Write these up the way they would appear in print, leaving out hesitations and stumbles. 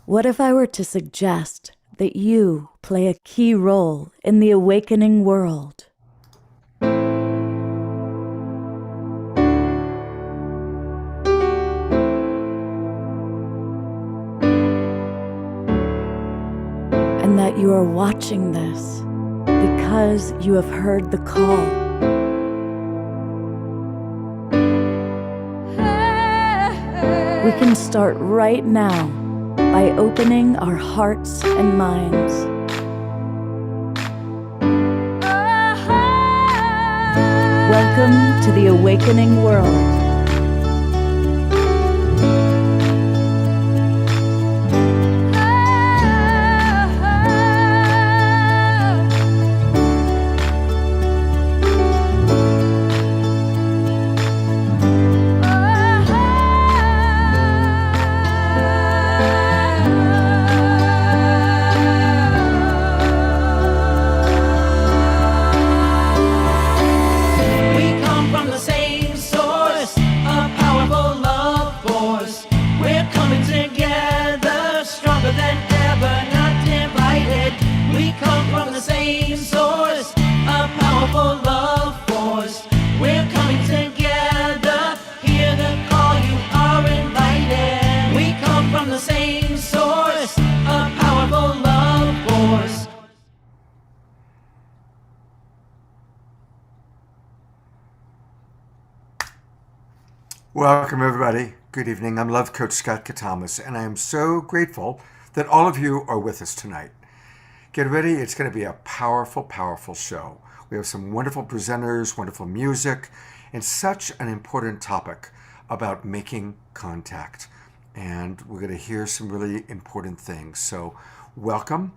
What if I were to suggest that you play a key role in the awakening world? And that you are watching this because you have heard the call. We can start right now by opening our hearts and minds. Welcome to the awakening world. Welcome, everybody. Good evening. I'm Love Coach Scott Katamas, and I am so grateful that all of you are with us tonight. Get ready. It's going to be a powerful, powerful show. We have some wonderful presenters, wonderful music, and such an important topic about making contact. And we're going to hear some really important things. So welcome.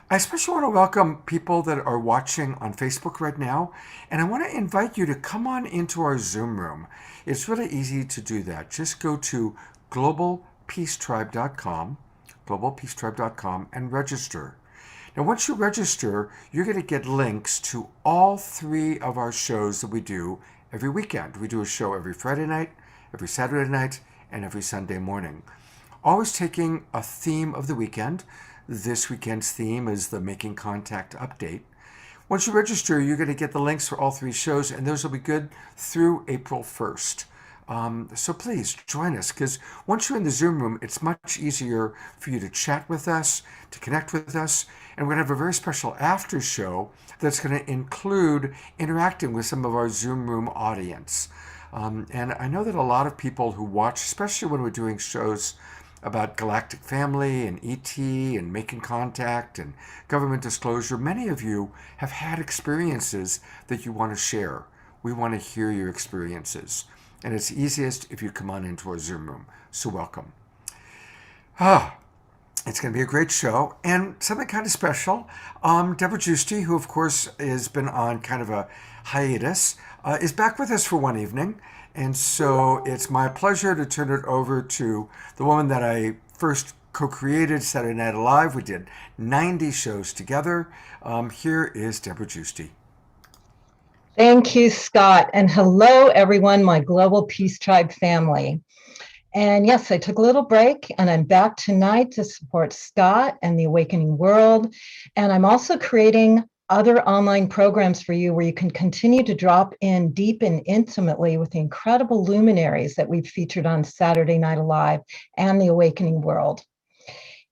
I especially want to welcome people that are watching on Facebook right now, and I want to invite you to come on into our Zoom room. It's really easy to do that. Just go to globalpeacetribe.com, and register. Now, once you register, you're going to get links to all three of our shows that we do every weekend. We do a show every Friday night, every Saturday night, and every Sunday morning. Always taking a theme of the weekend. This weekend's theme is the Making Contact Update. Once you register, you're going to get the links for all three shows, and those will be good through April 1st. So please join us, because once you're in the Zoom room, it's much easier for you to chat with us, to connect with us, and we're going to have a very special after show that's going to include interacting with some of our Zoom room audience. And I know that a lot of people who watch, especially when we're doing shows about galactic family and ET and making contact and government disclosure, many of you have had experiences that you want to share. We want to hear your experiences. And it's easiest if you come on into our Zoom room. So welcome. It's going to be a great show and something kind of special. Deborah Giusti, who of course has been on kind of a hiatus, is back with us for one evening. And so it's my pleasure to turn it over to the woman that I first co-created Saturday Night Live. We did 90 shows together. Here is Deborah Giusti. Thank you, Scott. And hello, everyone, my Global Peace Tribe family. And yes, I took a little break and I'm back tonight to support Scott and the Awakening World. And I'm also creating other online programs for you where you can continue to drop in deep and intimately with the incredible luminaries that we've featured on Saturday Night Alive and the Awakening World.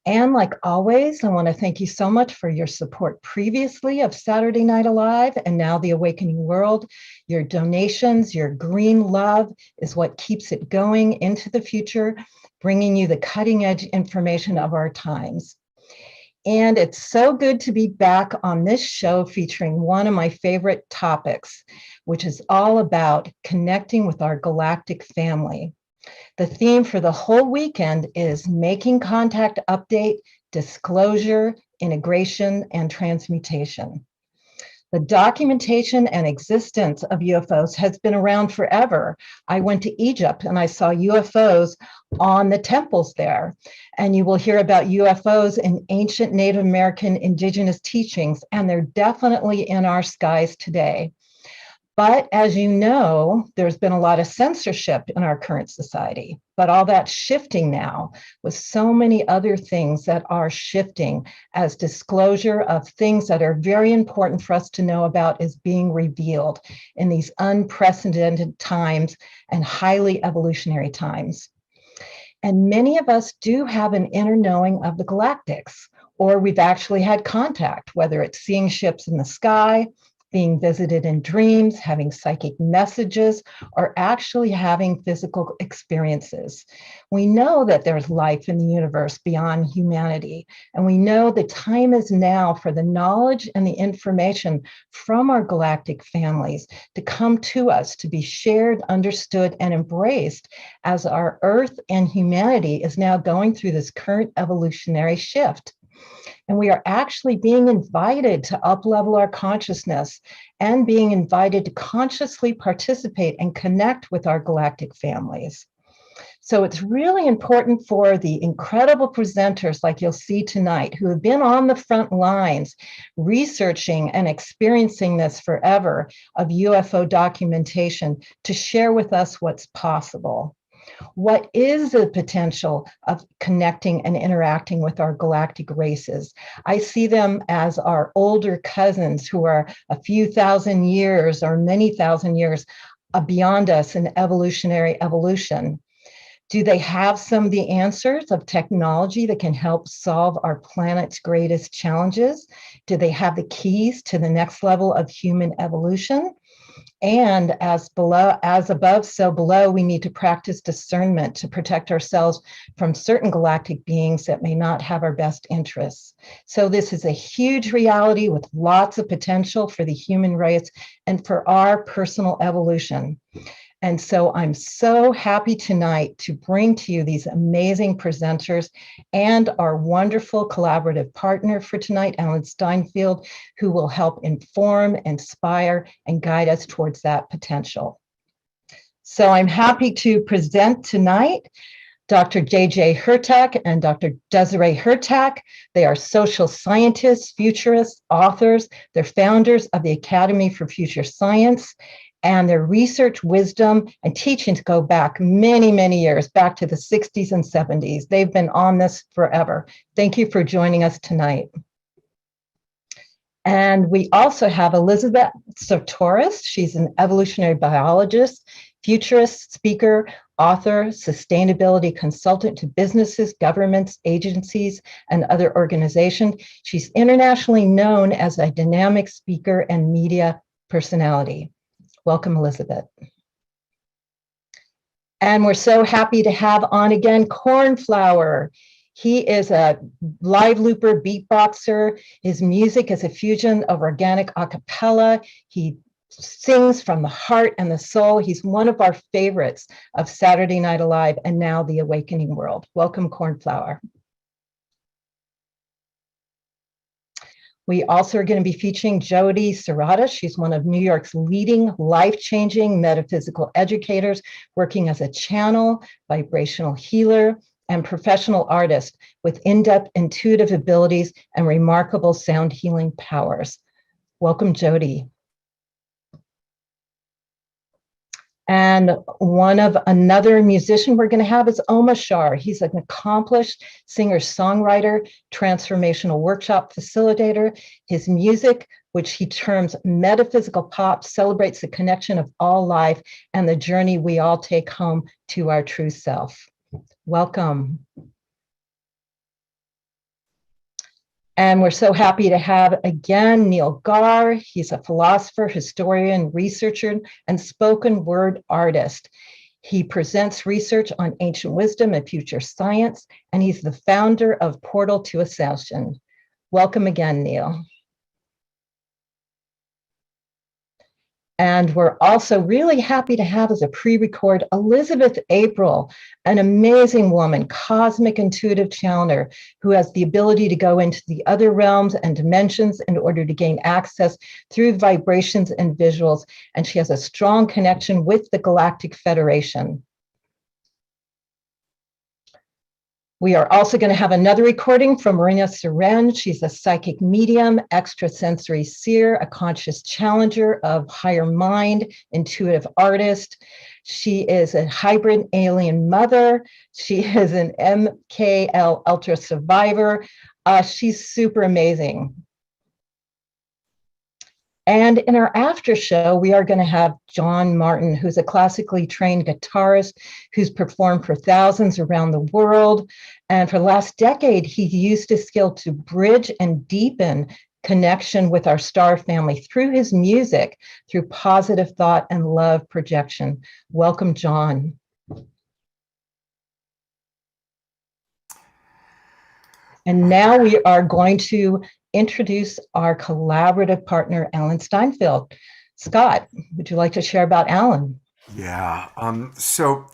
And like always, I want to thank you so much for your support previously of Saturday Night Alive and now the Awakening World. Your donations, your green love is what keeps it going into the future, bringing you the cutting edge information of our times. And it's so good to be back on this show featuring one of my favorite topics, which is all about connecting with our galactic family. The theme for the whole weekend is Making Contact Update, Disclosure, Integration, and Transmutation. The documentation and existence of UFOs has been around forever. I went to Egypt and I saw UFOs on the temples there. And you will hear about UFOs in ancient Native American indigenous teachings, and they're definitely in our skies today. But as you know, there's been a lot of censorship in our current society, but all that's shifting now with so many other things that are shifting as disclosure of things that are very important for us to know about is being revealed in these unprecedented times and highly evolutionary times. And many of us do have an inner knowing of the galactics, or we've actually had contact, whether it's seeing ships in the sky, being visited in dreams, having psychic messages, or actually having physical experiences. We know that there's life in the universe beyond humanity, and we know the time is now for the knowledge and the information from our galactic families to come to us, to be shared, understood, and embraced as our Earth and humanity is now going through this current evolutionary shift. And we are actually being invited to up-level our consciousness and being invited to consciously participate and connect with our galactic families. So it's really important for the incredible presenters like you'll see tonight who have been on the front lines researching and experiencing this forever of UFO documentation to share with us what's possible. What is the potential of connecting and interacting with our galactic races? I see them as our older cousins who are a few thousand years or many thousand years beyond us in evolutionary evolution. Do they have some of the answers of technology that can help solve our planet's greatest challenges? Do they have the keys to the next level of human evolution? And as above, so below, we need to practice discernment to protect ourselves from certain galactic beings that may not have our best interests. So this is a huge reality with lots of potential for the human race and for our personal evolution. And so I'm so happy tonight to bring to you these amazing presenters and our wonderful collaborative partner for tonight, Alan Steinfeld, who will help inform, inspire, and guide us towards that potential. So I'm happy to present tonight Dr. J.J. Hurtak and Dr. Desiree Hurtak. They are social scientists, futurists, authors. They're founders of the Academy for Future Science. And their research, wisdom, and teachings go back many, many years, back to the 60s and 70s. They've been on this forever. Thank you for joining us tonight. And we also have Elisabet Sahtouris. She's an evolutionary biologist, futurist, speaker, author, sustainability consultant to businesses, governments, agencies, and other organizations. She's internationally known as a dynamic speaker and media personality. Welcome, Elisabet. And we're so happy to have on again Cornflower. He is a live looper beatboxer. His music is a fusion of organic a cappella. He sings from the heart and the soul. He's one of our favorites of Saturday Night Alive and now The Awakening World. Welcome, Cornflower. We also are going to be featuring Jodi Serota. She's one of New York's leading life-changing metaphysical educators, working as a channel, vibrational healer, and professional artist with in-depth intuitive abilities and remarkable sound healing powers. Welcome, Jodi. And another musician we're going to have is Omar Shar. He's an accomplished singer-songwriter, transformational workshop facilitator. His music, which he terms metaphysical pop, celebrates the connection of all life and the journey we all take home to our true self. Welcome. And we're so happy to have again Neil Gaur. He's a philosopher, historian, researcher, and spoken word artist. He presents research on ancient wisdom and future science, and he's the founder of Portal to Ascension. Welcome again, Neil. And we're also really happy to have as a pre-record Elizabeth April, an amazing woman, cosmic intuitive channeler who has the ability to go into the other realms and dimensions in order to gain access through vibrations and visuals. And she has a strong connection with the Galactic Federation. We are also going to have another recording from Marina Seren. She's a psychic medium, extrasensory seer, a conscious challenger of higher mind, intuitive artist. She is a hybrid alien mother. She is an MKL Ultra survivor. She's super amazing. And in our after show, we are going to have John Martin, who's a classically trained guitarist who's performed for thousands around the world. And for the last decade, he used his skill to bridge and deepen connection with our star family through his music, through positive thought and love projection. Welcome, John. And now we are going to introduce our collaborative partner, Alan Steinfeld. Scott, would you like to share about Alan? Yeah. So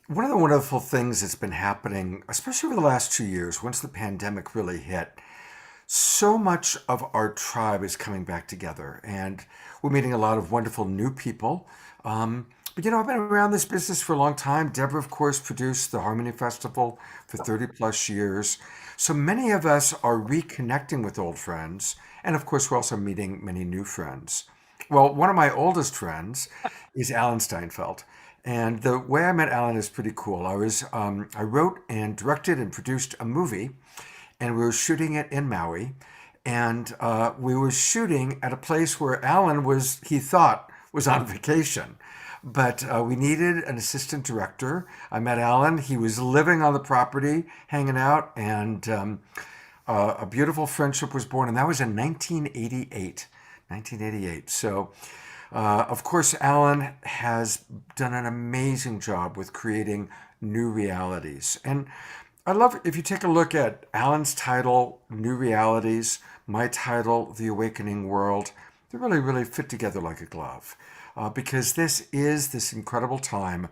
one of the wonderful things that's been happening, especially over the last 2 years, once the pandemic really hit, so much of our tribe is coming back together, and we're meeting a lot of wonderful new people. But I've been around this business for a long time. Deborah, of course, produced the Harmony Festival for 30 plus years. So many of us are reconnecting with old friends. And of course, we're also meeting many new friends. Well, one of my oldest friends is Alan Steinfeld. And the way I met Alan is pretty cool. I wrote and directed and produced a movie, and we were shooting it in Maui. And we were shooting at a place where Alan he thought was on vacation. But we needed an assistant director. I met Alan. He was living on the property, hanging out, and a beautiful friendship was born. And that was in 1988. So, of course, Alan has done an amazing job with creating new realities. And I love, if you take a look at Alan's title, New Realities, my title, The Awakening World, they really, really fit together like a glove. Because this is this incredible time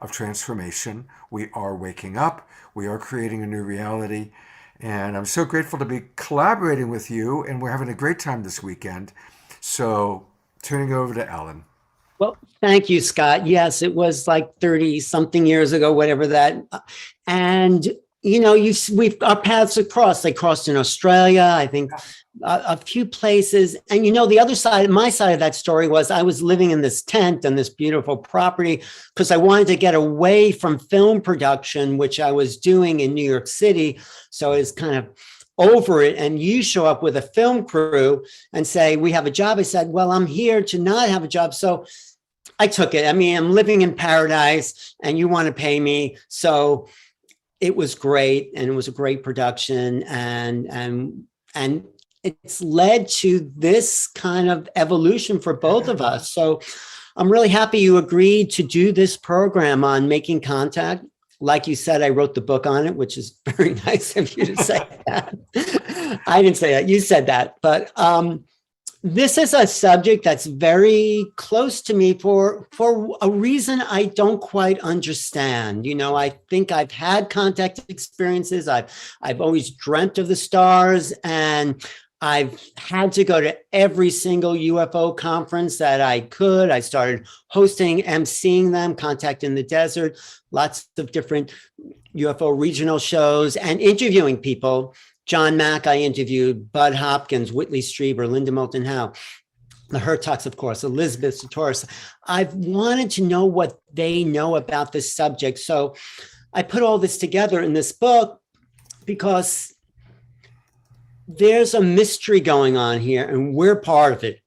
of transformation. We are waking up. We are creating a new reality. And I'm so grateful to be collaborating with you. And we're having a great time this weekend. So turning over to Alan. Well, thank you, Scott. Yes, it was like 30 something years ago, whatever that. And, our paths crossed. They crossed in Australia, I think. A few places. And the other side, my side of that story was I was living in this tent on this beautiful property because I wanted to get away from film production, which I was doing in New York City. So I was kind of over it. And you show up with a film crew and say, we have a job. I said, well, I'm here to not have a job. So I took it. I mean, I'm living in paradise and you want to pay me. So it was great. And it was a great production. And it's led to this kind of evolution for both of us. So I'm really happy you agreed to do this program on making contact. Like you said, I wrote the book on it, which is very nice of you to say that. I didn't say that, you said that. But this is a subject that's very close to me for a reason I don't quite understand. I think I've had contact experiences. I've always dreamt of the stars, and I've had to go to every single UFO conference that I could. I started hosting, emceeing them, Contact in the Desert, lots of different UFO regional shows, and interviewing people. John Mack, I interviewed, Bud Hopkins, Whitley Strieber, Linda Moulton Howe, the Hurtaks, of course, Elisabet Sahtouris. I've wanted to know what they know about this subject. So I put all this together in this book because there's a mystery going on here, and we're part of it.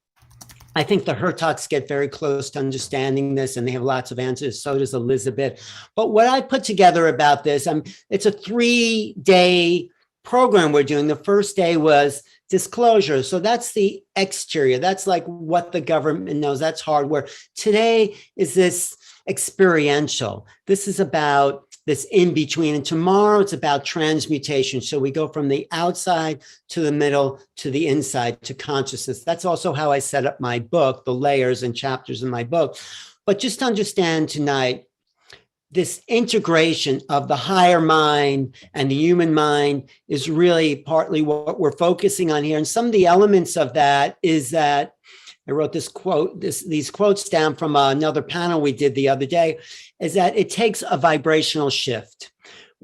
I think the Hurtaks get very close to understanding this, and they have lots of answers. So does Elisabet. But what I put together about this, it's a 3-day program we're doing. The first day was disclosure. So that's the exterior. That's like what the government knows. That's hardware. Today is this experiential. This is about this in between. And tomorrow it's about transmutation. So we go from the outside to the middle to the inside to consciousness. That's also how I set up my book, the layers and chapters in my book. But just understand tonight, this integration of the higher mind and the human mind is really partly what we're focusing on here. And some of the elements of that is that I wrote this quote, these quotes down from another panel we did the other day, is that it takes a vibrational shift.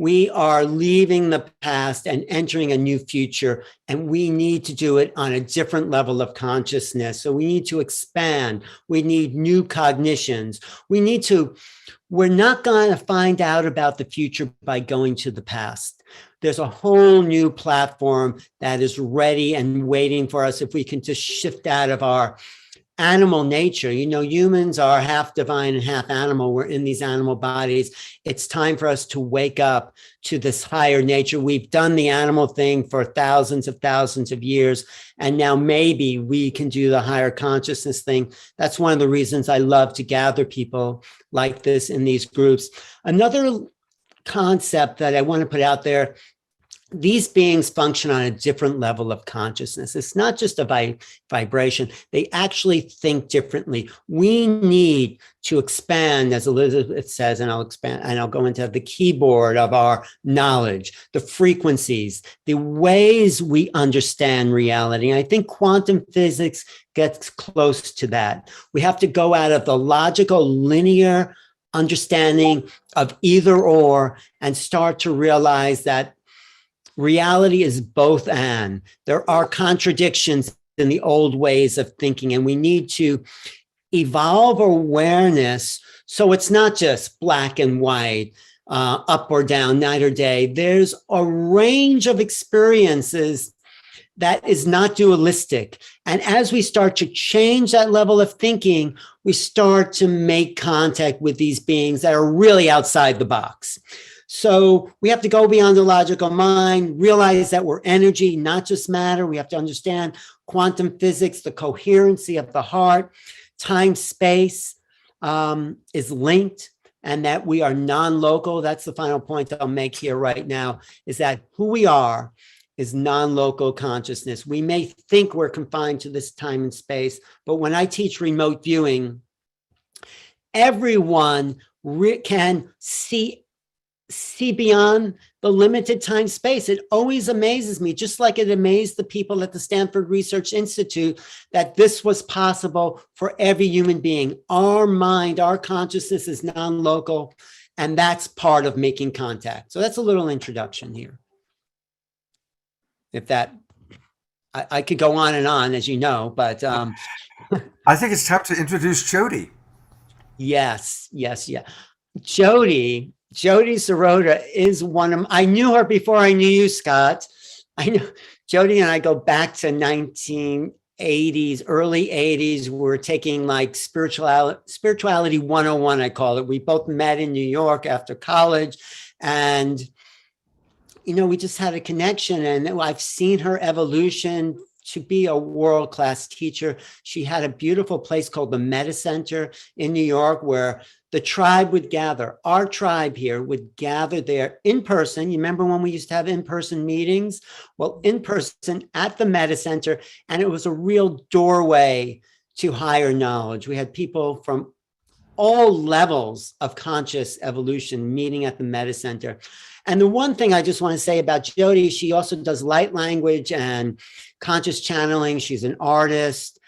We are leaving the past and entering a new future, and we need to do it on a different level of consciousness. So we need to expand. We need new cognitions. We're not going to find out about the future by going to the past. There's a whole new platform that is ready and waiting for us if we can just shift out of our animal nature. You know, humans are half divine and half animal. We're in these animal bodies. It's time for us to wake up to this higher nature. We've done the animal thing for thousands of years. And now maybe we can do the higher consciousness thing. That's one of the reasons I love to gather people like this in these groups. Another concept that I want to put out there, these beings function on a different level of consciousness. It's not just a vibration. They actually think differently. We need to expand, as Elisabet says, and I'll go into the keyboard of our knowledge, the frequencies, the ways we understand reality. And I think quantum physics gets close to that. We have to go out of the logical, linear understanding of either or and start to realize that reality is both and. There are contradictions in the old ways of thinking, and we need to evolve awareness so it's not just black and white, up or down, night or day. There's a range of experiences that is not dualistic. And as we start to change that level of thinking, we start to make contact with these beings that are really outside the box. So we have to go beyond the logical mind, realize that we're energy, not just matter. We have to understand quantum physics, the coherency of the heart, time, space is linked, and that we are non-local. That's the final point I'll make here right now, is that who we are is non-local consciousness. We may think we're confined to this time and space, but when I teach remote viewing, everyone can see beyond the limited time space. It always amazes me, just like it amazed the people at the Stanford Research Institute, that this was possible for every human being. Our mind, our consciousness is non-local, and that's part of making contact. So that's a little introduction here. If that, I could go on and on, as you know, but I think it's time to introduce Jodi. Yes. Jodi Serota is one of, I knew her before I knew you, Scott. I know Jodi and I go back to 1980s, early 80s. We're taking like spirituality 101, I call it. We both met in New York after college, and you know, we just had a connection, and I've seen her evolution to be a world-class teacher. She had a beautiful place called the Meta Center in New York, where the tribe would gather. Our tribe here would gather there in person. You remember when we used to have in-person meetings? Well, in person at the Meta Center, and it was a real doorway to higher knowledge. We had people from all levels of conscious evolution meeting at the Meta Center. And the one thing I just want to say about Jodi, she also does light language and conscious channeling. She's an artist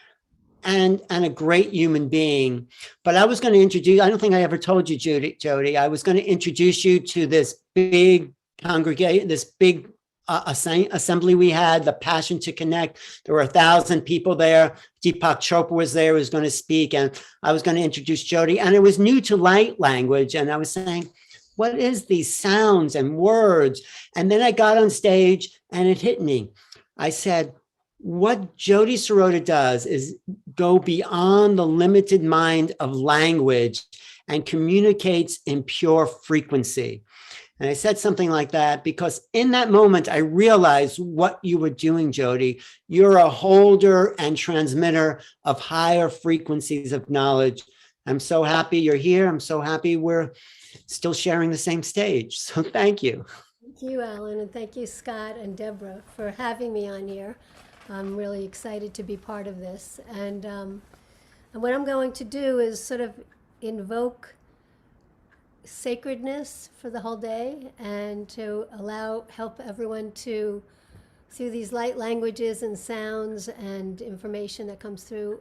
and a great human being. But I was going to introduce, I don't think I ever told you, Jodi, I was going to introduce you to this big congregation, this big assembly we had, the Passion to Connect. There were 1,000 people there. Deepak Chopra was there, was going to speak, and I was going to introduce Jodi. And it was new to light language. And I was saying, what is these sounds and words? And then I got on stage and it hit me. I said, what Jodi Serota does is go beyond the limited mind of language and communicates in pure frequency. And I said something like that because in that moment, I realized what you were doing, Jodi. You're a holder and transmitter of higher frequencies of knowledge. I'm so happy you're here. I'm so happy we're still sharing the same stage. So thank you. Thank you, Alan, and thank you, Scott and Deborah, for having me on here. I'm really excited to be part of this. And what I'm going to do is sort of invoke sacredness for the whole day and to help everyone to, through these light languages and sounds and information that comes through,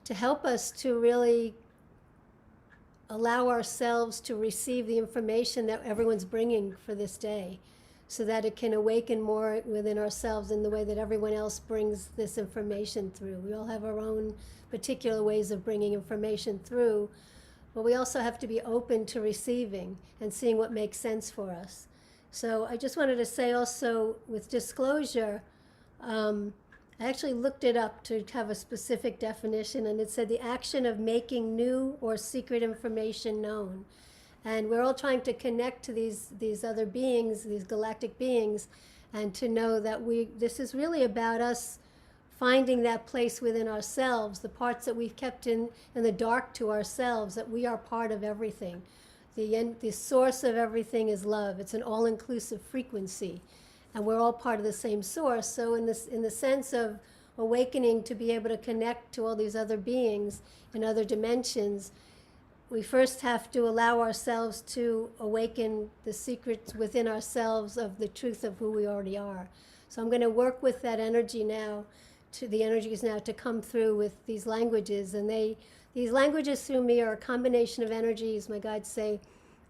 to help us to really allow ourselves to receive the information that everyone's bringing for this day, so that it can awaken more within ourselves in the way that everyone else brings this information through. We all have our own particular ways of bringing information through, but we also have to be open to receiving and seeing what makes sense for us. So I just wanted to say also, with disclosure, I actually looked it up to have a specific definition, and it said the action of making new or secret information known. And we're all trying to connect to these other beings, these galactic beings, and to know that this is really about us finding that place within ourselves, the parts that we've kept in the dark to ourselves, that we are part of everything. The source of everything is love. It's an all-inclusive frequency, and we're all part of the same source. So in the sense of awakening to be able to connect to all these other beings in other dimensions, we first have to allow ourselves to awaken the secrets within ourselves of the truth of who we already are. So I'm going to work with that energy now, the energies now to come through with these languages. And these languages through me are a combination of energies, my guides say,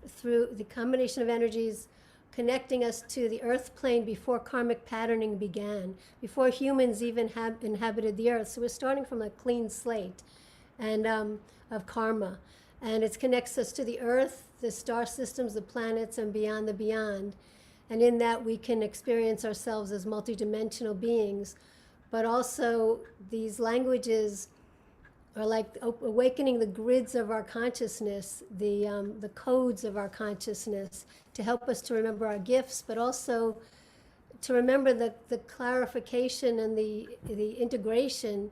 through the combination of energies connecting us to the earth plane before karmic patterning began, before humans even inhabited the earth. So we're starting from a clean slate and of karma. And it connects us to the earth, the star systems, the planets, and beyond the beyond. And in that we can experience ourselves as multidimensional beings. But also these languages are like awakening the grids of our consciousness, the codes of our consciousness, to help us to remember our gifts, but also to remember the clarification and the integration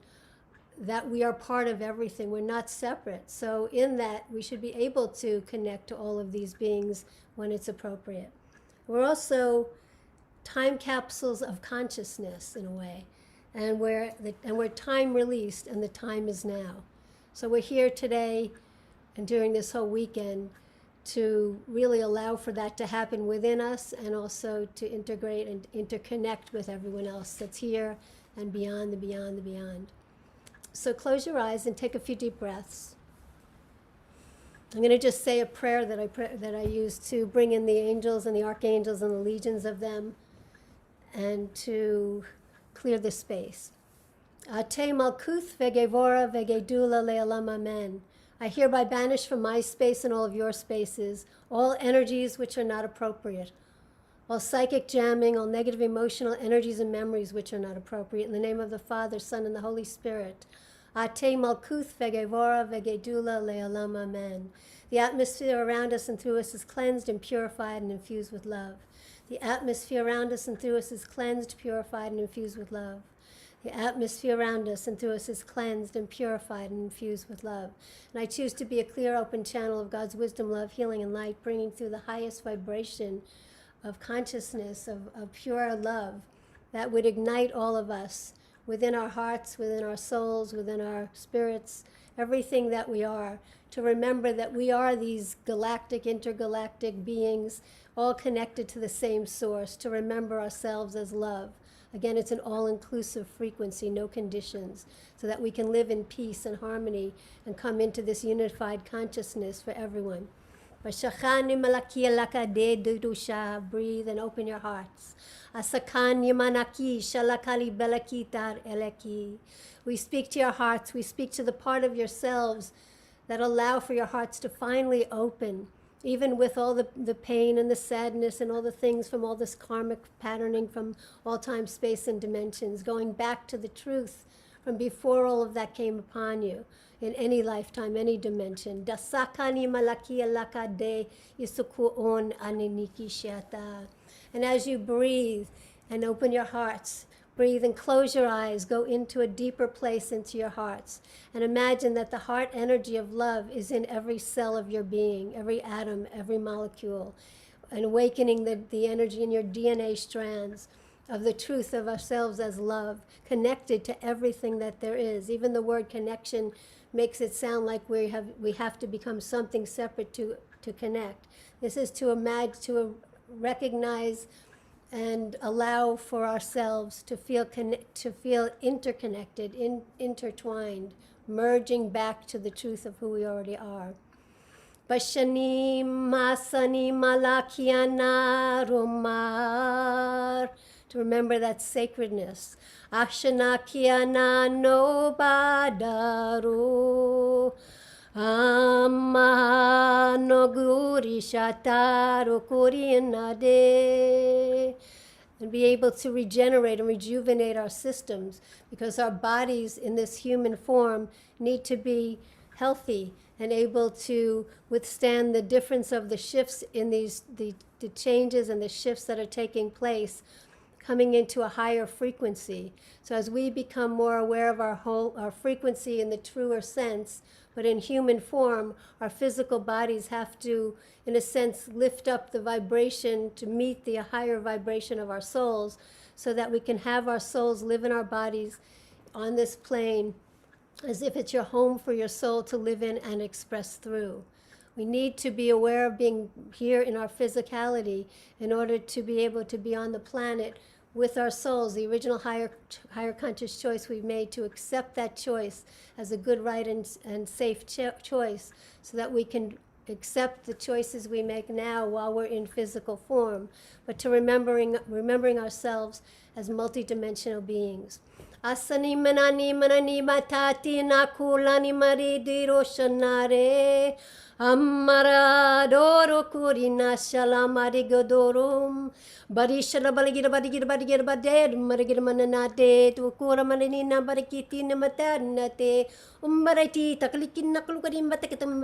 that we are part of everything. We're not separate. So in that, we should be able to connect to all of these beings when it's appropriate. We're also time capsules of consciousness in a way. And we're time released, and the time is now. So we're here today and during this whole weekend to really allow for that to happen within us, and also to integrate and interconnect with everyone else that's here and beyond the beyond the beyond. So close your eyes and take a few deep breaths. I'm going to just say a prayer that I use to bring in the angels and the archangels and the legions of them, and to clear the space. Ate malkuth vegevora vegedula le'olam amen. I hereby banish from my space and all of your spaces all energies which are not appropriate, all psychic jamming, all negative emotional energies and memories which are not appropriate. In the name of the Father, Son, and the Holy Spirit. Ate malkuth vegevora vegedula le'olam amen. The atmosphere around us and through us is cleansed and purified and infused with love. The atmosphere around us and through us is cleansed, purified, and infused with love. The atmosphere around us and through us is cleansed and purified and infused with love. And I choose to be a clear, open channel of God's wisdom, love, healing, and light, bringing through the highest vibration of consciousness, of pure love that would ignite all of us within our hearts, within our souls, within our spirits, everything that we are, to remember that we are these galactic, intergalactic beings, all connected to the same source, to remember ourselves as love. Again, it's an all-inclusive frequency, no conditions, so that we can live in peace and harmony and come into this unified consciousness for everyone. Breathe and open your hearts. We speak to your hearts. We speak to the part of yourselves that allow for your hearts to finally open, even with all the pain and the sadness and all the things from all this karmic patterning from all time, space, and dimensions, going back to the truth from before all of that came upon you in any lifetime, any dimension. And as you breathe and open your hearts, breathe and close your eyes, go into a deeper place into your hearts, and imagine that the heart energy of love is in every cell of your being, every atom, every molecule, and awakening the energy in your DNA strands of the truth of ourselves as love, connected to everything that there is. Even the word connection makes it sound like we have to become something separate to connect. This is to recognize and allow for ourselves to feel interconnected, intertwined, merging back to the truth of who we already are. Pashani Masani Malakiana Romar. To remember that sacredness. Ashanakiana no Badaru. Amma no Guri Shataru Kurianade. And be able to regenerate and rejuvenate our systems, because our bodies in this human form need to be healthy and able to withstand the difference of the shifts in the changes and the shifts that are taking place, coming into a higher frequency. So as we become more aware of our frequency in the truer sense, but in human form, our physical bodies have to, in a sense, lift up the vibration to meet the higher vibration of our souls, so that we can have our souls live in our bodies on this plane as if it's your home for your soul to live in and express through. We need to be aware of being here in our physicality in order to be able to be on the planet with our souls, the original higher conscious choice we've made, to accept that choice as a good, right, and safe choice, so that we can accept the choices we make now while we're in physical form, but to remembering ourselves as multidimensional beings. Asani manani manani matati nakulani maridi roshanare Amara doro kurina shalamari godorum Barishala baligira badigira badigira baded marigira mananate to kura manina barikiti namatanate Umbarati takalikin nakulukarim batakin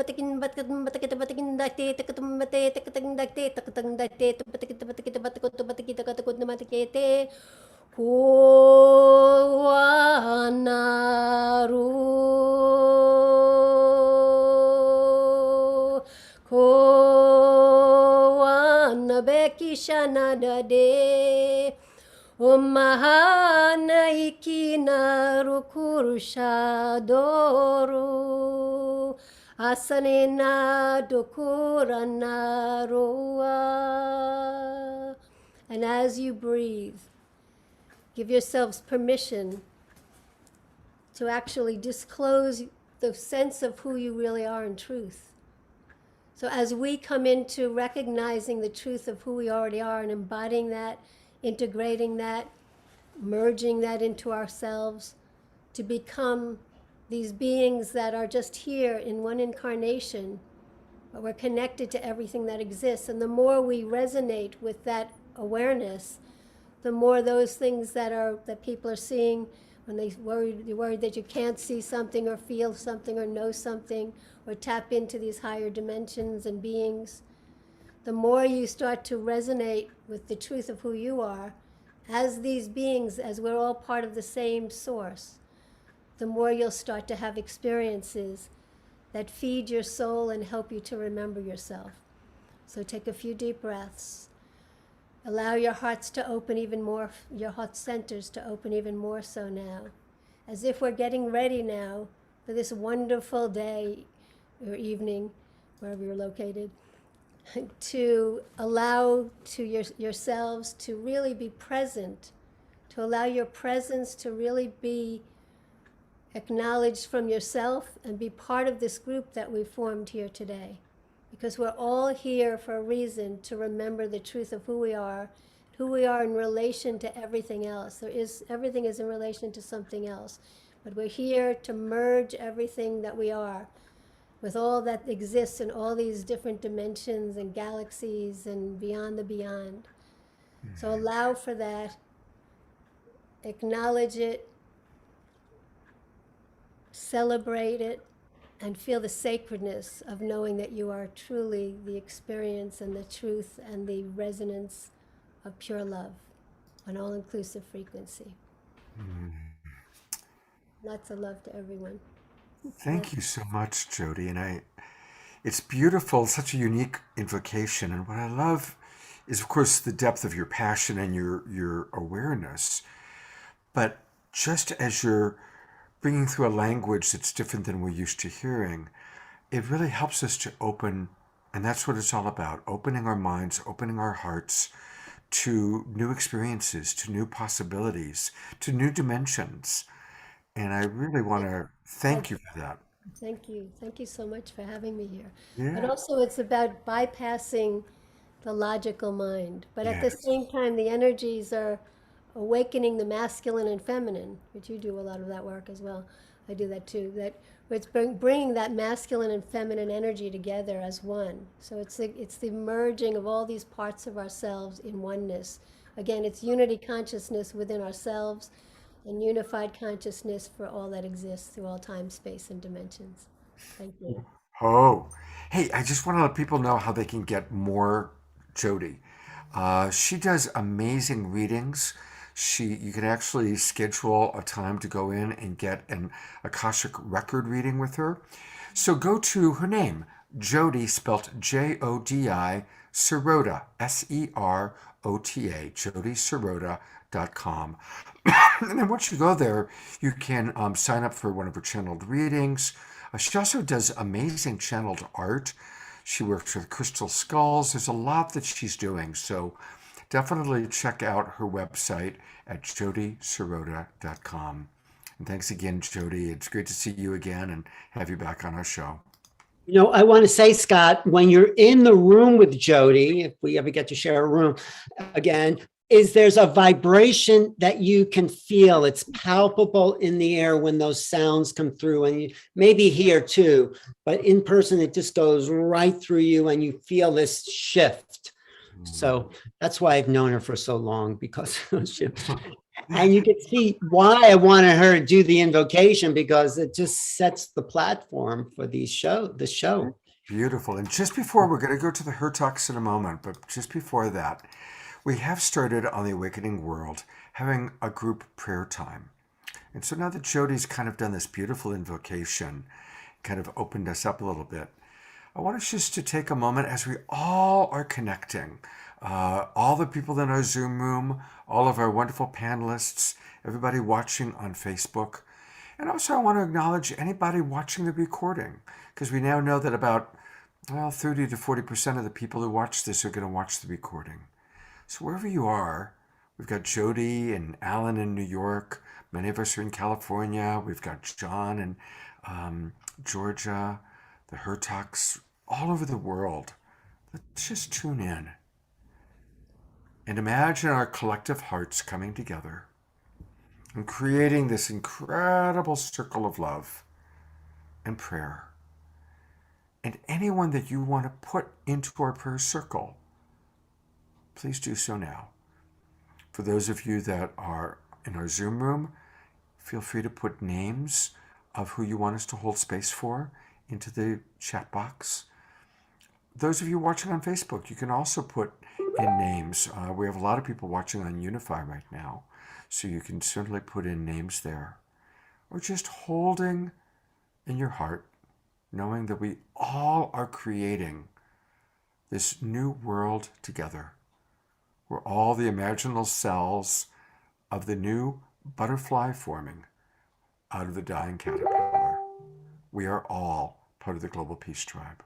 date takatum bate takatang date to batakita batakot namatikete Kuanaru Koana Beki Shanada de Umahana Ikina Rukurusha Doru Asanena Dokurana Roa. And as you breathe, give yourselves permission to actually disclose the sense of who you really are in truth. So as we come into recognizing the truth of who we already are and embodying that, integrating that, merging that into ourselves, to become these beings that are just here in one incarnation, but we're connected to everything that exists. And the more we resonate with that awareness, the more those things that people are seeing, when you're worried that you can't see something or feel something or know something or tap into these higher dimensions and beings, the more you start to resonate with the truth of who you are as these beings, as we're all part of the same source, the more you'll start to have experiences that feed your soul and help you to remember yourself. So take a few deep breaths. Allow your hearts to open even more, your heart centers to open even more so now, as if we're getting ready now for this wonderful day or evening, wherever you're located, to allow to yourselves to really be present, to allow your presence to really be acknowledged from yourself and be part of this group that we formed here today. Because we're all here for a reason, to remember the truth of who we are in relation to everything else. Everything is in relation to something else. But we're here to merge everything that we are with all that exists in all these different dimensions and galaxies and beyond the beyond. So allow for that, acknowledge it, celebrate it, and feel the sacredness of knowing that you are truly the experience and the truth and the resonance of pure love, an all-inclusive frequency. Lots of love to everyone. Thank you so much, Jodi. And it's beautiful, such a unique invocation. And what I love is, of course, the depth of your passion and your awareness. But just as you're bringing through a language that's different than we're used to hearing, it really helps us to open, and that's what it's all about, opening our minds, opening our hearts to new experiences, to new possibilities, to new dimensions. And I really want to thank you for that. Thank you. Thank you so much for having me here. But Yeah. also, it's about bypassing the logical mind. But at the Yes. same time, the energies are awakening the masculine and feminine, which you do a lot of that work as well. I do that too. That it's bringing that masculine and feminine energy together as one. So it's the merging of all these parts of ourselves in oneness. Again, it's unity consciousness within ourselves and unified consciousness for all that exists through all time, space, and dimensions. Thank you. Oh, hey, I just want to let people know how they can get more Jodi. She does amazing readings. You can actually schedule a time to go in and get an Akashic record reading with her. So go to her name, Jodi, spelt Jodi, Serota, Serota, JodiSerota.com. And then once you go there, you can sign up for one of her channeled readings. She also does amazing channeled art. She works with crystal skulls. There's a lot that she's doing. So definitely check out her website at JodiSerota.com. And thanks again, Jodi. It's great to see you again and have you back on our show. You know, I want to say, Scott, when you're in the room with Jodi, if we ever get to share a room again, there's a vibration that you can feel. It's palpable in the air when those sounds come through, and you maybe here too, but in person, it just goes right through you and you feel this shift. So that's why I've known her for so long, because of those shifts. And you can see why I wanted her to do the invocation, because it just sets the platform for the show. Beautiful. And just before, we're going to go to the Hurtaks in a moment, but just before that, we have started on the Awakening World having a group prayer time. And so now that Jodi's kind of done this beautiful invocation, kind of opened us up a little bit, I want us just to take a moment as we all are connecting. All the people in our Zoom room, all of our wonderful panelists, everybody watching on Facebook. And also I want to acknowledge anybody watching the recording, because we now know that about 30 to 40% of the people who watch this are going to watch the recording. So wherever you are, we've got Jodi and Alan in New York. Many of us are in California. We've got John in Georgia, the Hurtaks, all over the world. Let's just tune in and imagine our collective hearts coming together and creating this incredible circle of love and prayer. And anyone that you want to put into our prayer circle, please do so now. For those of you that are in our Zoom room, feel free to put names of who you want us to hold space for into the chat box. Those of you watching on Facebook, you can also put in names. We have a lot of people watching on Unify right now, so you can certainly put in names there. Or just holding in your heart, knowing that we all are creating this new world together. We're all the imaginal cells of the new butterfly forming out of the dying caterpillar. We are all part of the Global Peace Tribe.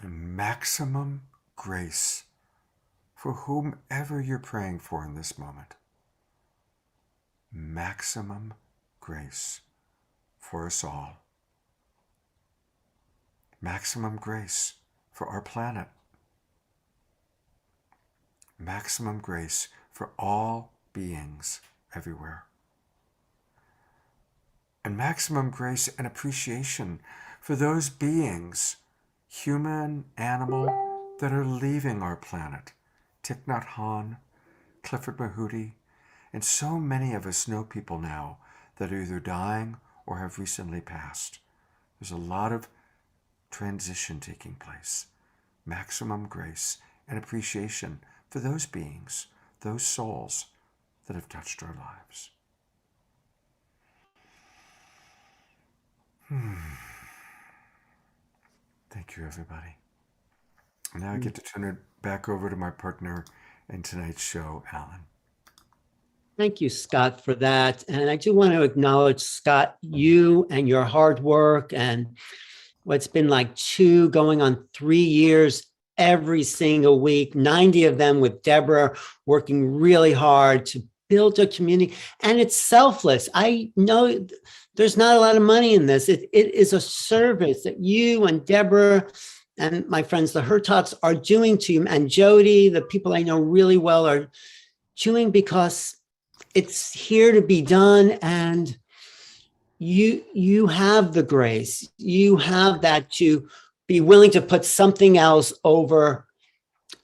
And maximum grace for whomever you're praying for in this moment. Maximum grace for us all. Maximum grace for our planet. Maximum grace for all beings everywhere. And maximum grace and appreciation for those beings, human, animal, that are leaving our planet. Thich Nhat Hanh, Clifford Mahooty, and so many of us know people now that are either dying or have recently passed. There's a lot of transition taking place. Maximum grace and appreciation for those beings, those souls that have touched our lives. Thank you, everybody. Now I get to turn it back over to my partner in tonight's show, Alan. Thank you, Scott, for that. And I do want to acknowledge, Scott, you and your hard work and what's been like 2 going on 3 years every single week, 90 of them with Deborah, working really hard to built a community, and it's selfless. I know there's not a lot of money in this. It is a service that you and Deborah and my friends, the Hurtaks, are doing to you, and Jodi, the people I know really well, are doing, because it's here to be done. And you have the grace, you have that to be willing to put something else over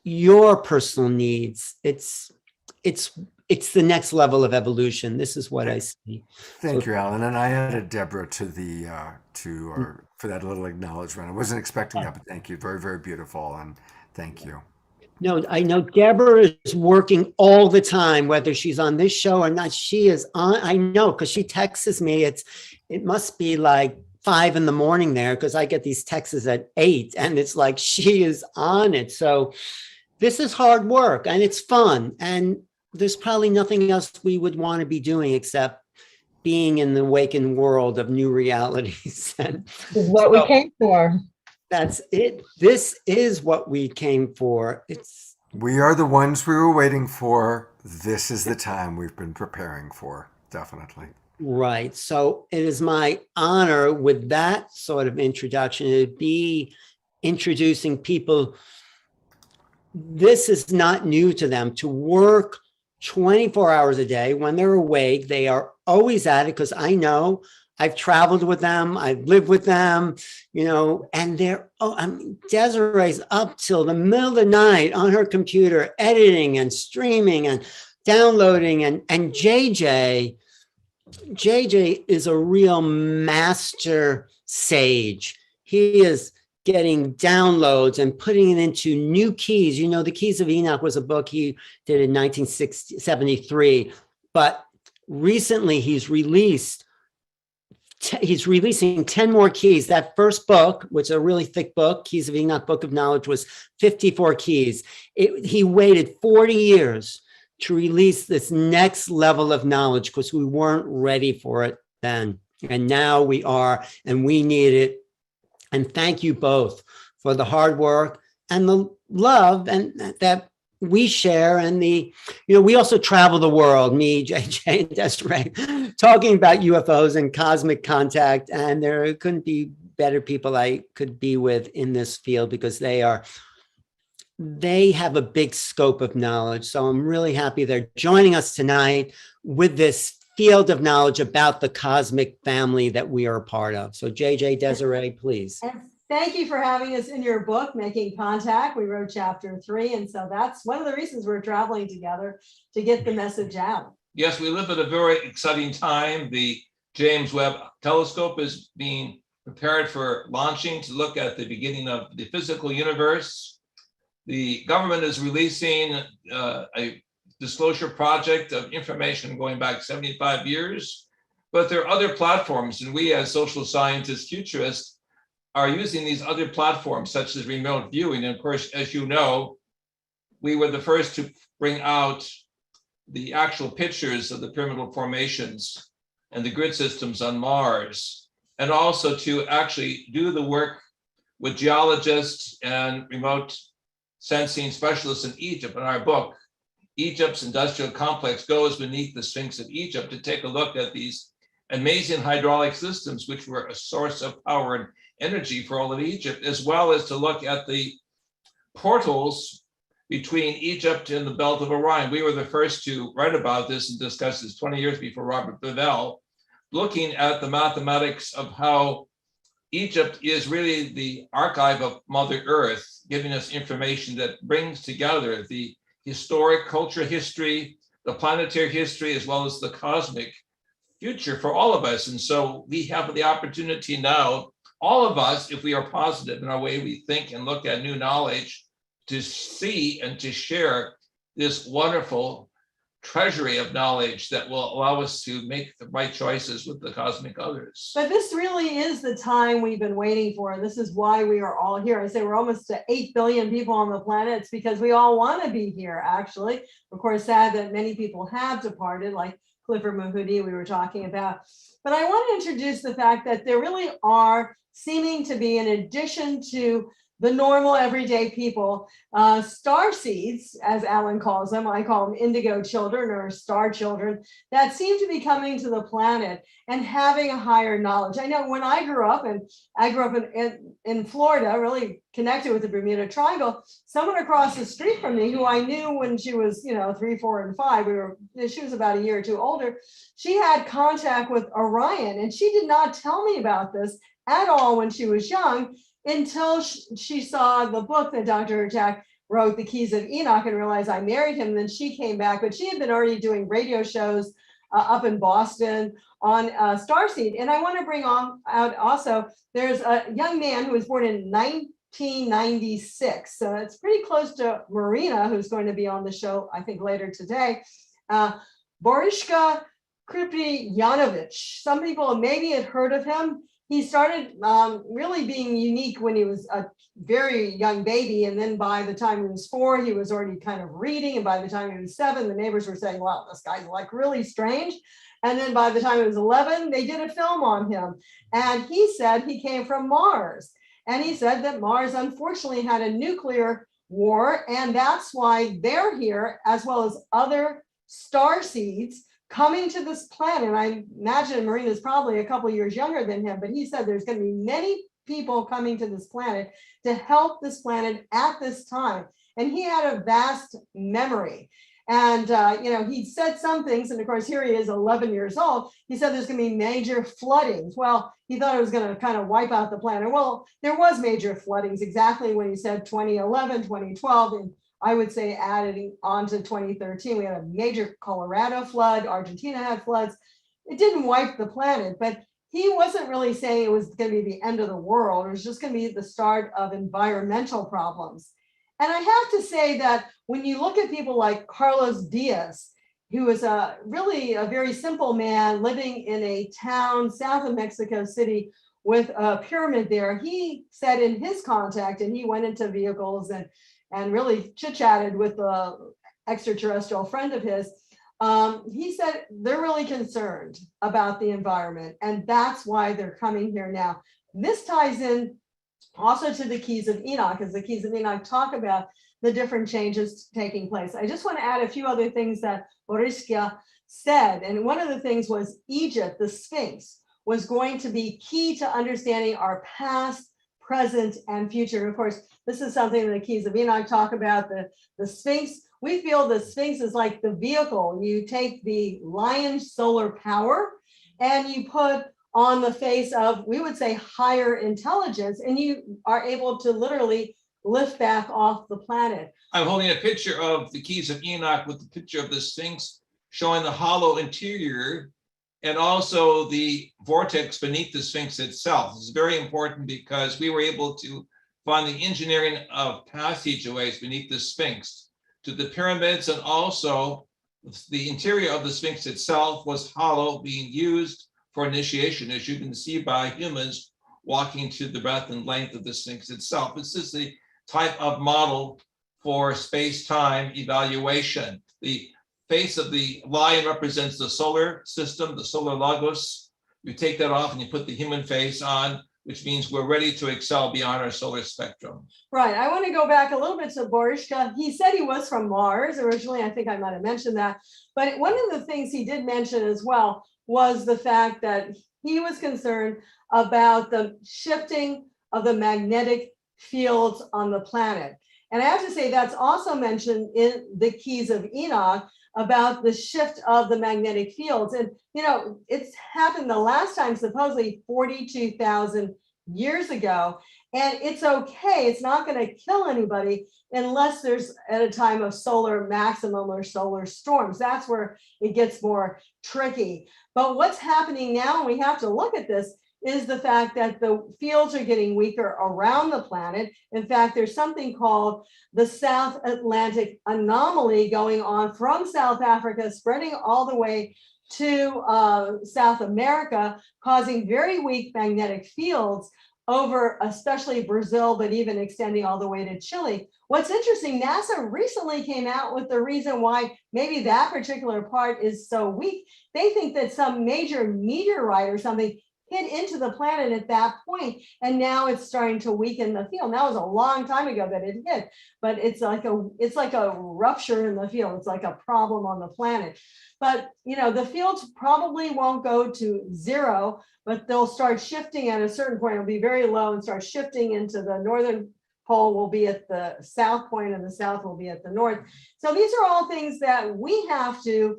your personal needs. It's the next level of evolution. This is what I see. Thank you, Alan. And I added Deborah to the for that little acknowledgement. I wasn't expecting that, but thank you. Very, very beautiful, and thank you. No, I know Deborah is working all the time, whether she's on this show or not. She is on. I know, because she texts me. It must be like 5 a.m. there, because I get these texts at 8, and it's like she is on it. So this is hard work, and it's fun, and there's probably nothing else we would want to be doing except being in the awakened world of new realities. And This is what we came for. that's it. This is what we came for. We are the ones we were waiting for. This is the time we've been preparing for. Definitely. Right. So it is my honor, with that sort of introduction, to be introducing people. This is not new to them, to work 24 hours a day. When they're awake, they are always at it, because I know I've traveled with them, I've lived with them, and Desiree's up till the middle of the night on her computer, editing and streaming and downloading. And JJ is a real master sage. He is getting downloads and putting it into new keys. The Keys of Enoch was a book he did in 1973, but recently he's releasing 10 more keys. That first book, which is a really thick book, Keys of Enoch, Book of Knowledge, was 54 keys. He waited 40 years to release this next level of knowledge, because we weren't ready for it then. And now we are, and we need it. And thank you both for the hard work and the love and that we share. And we also travel the world, me, JJ, and Desiree, talking about UFOs and cosmic contact. And there couldn't be better people I could be with in this field, because they have a big scope of knowledge. So I'm really happy they're joining us tonight with this field of knowledge about the cosmic family that we are a part of. So JJ, Desiree, please. And thank you for having us in your book, Making Contact. We wrote chapter 3. And so that's one of the reasons we're traveling together, to get the message out. Yes, we live at a very exciting time. The James Webb Telescope is being prepared for launching to look at the beginning of the physical universe. The government is releasing a disclosure project of information going back 75 years, but there are other platforms, and we as social scientists, futurists, are using these other platforms, such as remote viewing. And of course, as you know, we were the first to bring out the actual pictures of the pyramidal formations and the grid systems on Mars, and also to actually do the work with geologists and remote sensing specialists in Egypt. In our book, Egypt's industrial complex goes beneath the Sphinx of Egypt, to take a look at these amazing hydraulic systems, which were a source of power and energy for all of Egypt, as well as to look at the portals between Egypt and the Belt of Orion. We were the first to write about this and discuss this 20 years before Robert Bevell, looking at the mathematics of how Egypt is really the archive of Mother Earth, giving us information that brings together the historic culture history, the planetary history, as well as the cosmic future for all of us. And so we have the opportunity now, all of us, if we are positive in our way we think and look at new knowledge, to see and to share this wonderful treasury of knowledge that will allow us to make the right choices with the cosmic others. But this really is the time we've been waiting for. And this is why we are all here. I say we're almost to 8 billion people on the planet. It's because we all want to be here, actually. Of course, sad that many people have departed, like Clifford Mahudi we were talking about. But I want to introduce the fact that there really are seeming to be, in addition to the normal everyday people, star seeds, as Alan calls them. I call them indigo children or star children, that seem to be coming to the planet and having a higher knowledge. I know when I grew up, and I grew up in Florida, really connected with the Bermuda Triangle, someone across the street from me who I knew when she was, 3, 4, and 5, she was about a year or two older, she had contact with Orion, and she did not tell me about this at all when she was young, until she saw the book that Dr. Hurtak wrote, The Keys of Enoch, and realized I married him. And then she came back, but she had been already doing radio shows up in Boston on Starseed. And I want to bring out also, there's a young man who was born in 1996. So it's pretty close to Marina, who's going to be on the show, I think, later today. Borishka Kripriyanovich. Some people maybe had heard of him. He started really being unique when he was a very young baby. And then by the time he was 4, he was already kind of reading. And by the time he was 7, the neighbors were saying, wow, this guy's like really strange. And then by the time he was 11, they did a film on him. And he said he came from Mars. And he said that Mars unfortunately had a nuclear war. And that's why they're here, as well as other star seeds coming to this planet. And I imagine Marina's probably a couple years younger than him, but he said there's going to be many people coming to this planet to help this planet at this time. And he had a vast memory. And, he said some things, and of course, here he is 11 years old. He said there's going to be major floodings. Well, he thought it was going to kind of wipe out the planet. Well, there was major floodings exactly when he said 2011, 2012, and I would say adding on to 2013, we had a major Colorado flood. Argentina had floods. It didn't wipe the planet, but he wasn't really saying it was going to be the end of the world. It was just going to be the start of environmental problems. And I have to say that when you look at people like Carlos Diaz, who was really a very simple man living in a town south of Mexico City with a pyramid there, he said in his contact, and he went into vehicles and really chit-chatted with the extraterrestrial friend of his, he said they're really concerned about the environment, and that's why they're coming here now. This ties in also to the Keys of Enoch, as the Keys of Enoch talk about the different changes taking place. I just want to add a few other things that Borishka said, and one of the things was Egypt, the Sphinx, was going to be key to understanding our past, present, and future. Of course, this is something that the Keys of Enoch talk about, the Sphinx. We feel the Sphinx is like the vehicle. You take the lion's solar power and you put on the face of, we would say, higher intelligence, and you are able to literally lift back off the planet. I'm holding a picture of the Keys of Enoch with the picture of the Sphinx showing the hollow interior and also the vortex beneath the Sphinx itself. This is very important because we were able to find the engineering of passageways beneath the Sphinx to the pyramids, and also the interior of the Sphinx itself was hollow, being used for initiation, as you can see by humans walking to the breadth and length of the Sphinx itself. This is the type of model for space-time evaluation. The face of the lion represents the solar system, the solar logos. You take that off and you put the human face on, which means we're ready to excel beyond our solar spectrum. Right. I want to go back a little bit to Borishka. He said he was from Mars originally. I think I might have mentioned that. But one of the things he did mention as well was the fact that he was concerned about the shifting of the magnetic fields on the planet. And I have to say that's also mentioned in the Keys of Enoch about the shift of the magnetic fields. And, it's happened the last time, supposedly 42,000 years ago. And it's okay. It's not going to kill anybody unless there's at a time of solar maximum or solar storms. That's where it gets more tricky. But what's happening now, and we have to look at this, is the fact that the fields are getting weaker around the planet. In fact, there's something called the South Atlantic anomaly going on from South Africa, spreading all the way to South America, causing very weak magnetic fields over especially Brazil, but even extending all the way to Chile. What's interesting, NASA recently came out with the reason why maybe that particular part is so weak. They think that some major meteorite or something hit into the planet at that point, and now it's starting to weaken the field. That was a long time ago that it hit, but it's like a rupture in the field. It's like a problem on the planet. But the fields probably won't go to zero, but they'll start shifting at a certain point. It'll be very low and start shifting into the northern pole will be at the south point and the south will be at the north. So these are all things that we have to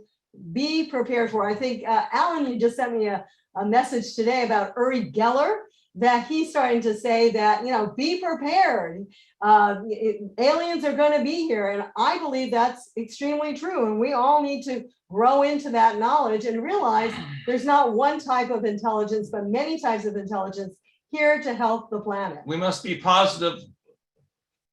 be prepared for. I think, Alan, you just sent me a message today about Uri Geller, that he's starting to say that, be prepared. Aliens are going to be here. And I believe that's extremely true. And we all need to grow into that knowledge and realize there's not one type of intelligence, but many types of intelligence here to help the planet. We must be positive,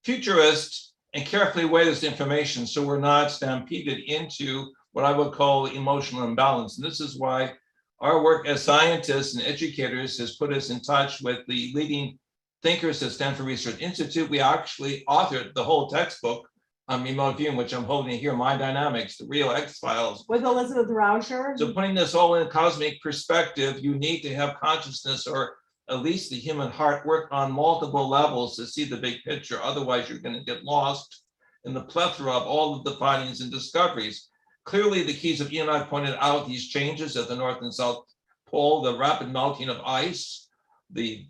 futurist, and carefully weigh this information so we're not stampeded into what I would call emotional imbalance. And this is why our work as scientists and educators has put us in touch with the leading thinkers at Stanford Research Institute. We actually authored the whole textbook on remote viewing, which I'm holding here, Mind Dynamics, the Real X-Files. With Elisabet Sahtouris. So putting this all in cosmic perspective, you need to have consciousness, or at least the human heart, work on multiple levels to see the big picture. Otherwise, you're going to get lost in the plethora of all of the findings and discoveries. Clearly, the keys of Ian and I pointed out these changes at the North and South Pole, the rapid melting of ice, the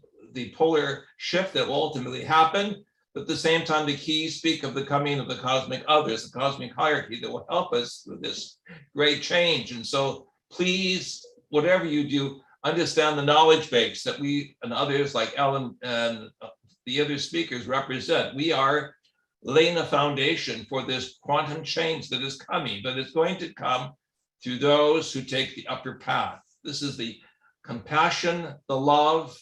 polar shift that will ultimately happen. But at the same time, the keys speak of the coming of the cosmic others, the cosmic hierarchy that will help us with this great change. And so please, whatever you do, understand the knowledge base that we and others like Ellen and the other speakers represent. We are laying a foundation for this quantum change that is coming, but it's going to come through those who take the upper path. This is the compassion, the love,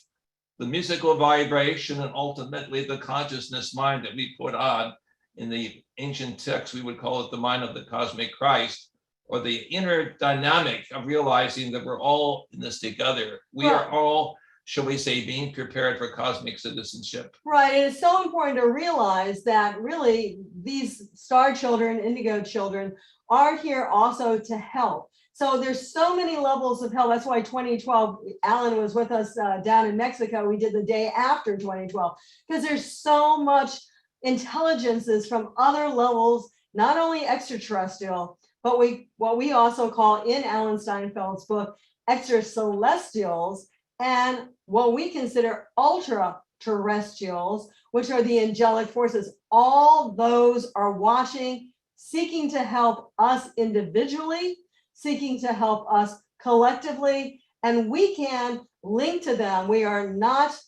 the musical vibration, and ultimately the consciousness mind that we put on. In the ancient texts, we would call it the mind of the cosmic Christ, or the inner dynamic of realizing that we're all in this together. We are all, shall we say, being prepared for cosmic citizenship. Right, and it's so important to realize that really these star children, indigo children, are here also to help. So there's so many levels of help. That's why 2012, Alan was with us down in Mexico. We did the day after 2012, because there's so much intelligences from other levels, not only extraterrestrial, but what we also call in Alan Steinfeld's book, extra-celestials, and what we consider ultra-terrestrials, which are the angelic forces. All those are watching, seeking to help us individually, seeking to help us collectively, and we can link to them. We are not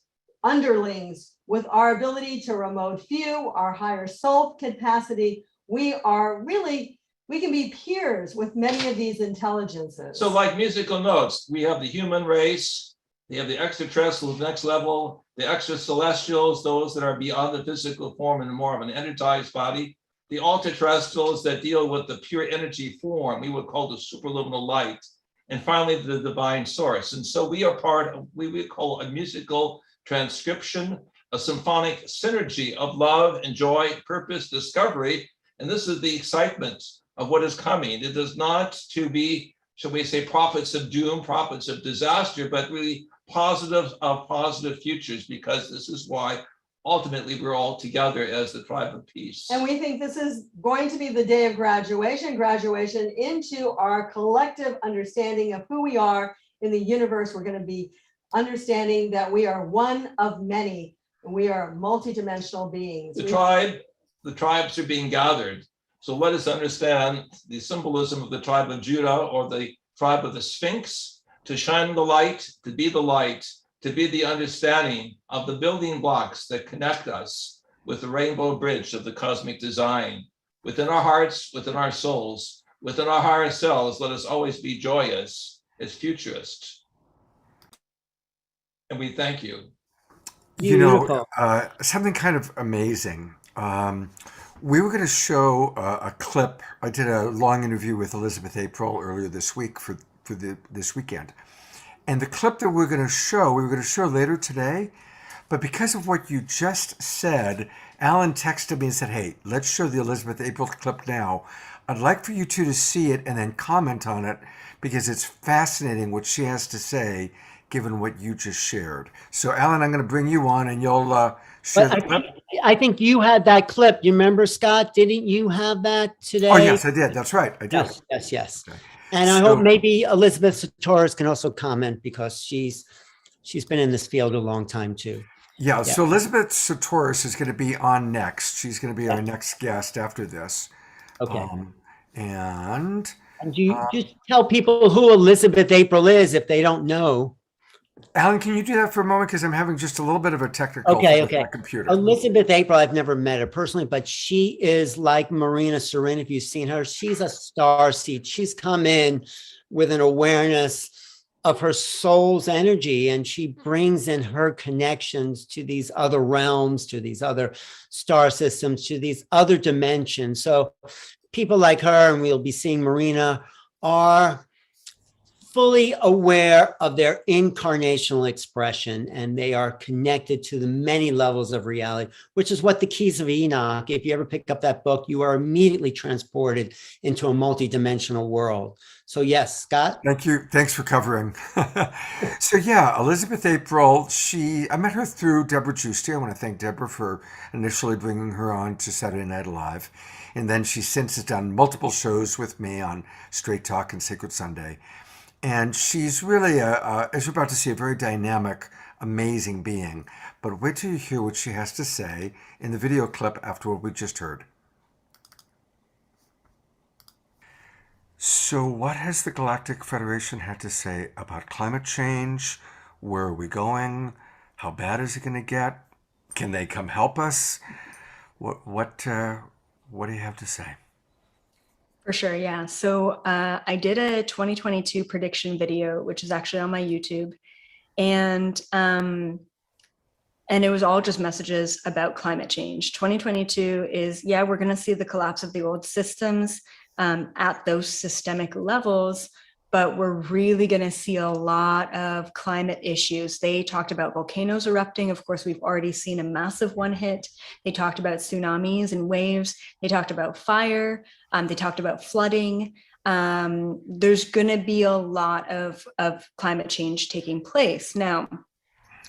underlings. With our ability to remote view, our higher soul capacity, we can be peers with many of these intelligences. So like musical notes, we have the human race, we have the extraterrestrials, next level, the extra-celestials, those that are beyond the physical form and more of an energized body, the ultra-terrestrials that deal with the pure energy form, we would call the superluminal light, and finally the divine source. And so we are part of, we would call a musical transcription, a symphonic synergy of love and joy, purpose, discovery. And this is the excitement of what is coming. It is not to be, shall we say, prophets of doom, prophets of disaster, but really positive of positive futures, because this is why ultimately we're all together as the tribe of peace. And we think this is going to be the day of graduation into our collective understanding of who we are in the universe. We're going to be understanding that we are one of many, and we are multidimensional beings. The tribes are being gathered. So let us understand the symbolism of the tribe of Judah, or the tribe of the Sphinx, to shine the light, to be the light, to be the understanding of the building blocks that connect us with the rainbow bridge of the cosmic design. Within our hearts, within our souls, within our higher selves, let us always be joyous as futurists. And we thank you. Something kind of amazing. We were going to show a clip. I did a long interview with Elizabeth April earlier this week for this weekend. And the clip that we were going to show later today. But because of what you just said, Alan texted me and said, hey, let's show the Elizabeth April clip now. I'd like for you two to see it and then comment on it, because it's fascinating what she has to say, given what you just shared. So, Alan, I'm going to bring you on, and you'll share But the clip. I think you had that clip. You remember, Scott? Didn't you have that today? Oh, yes, I did. That's right. I did. Yes. Okay. And I So- hope maybe Elisabet Sahtouris can also comment, because she's been in this field a long time too. Yeah, so Elisabet Sahtouris is going to be on next. She's going to be our next guest after this. Okay. And you just tell people who Elisabeth April is if they don't know. Alan, can you do that for a moment? Because I'm having just a little bit of a technical Okay. with my computer. Elisabeth April, I've never met her personally, but she is like Marina Seren. If you've seen her, she's a star seed. She's come in with an awareness of her soul's energy, and she brings in her connections to these other realms, to these other star systems, to these other dimensions. So people like her, and we'll be seeing Marina, are fully aware of their incarnational expression, and they are connected to the many levels of reality, which is what the Keys of Enoch, if you ever pick up that book, you are immediately transported into a multidimensional world. So yes, Scott? Thank you. Thanks for covering. So yeah, Elisabeth April, I met her through Deborah Giusti. I want to thank Deborah for initially bringing her on to Saturday Night Live. And then she since has done multiple shows with me on Straight Talk and Sacred Sunday. And she's really, as you're about to see, a very dynamic, amazing being. But wait till you hear what she has to say in the video clip after what we just heard. So what has the Galactic Federation had to say about climate change? Where are we going? How bad is it going to get? Can they come help us? What do you have to say? For sure, yeah. So I did a 2022 prediction video, which is actually on my YouTube, and it was all just messages about climate change. 2022 is, yeah, we're going to see the collapse of the old systems at those systemic levels, but we're really going to see a lot of climate issues. They talked about volcanoes erupting. Of course, we've already seen a massive one hit. They talked about tsunamis and waves. They talked about fire. They talked about flooding. There's going to be a lot of climate change taking place. Now,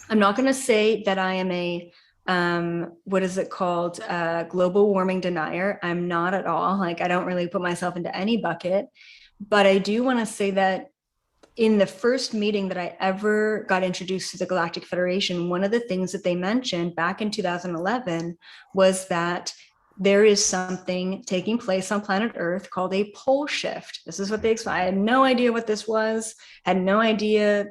I'm not going to say that I am a what is it called? Global warming denier. I'm not at all. Like, I don't really put myself into any bucket, but I do want to say that in the first meeting that I ever got introduced to the Galactic Federation, one of the things that they mentioned back in 2011 was that there is something taking place on planet Earth called a pole shift. This is what they explained. I had no idea what this was, had no idea,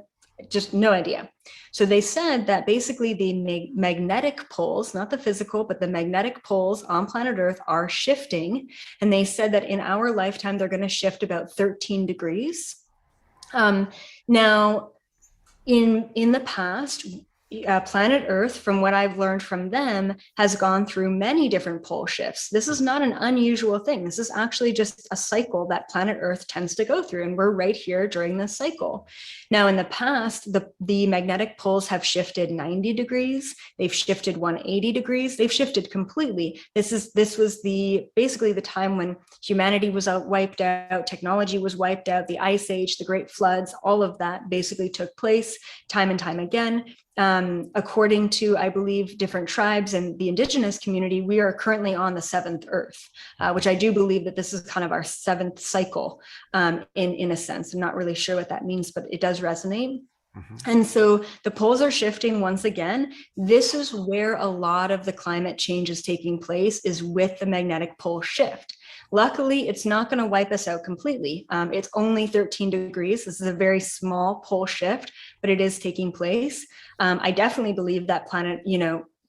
just no idea. So they said that basically the magnetic poles, not the physical, but the magnetic poles on planet Earth are shifting. And they said that in our lifetime, they're going to shift about 13 degrees. Now, in the past, planet Earth, from what I've learned from them, has gone through many different pole shifts. This is not an unusual thing. This is actually just a cycle that planet Earth tends to go through, and we're right here during this cycle. Now, in the past, the magnetic poles have shifted 90 degrees. They've shifted 180 degrees. They've shifted completely. This was basically the time when humanity was wiped out, technology was wiped out, the Ice Age, the Great Floods, all of that basically took place time and time again. According to, I believe, different tribes and the indigenous community, we are currently on the 7th Earth, which I do believe that this is kind of our 7th cycle in a sense. I'm not really sure what that means, but it does resonate. Mm-hmm. And so the poles are shifting once again. This is where a lot of the climate change is taking place, is with the magnetic pole shift. Luckily, it's not going to wipe us out completely. It's only 13 degrees. This is a very small pole shift, but it is taking place. I definitely believe that planet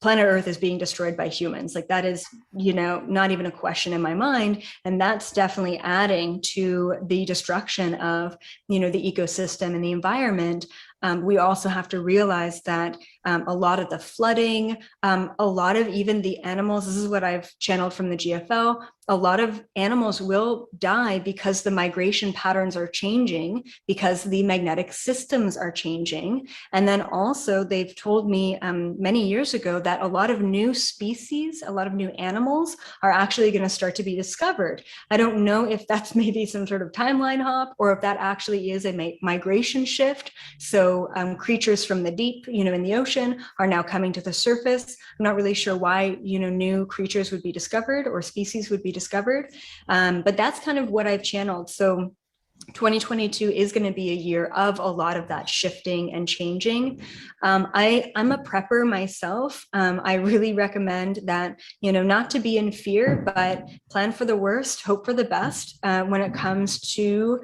Earth is being destroyed by humans. Like, that is, not even a question in my mind. And that's definitely adding to the destruction of, the ecosystem and the environment. We also have to realize that a lot of the flooding, a lot of even the animals. This is what I've channeled from the GFL. A lot of animals will die because the migration patterns are changing, because the magnetic systems are changing. And then also they've told me many years ago that a lot of new species, a lot of new animals are actually going to start to be discovered. I don't know if that's maybe some sort of timeline hop or if that actually is a migration shift. So creatures from the deep, in the ocean are now coming to the surface. I'm not really sure why, new creatures would be discovered or species would be discovered. But that's kind of what I've channeled. So 2022 is going to be a year of a lot of that shifting and changing. I'm a prepper myself. I really recommend that, not to be in fear, but plan for the worst, hope for the best when it comes to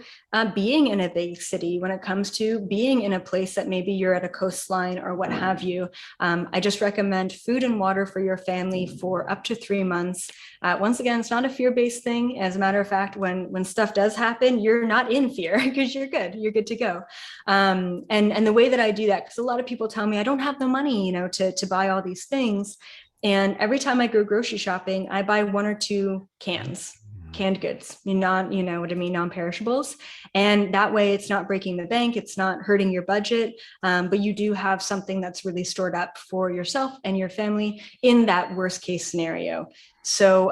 being in a big city, when it comes to being in a place that maybe you're at a coastline or what have you. I just recommend food and water for your family for up to 3 months. Once again, it's not a fear-based thing. As a matter of fact, when stuff does happen, you're not in fear because you're good to go. And the way that I do that, because a lot of people tell me I don't have the money, to buy all these things. And every time I go grocery shopping, I buy 1 or 2 canned goods, non-perishables. And that way it's not breaking the bank, it's not hurting your budget, but you do have something that's really stored up for yourself and your family in that worst case scenario. So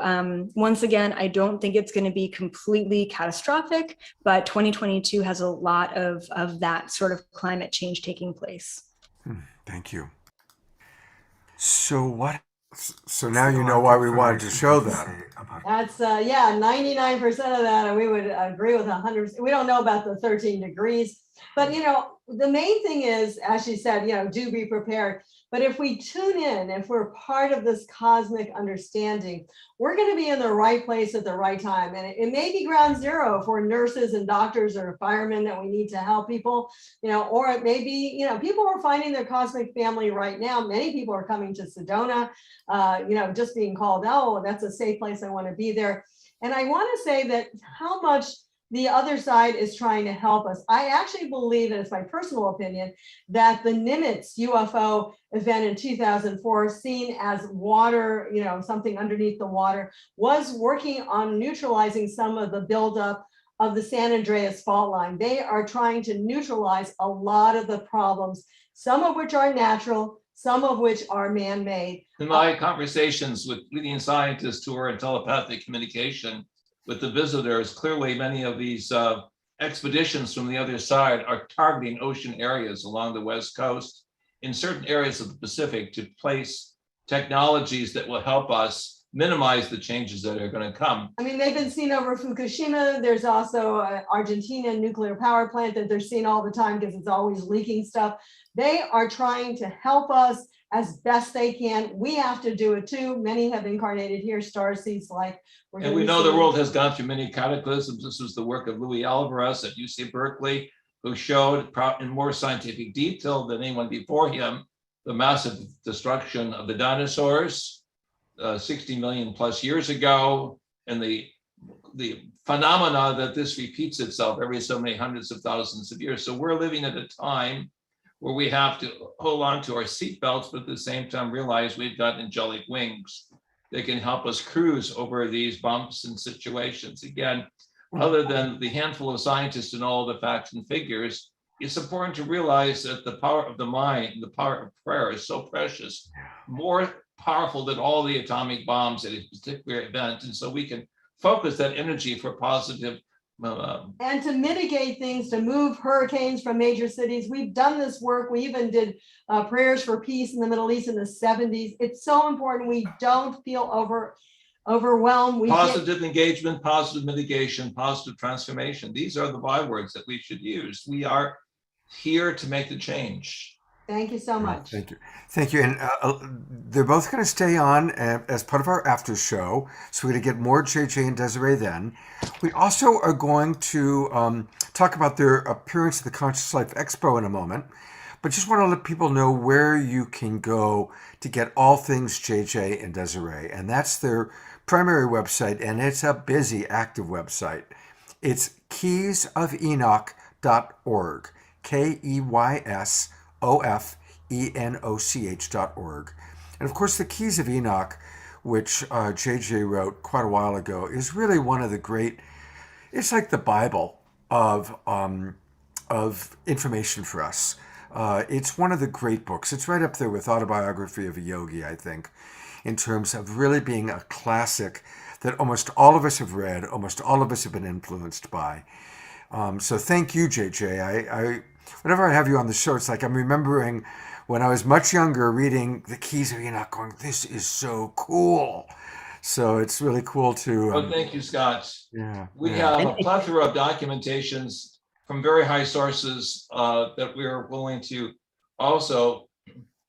once again, I don't think it's going to be completely catastrophic, but 2022 has a lot of that sort of climate change taking place. Thank you. So now you know why we wanted to show that. That's 99% of that, and we would agree with 100%. We don't know about the 13 degrees, but the main thing is, as she said, do be prepared. But if we tune in, if we're part of this cosmic understanding, we're going to be in the right place at the right time. And it may be ground zero for nurses and doctors or firemen that we need to help people, or it may be, people are finding their cosmic family right now. Many people are coming to Sedona, just being called, oh, that's a safe place. I want to be there. And I want to say that how much the other side is trying to help us. I actually believe, and it's my personal opinion, that the Nimitz UFO event in 2004, seen as water, something underneath the water, was working on neutralizing some of the buildup of the San Andreas fault line. They are trying to neutralize a lot of the problems, some of which are natural, some of which are man-made. In my conversations with leading scientists who are in telepathic communication with the visitors, clearly many of these expeditions from the other side are targeting ocean areas along the West Coast, in certain areas of the Pacific, to place technologies that will help us minimize the changes that are going to come. I mean, they've been seen over Fukushima. There's also Argentina nuclear power plant that they're seeing all the time because it's always leaking stuff. They are trying to help us as best they can. We have to do it too. Many have incarnated here, starseeds like. And we know the world has gone through many cataclysms. This was the work of Louis Alvarez at UC Berkeley, who showed in more scientific detail than anyone before him the massive destruction of the dinosaurs 60 million plus years ago, and the phenomena that this repeats itself every so many hundreds of thousands of years. So we're living at a time where we have to hold on to our seatbelts, but at the same time realize we've got angelic wings that can help us cruise over these bumps and situations. Again, other than the handful of scientists and all the facts and figures, it's important to realize that the power of the mind, the power of prayer is so precious, more powerful than all the atomic bombs at a particular event. And so we can focus that energy for positive and to mitigate things, to move hurricanes from major cities. We've done this work. We even did prayers for peace in the Middle East in the 70s. It's so important we don't feel overwhelmed. Positive engagement, positive mitigation, positive transformation. These are the bywords that we should use. We are here to make the change. Thank you so much. Thank you. Thank you. And they're both going to stay on as part of our after show. So we're going to get more JJ and Desiree then. We also are going to talk about their appearance at the Conscious Life Expo in a moment. But just want to let people know where you can go to get all things JJ and Desiree. And that's their primary website. And it's a busy, active website. It's keysofenoch.org. KEYSOFENOCH.org. enoch.org. And of course, the Keys of Enoch, which JJ wrote quite a while ago, is really one of the great, it's like the Bible of information for us. It's one of the great books. It's right up there with Autobiography of a Yogi, I think, in terms of really being a classic that almost all of us have read, almost all of us have been influenced by. So thank you, JJ. Whenever I have you on the show, it's like I'm remembering when I was much younger reading the Keys of Enoch going, this is so cool. So it's really cool to... Oh, thank you, Scott. Yeah. We have a plethora of documentations from very high sources that we're willing to also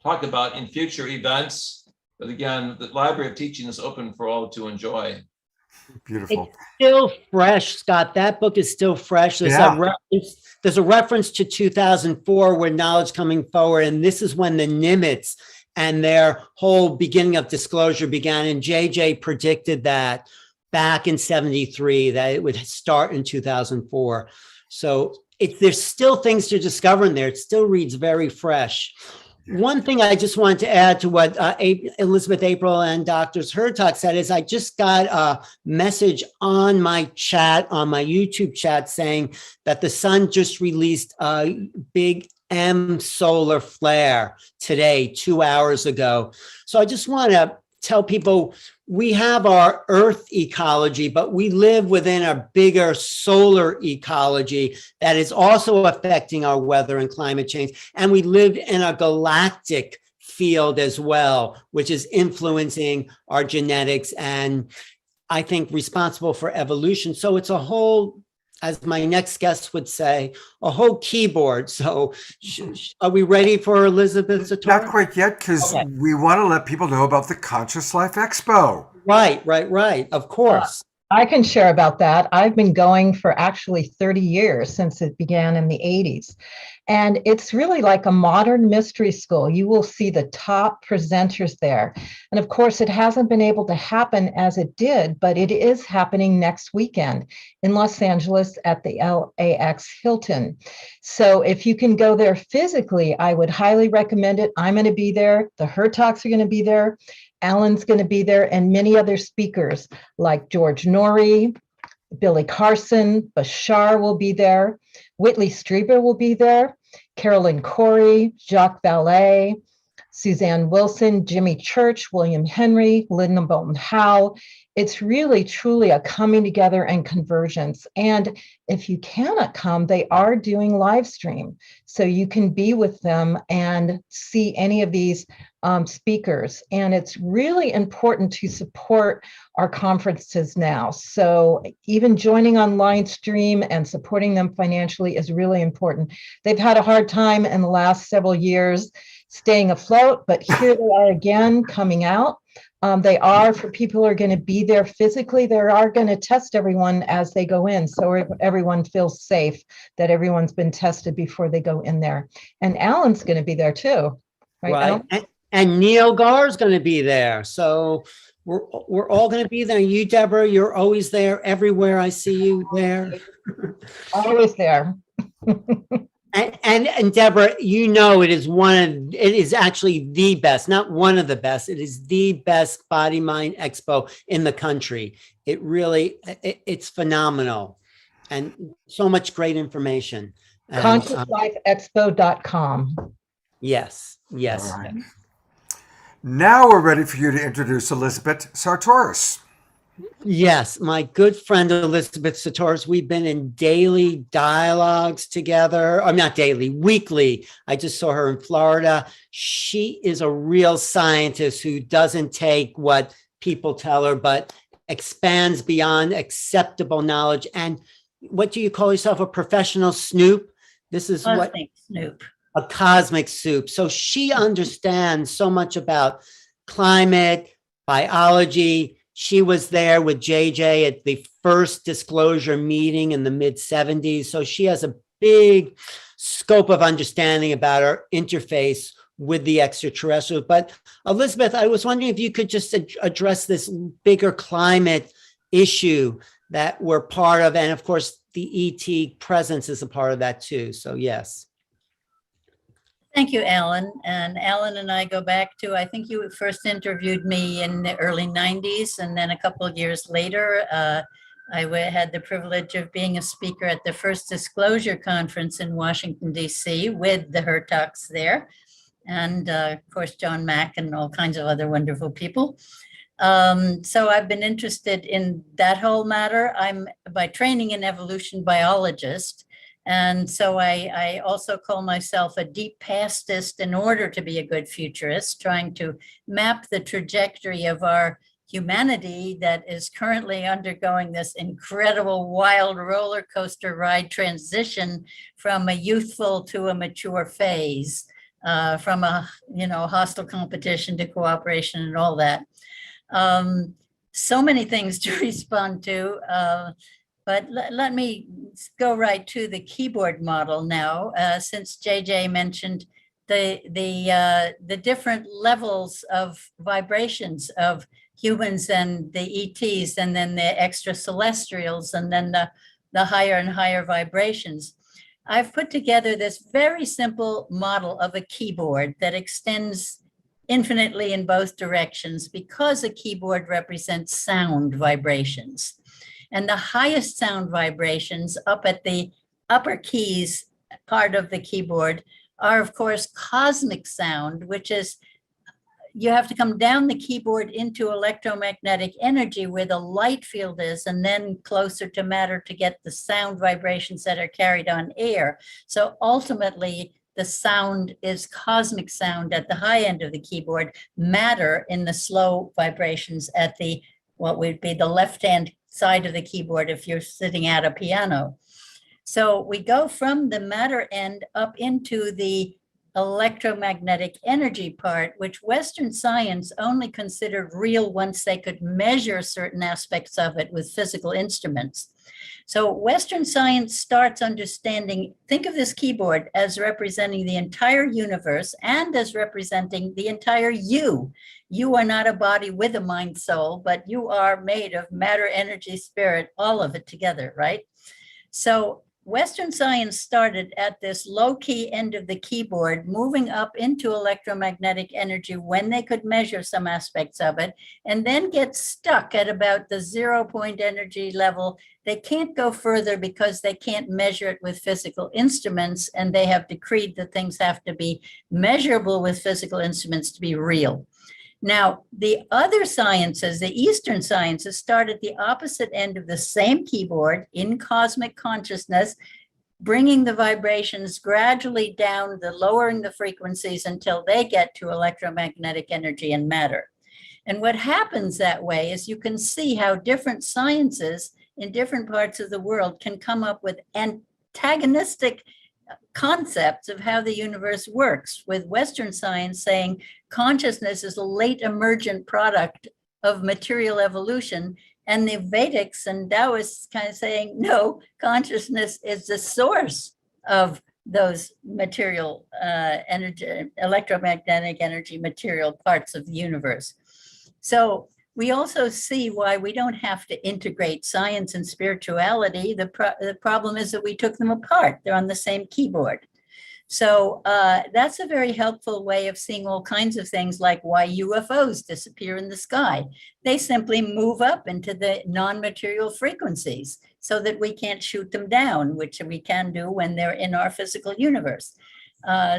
talk about in future events. But again, the Library of Teaching is open for all to enjoy. Beautiful. It's still fresh, Scott. That book is still fresh. There's a reference to 2004 where knowledge coming forward. And this is when the Nimitz and their whole beginning of disclosure began. And JJ predicted that back in 73, that it would start in 2004. So there's still things to discover in there. It still reads very fresh. One thing I just wanted to add to what Elisabet, April, and Dr. Hurtak said is I just got a message on my chat, on my YouTube chat, saying that the sun just released a big M solar flare today, 2 hours ago. So I just want to tell people we have our Earth ecology, but we live within a bigger solar ecology that is also affecting our weather and climate change. And we live in a galactic field as well, which is influencing our genetics and I think responsible for evolution. So it's a whole, as my next guest would say, a whole keyboard. So are we ready for Elisabet Sahtouris? Not quite yet, because we want to let people know about the Conscious Life Expo. Right. Of course. I can share about that. I've been going for actually 30 years since it began in the 80s. And it's really like a modern mystery school. You will see the top presenters there. And of course, it hasn't been able to happen as it did, but it is happening next weekend in Los Angeles at the LAX Hilton. So if you can go there physically, I would highly recommend it. I'm going to be there. The Hurtaks are going to be there. Alan's going to be there, and many other speakers like George Norrie, Billy Carson, Bashar will be there. Whitley Strieber will be there. Carolyn Corey, Jacques Vallée, Suzanne Wilson, Jimmy Church, William Henry, Linda Bolton Howe. It's really, truly a coming together and convergence. And if you cannot come, they are doing live stream. So you can be with them and see any of these speakers. And it's really important to support our conferences now. So even joining on live stream and supporting them financially is really important. They've had a hard time in the last several years staying afloat, but here they are again coming out. They are, for people who are going to be there physically, they are going to test everyone as they go in. So everyone feels safe that everyone's been tested before they go in there. And Alan's going to be there too. Right. And Neil Gaur is going to be there. So we're all going to be there. You, Deborah, you're always there. Everywhere I see you there. Always there. And Deborah, you know, it is actually the best, not one of the best. It is the best Body Mind Expo in the country. It really, it's phenomenal, and so much great information. ConsciousLifeExpo.com. Yes. All right. Now we're ready for you to introduce Elisabet Sahtouris. Yes, my good friend Elisabet Sahtouris. We've been in daily dialogues together. I'm not daily, weekly. I just saw her in Florida. She is a real scientist who doesn't take what people tell her, but expands beyond acceptable knowledge. And what do you call yourself? A professional snoop? This is Cosmic snoop. A cosmic soup. So she understands so much about climate, biology. She was there with JJ at the first disclosure meeting in the mid-70s. So she has a big scope of understanding about our interface with the extraterrestrials. But Elisabet, I was wondering if you could just address this bigger climate issue that we're part of. And of course, the ET presence is a part of that too. So yes. Thank you, Alan. And Alan and I go back to, I think you first interviewed me in the early 90s, and then a couple of years later, had the privilege of being a speaker at the first disclosure conference in Washington, D.C. with the Hurtaks there. And of course, John Mack and all kinds of other wonderful people. So I've been interested in that whole matter. I'm by training an evolution biologist. And so I also call myself a deep pastist in order to be a good futurist, trying to map the trajectory of our humanity that is currently undergoing this incredible wild roller coaster ride transition from a youthful to a mature phase, from a hostile competition to cooperation and all that. So many things to respond to. But let me go right to the keyboard model now, since JJ mentioned the different levels of vibrations of humans and the ETs, and then the extra-celestials, and then the higher and higher vibrations. I've put together this very simple model of a keyboard that extends infinitely in both directions because a keyboard represents sound vibrations. And the highest sound vibrations up at the upper keys part of the keyboard are, of course, cosmic sound, which is, you have to come down the keyboard into electromagnetic energy where the light field is, and then closer to matter to get the sound vibrations that are carried on air. So ultimately, the sound is cosmic sound at the high end of the keyboard, matter in the slow vibrations at the, what would be the left-hand side of the keyboard if you're sitting at a piano. So we go from the matter end up into the electromagnetic energy part, which Western science only considered real once they could measure certain aspects of it with physical instruments. So Western science starts understanding, think of this keyboard as representing the entire universe and as representing the entire you. You are not a body with a mind soul, but you are made of matter, energy, spirit, all of it together, right? So Western science started at this low key end of the keyboard, moving up into electromagnetic energy when they could measure some aspects of it, and then get stuck at about the 0 point energy level. They can't go further because they can't measure it with physical instruments, and they have decreed that things have to be measurable with physical instruments to be real. Now, the other sciences, the Eastern sciences, start at the opposite end of the same keyboard in cosmic consciousness, bringing the vibrations gradually down, lowering the frequencies until they get to electromagnetic energy and matter. And what happens that way is you can see how different sciences in different parts of the world can come up with antagonistic concepts of how the universe works, with Western science saying consciousness is a late emergent product of material evolution, and the Vedics and Taoists kind of saying, no, consciousness is the source of those material energy, electromagnetic energy, material parts of the universe. So we also see why we don't have to integrate science and spirituality. The problem is that we took them apart. They're on the same keyboard. So that's a very helpful way of seeing all kinds of things, like why UFOs disappear in the sky. They simply move up into the non-material frequencies so that we can't shoot them down, which we can do when they're in our physical universe.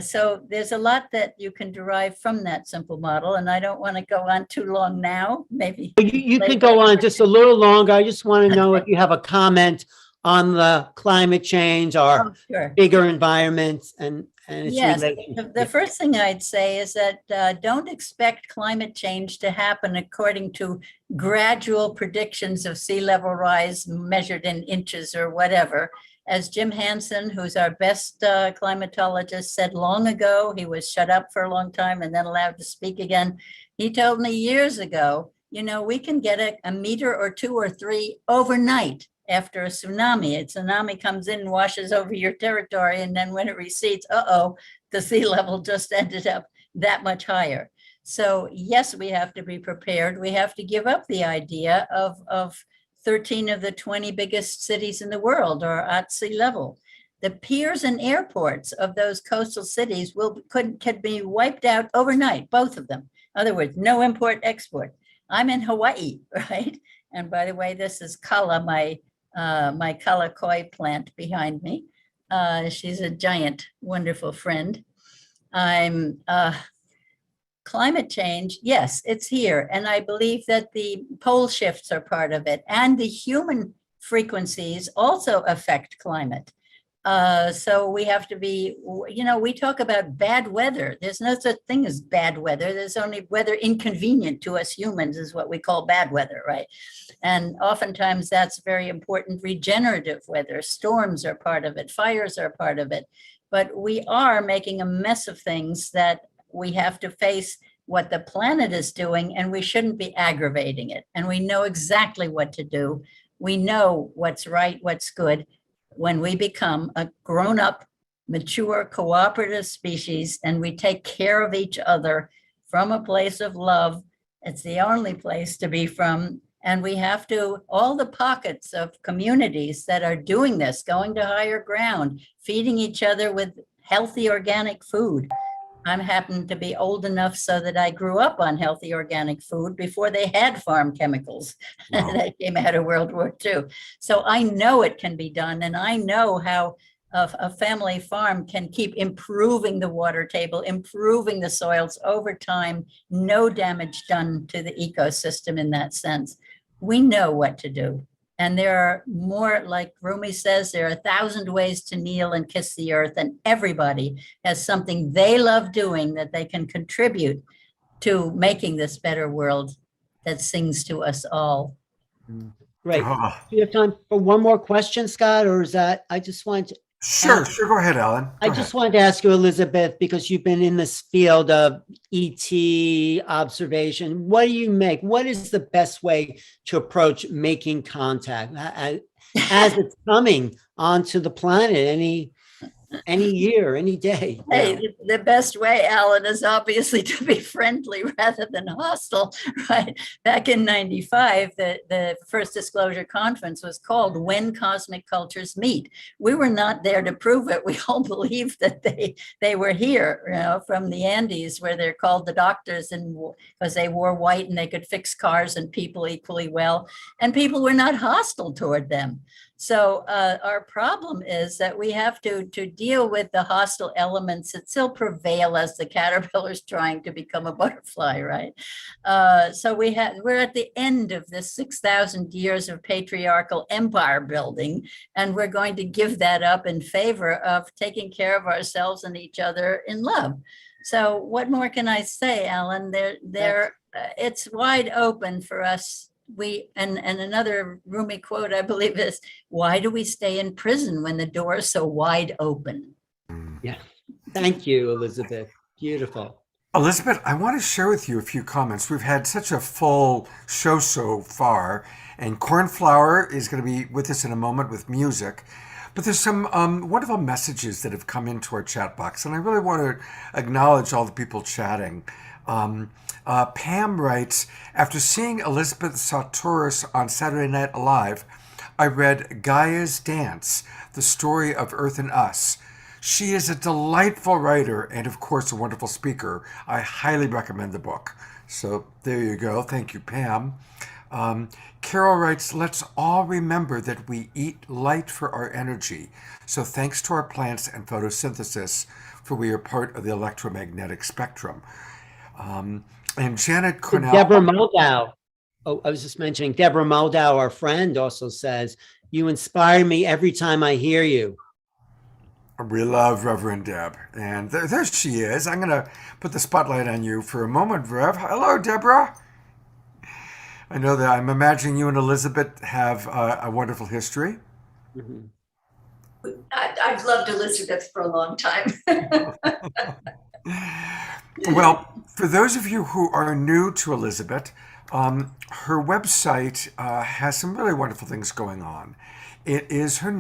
So there's a lot that you can derive from that simple model, and I don't want to go on too long now. Maybe you could go on just a little longer. I just want to know if you have a comment on the climate change or bigger environments and its relation. The first thing I'd say is that don't expect climate change to happen according to gradual predictions of sea level rise measured in inches or whatever. As Jim Hansen, who's our best climatologist, said long ago, he was shut up for a long time and then allowed to speak again. He told me years ago, you know, we can get a meter or 2 or 3 overnight after a tsunami. A tsunami comes in and washes over your territory, and then when it recedes, the sea level just ended up that much higher. So yes, we have to be prepared. We have to give up the idea of 13 of the 20 biggest cities in the world are at sea level. the piers and airports of those coastal cities could be wiped out overnight, both of them. In other words, no import export. I'm in Hawaii, right? And by the way, this is Kala, my Kala koi plant behind me. She's a giant, wonderful friend. I'm climate change, yes, it's here. And I believe that the pole shifts are part of it. And the human frequencies also affect climate. So we have to be, we talk about bad weather. There's no such thing as bad weather. There's only weather inconvenient to us humans is what we call bad weather, right? And oftentimes that's very important regenerative weather. Storms are part of it. Fires are part of it. But we are making a mess of things that we have to face what the planet is doing, and we shouldn't be aggravating it. And we know exactly what to do. We know what's right, what's good. When we become a grown-up, mature, cooperative species, and we take care of each other from a place of love, it's the only place to be from. And we have to, all the pockets of communities that are doing this, going to higher ground, feeding each other with healthy organic food. I happen to be old enough so that I grew up on healthy organic food before they had farm chemicals. Wow. That came out of World War II. So I know it can be done. And I know how a family farm can keep improving the water table, improving the soils over time, no damage done to the ecosystem in that sense. We know what to do. And there are more, like Rumi says, there are 1,000 ways to kneel and kiss the earth, and everybody has something they love doing that they can contribute to making this better world that sings to us all. Great. Do you have time for one more question, Scott, or is that, I just want to Sure, go ahead, Alan. I just wanted to ask you, Elisabet, because you've been in this field of ET observation. What do you make? What is the best way to approach making contact as it's coming onto the planet any year, any day? Hey, the best way, Alan, is obviously to be friendly rather than hostile, right? Back in '95, the first disclosure conference was called When Cosmic Cultures Meet. We were not there to prove it. We all believed that they were here, from the Andes, where they're called the doctors, and because they wore white and they could fix cars and people equally well, and people were not hostile toward them. So our problem is that we have to deal with the hostile elements that still prevail as the caterpillar's trying to become a butterfly, right? So we're at the end of this 6,000 years of patriarchal empire building, and we're going to give that up in favor of taking care of ourselves and each other in love. So what more can I say, Alan? It's wide open for us. And another Rumi quote, I believe, is, why do we stay in prison when the door is so wide open? Yeah. Thank you, Elisabet. Beautiful. Elisabet, I want to share with you a few comments. We've had such a full show so far, and Cornflower is going to be with us in a moment with music. But there's some wonderful messages that have come into our chat box, and I really want to acknowledge all the people chatting. Pam writes, after seeing Elisabet Sahtouris on Saturday Night Live, I read Gaia's Dance, The Story of Earth and Us. She is a delightful writer and, of course, a wonderful speaker. I highly recommend the book. So there you go. Thank you, Pam. Carol writes, let's all remember that we eat light for our energy. So thanks to our plants and photosynthesis, for we are part of the electromagnetic spectrum. And Janet Cornell. Deborah Moldau. Oh, I was just mentioning Deborah Moldau, our friend, also says, you inspire me every time I hear you. We love Reverend Deb. And there she is. I'm going to put the spotlight on you for a moment, Rev. Hello, Deborah. I know that I'm imagining you and Elisabet have a wonderful history. Mm-hmm. I've loved Elisabet for a long time. Well, for those of you who are new to Elisabet, her website has some really wonderful things going on. It is her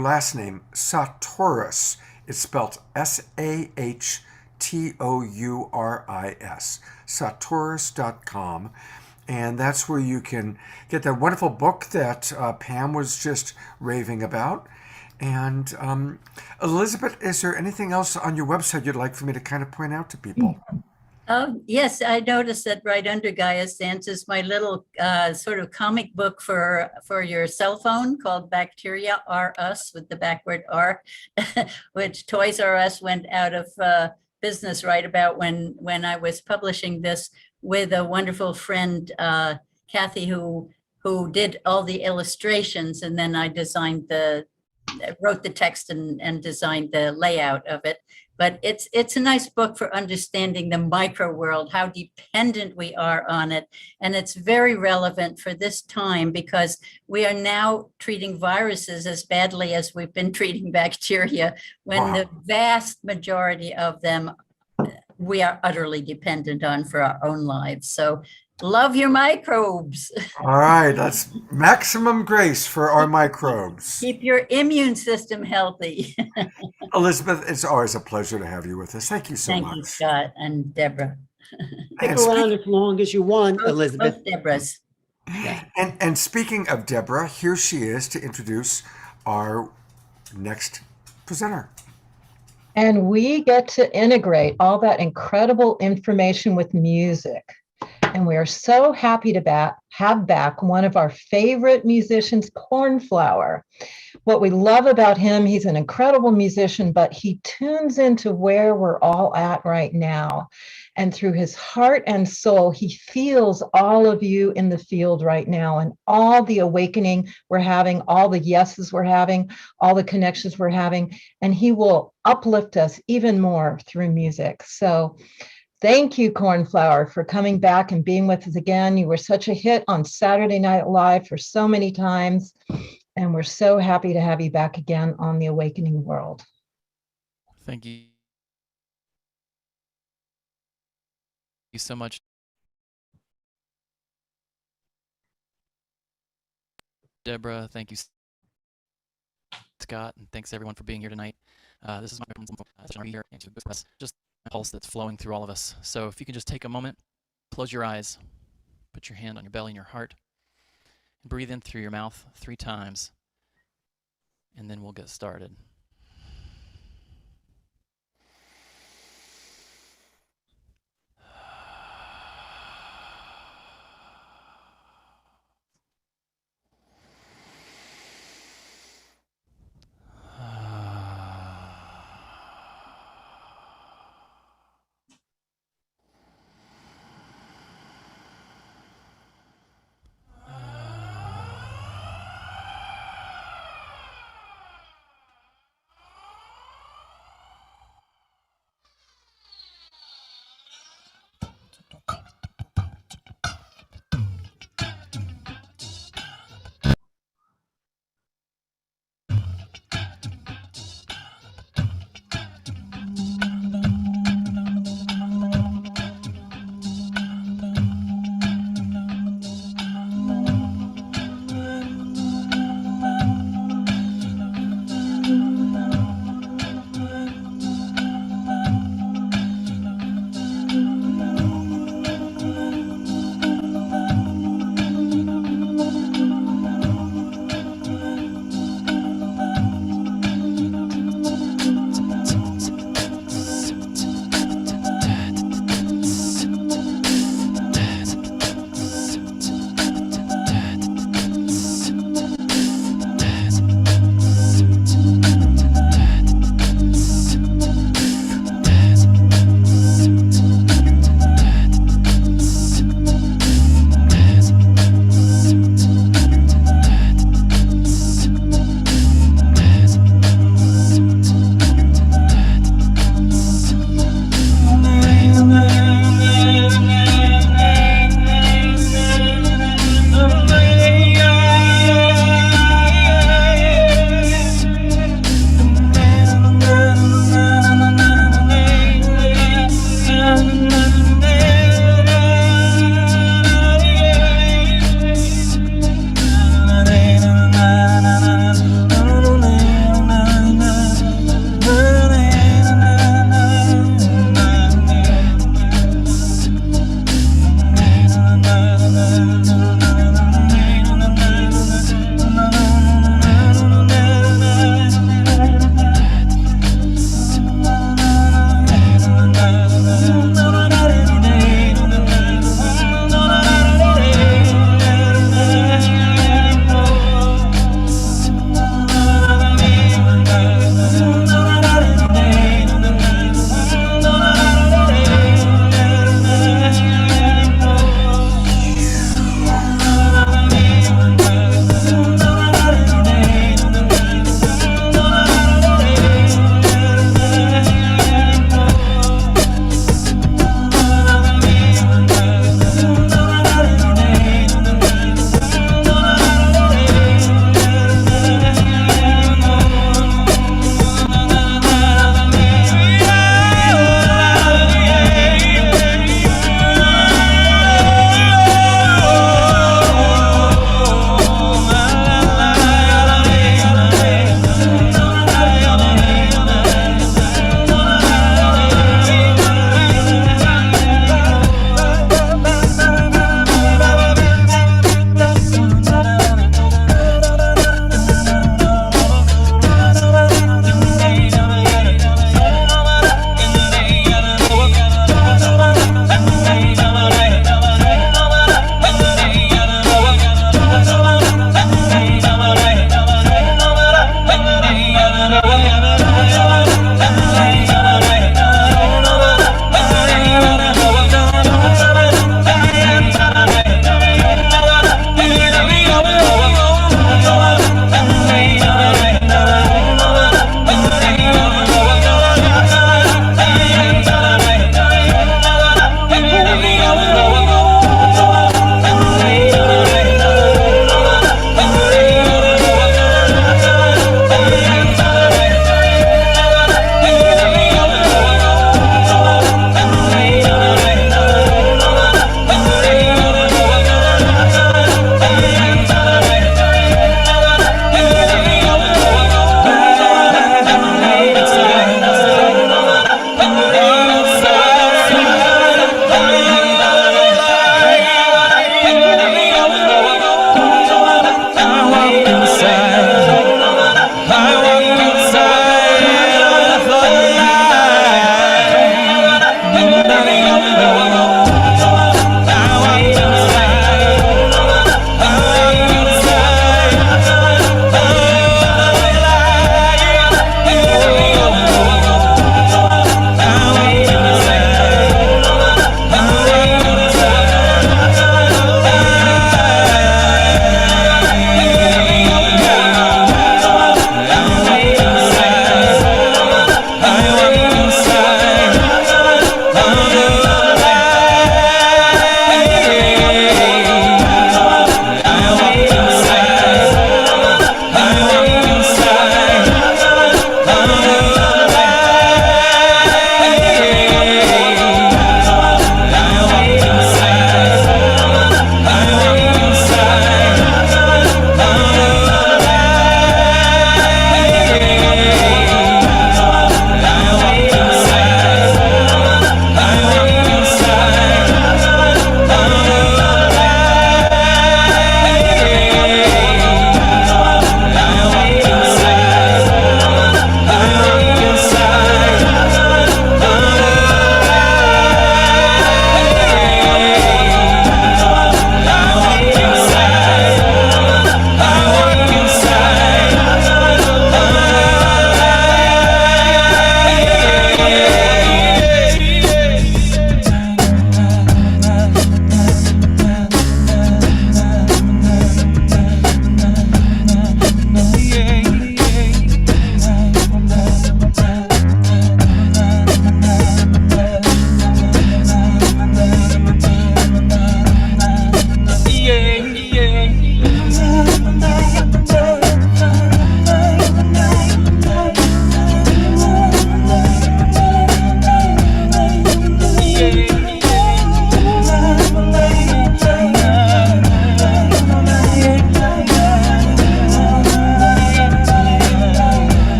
last name, Sahtouris. It's spelled Sahtouris, Sahtouris.com. And that's where you can get that wonderful book that Pam was just raving about. And Elisabet, is there anything else on your website you'd like for me to kind of point out to people? Oh, yes, I noticed that right under Gaia's Dance is my little sort of comic book for your cell phone called Bacteria Are Us with the backward R, which Toys R Us went out of business right about when I was publishing this with a wonderful friend, Kathy, who did all the illustrations, and then I wrote the text and designed the layout of it. But it's a nice book for understanding the micro world, how dependent we are on it. And it's very relevant for this time because we are now treating viruses as badly as we've been treating bacteria, when the vast majority of them we are utterly dependent on for our own lives. So love your microbes. All right, that's maximum grace for our microbes. Keep your immune system healthy. Elisabet, it's always a pleasure to have you with us. Thank you so much. Thank you, Scott and Deborah. Stick And around as long as you want, Elisabet. Both Deborahs. Yeah. And speaking of Deborah, here she is to introduce our next presenter. And we get to integrate all that incredible information with music. And we are so happy to have back one of our favorite musicians, Cornflower. What we love about him, he's an incredible musician, but he tunes into where we're all at right now. And through his heart and soul, he feels all of you in the field right now, and all the awakening we're having, all the yeses we're having, all the connections we're having, and he will uplift us even more through music. So thank you, Cornflower, for coming back and being with us again. You were such a hit on Saturday Night Live for so many times, and we're so happy to have you back again on The Awakening World. Thank you so much. Deborah, thank you, Scott, and thanks everyone for being here tonight. This is my here to express just a pulse that's flowing through all of us. So if you can just take a moment, close your eyes, put your hand on your belly and your heart, and breathe in through your mouth 3 times, and then we'll get started.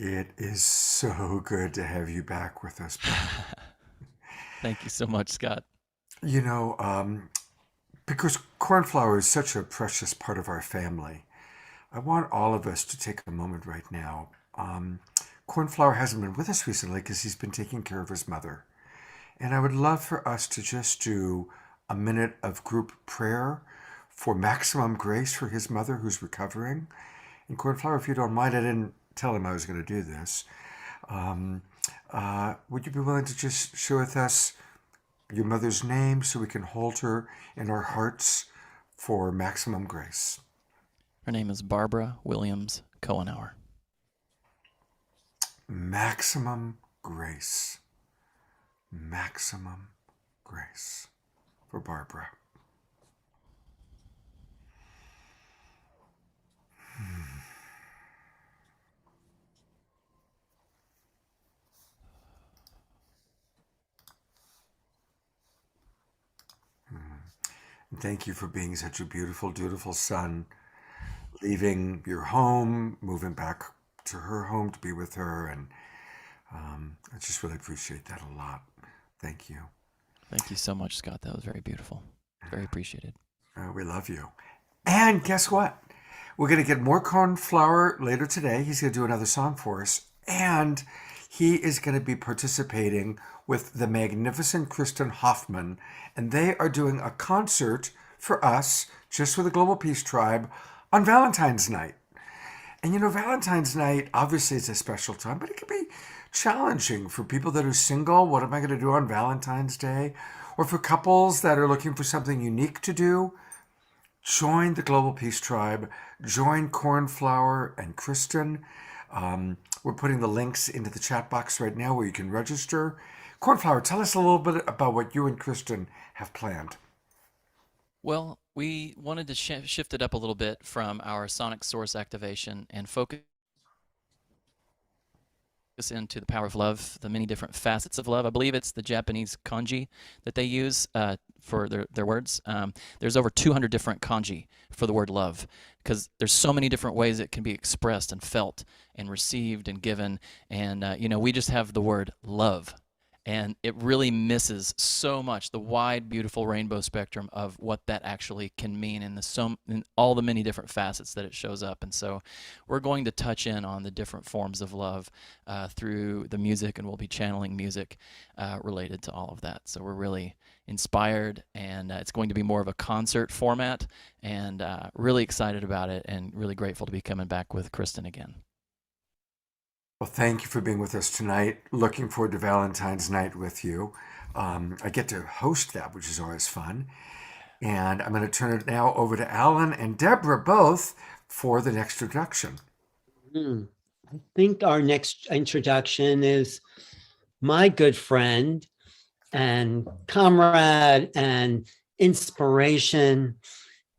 It is so good to have you back with us, Bob. Thank you so much, Scott. You know, because cornflower is such a precious part of our family, I want all of us to take a moment right now. Cornflower hasn't been with us recently because he's been taking care of his mother. And I would love for us to just do a minute of group prayer for maximum grace for his mother who's recovering. And Cornflower, if you don't mind, I didn't tell him I was going to do this. Would you be willing to just share with us your mother's name so we can hold her in our hearts for maximum grace? Her name is Barbara Williams Cohenauer. Maximum grace. Maximum grace for Barbara. And thank you for being such a beautiful, dutiful son, leaving your home, moving back to her home to be with her. And I just really appreciate that a lot. Thank you. Thank you so much, Scott. That was very beautiful. Very appreciated. We love you. And guess what? We're going to get more Cornflower later today. He's going to do another song for us. And he is going to be participating with the magnificent Kristen Hoffman. And they are doing a concert for us, just for the Global Peace Tribe, on Valentine's night. And you know, Valentine's night obviously is a special time, but it can be challenging for people that are single. What am I going to do on Valentine's Day? Or for couples that are looking for something unique to do. Join the Global Peace Tribe. Join Cornflower and Kristen. We're putting the links into the chat box right now where you can register. Cornflower, tell us a little bit about what you and Kristen have planned. Well, we wanted to shift it up a little bit from our sonic source activation and focus into the power of love, the many different facets of love. I believe it's the Japanese kanji that they use for their words. There's over 200 different kanji for the word love, because there's so many different ways it can be expressed and felt and received and given. And, you know, we just have the word love. And it really misses so much the wide, beautiful rainbow spectrum of what that actually can mean in all the many different facets that it shows up. And so we're going to touch in on the different forms of love through the music, and we'll be channeling music related to all of that. So we're really inspired, and it's going to be more of a concert format, and really excited about it, and really grateful to be coming back with Kristen again. Well, thank you for being with us tonight. Looking forward to Valentine's night with you. I get to host that, which is always fun. And I'm going to turn it now over to Alan and Deborah both for the next introduction. I think our next introduction is my good friend and comrade and inspiration,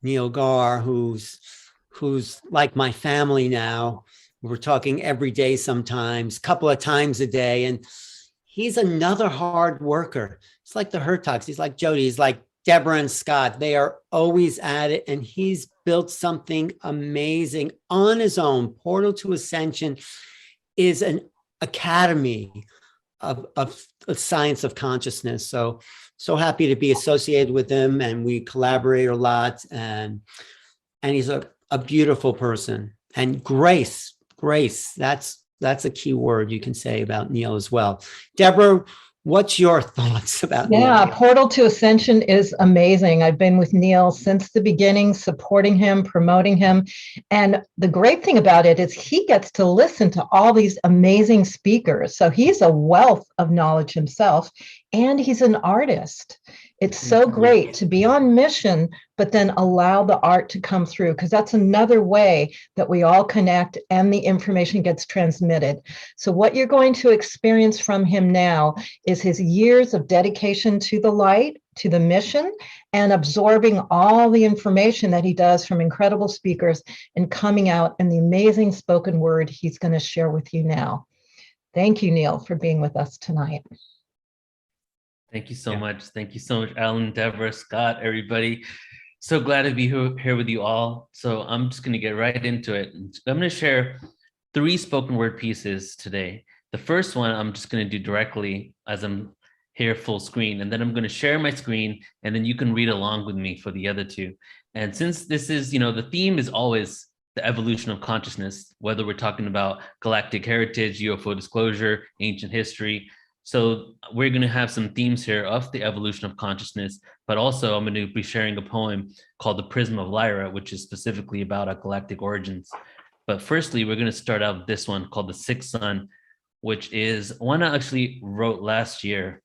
Neil Gaur, who's like my family now. We're talking every day sometimes, couple of times a day. And he's another hard worker. It's like the Hurtaks. He's like Jodi. He's like Deborah and Scott. They are always at it. And he's built something amazing on his own. Portal to Ascension is an academy of science of consciousness. So happy to be associated with him. And we collaborate a lot. And he's a beautiful person. And grace, that's a key word you can say about Neil as well. Deborah, what's your thoughts about Neil? Yeah, Portal to Ascension is amazing. I've been with Neil since the beginning, supporting him, promoting him. And the great thing about it is he gets to listen to all these amazing speakers. So he's a wealth of knowledge himself, and he's an artist. It's so great to be on mission, but then allow the art to come through, because that's another way that we all connect and the information gets transmitted. So what you're going to experience from him now is his years of dedication to the light, to the mission, and absorbing all the information that he does from incredible speakers and coming out in the amazing spoken word he's going to share with you now. Thank you, Neil, for being with us tonight. Thank you so much. Thank you so much, Alan, Deborah, Scott, everybody. So glad to be here with you all. So I'm just going to get right into it. I'm going to share 3 spoken word pieces today. The first one I'm just going to do directly as I'm here full screen, and then I'm going to share my screen, and then you can read along with me for the other 2. And since this is, the theme is always the evolution of consciousness, whether we're talking about galactic heritage, UFO disclosure, ancient history. So we're going to have some themes here of the evolution of consciousness, but also I'm going to be sharing a poem called The Prism of Lyra, which is specifically about our galactic origins. But firstly, we're going to start out with this one called The Sixth Sun, which is one I actually wrote last year.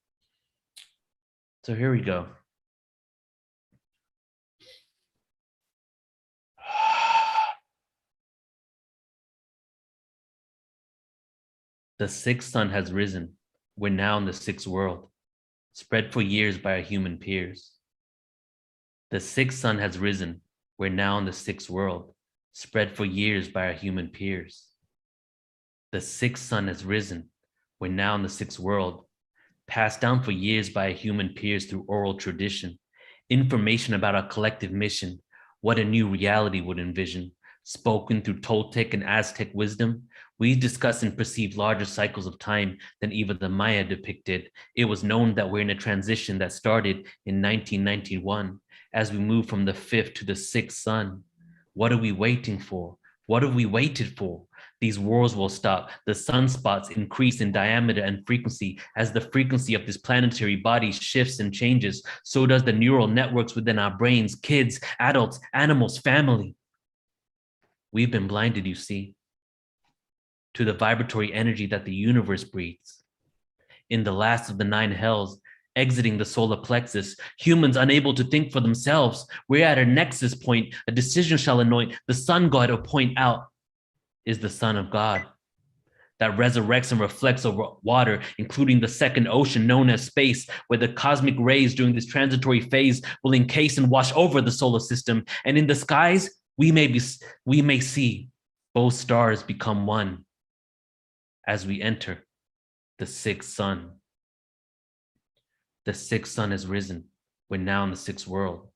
So here we go. The sixth sun has risen. We're now in the sixth world, spread for years by our human peers. The sixth sun has risen. We're now in the sixth world, spread for years by our human peers. The sixth sun has risen. We're now in the sixth world, passed down for years by our human peers through oral tradition. Information about our collective mission, what a new reality would envision, spoken through Toltec and Aztec wisdom. We discuss and perceive larger cycles of time than even the Maya depicted. It was known that we're in a transition that started in 1991 as we move from the fifth to the sixth sun. What are we waiting for? What have we waited for? These wars will stop. The sunspots increase in diameter and frequency. As the frequency of this planetary body shifts and changes, so does the neural networks within our brains, kids, adults, animals, family. We've been blinded, you see, to the vibratory energy that the universe breathes. In the last of the 9 hells, exiting the solar plexus, humans unable to think for themselves, we're at a nexus point. A decision shall anoint the sun god or point out is the Son of God that resurrects and reflects over water, including the second ocean known as space, where the cosmic rays during this transitory phase will encase and wash over the solar system. And in the skies, we may see both stars become one as we enter the sixth sun. The sixth sun has risen. We're now in the sixth world,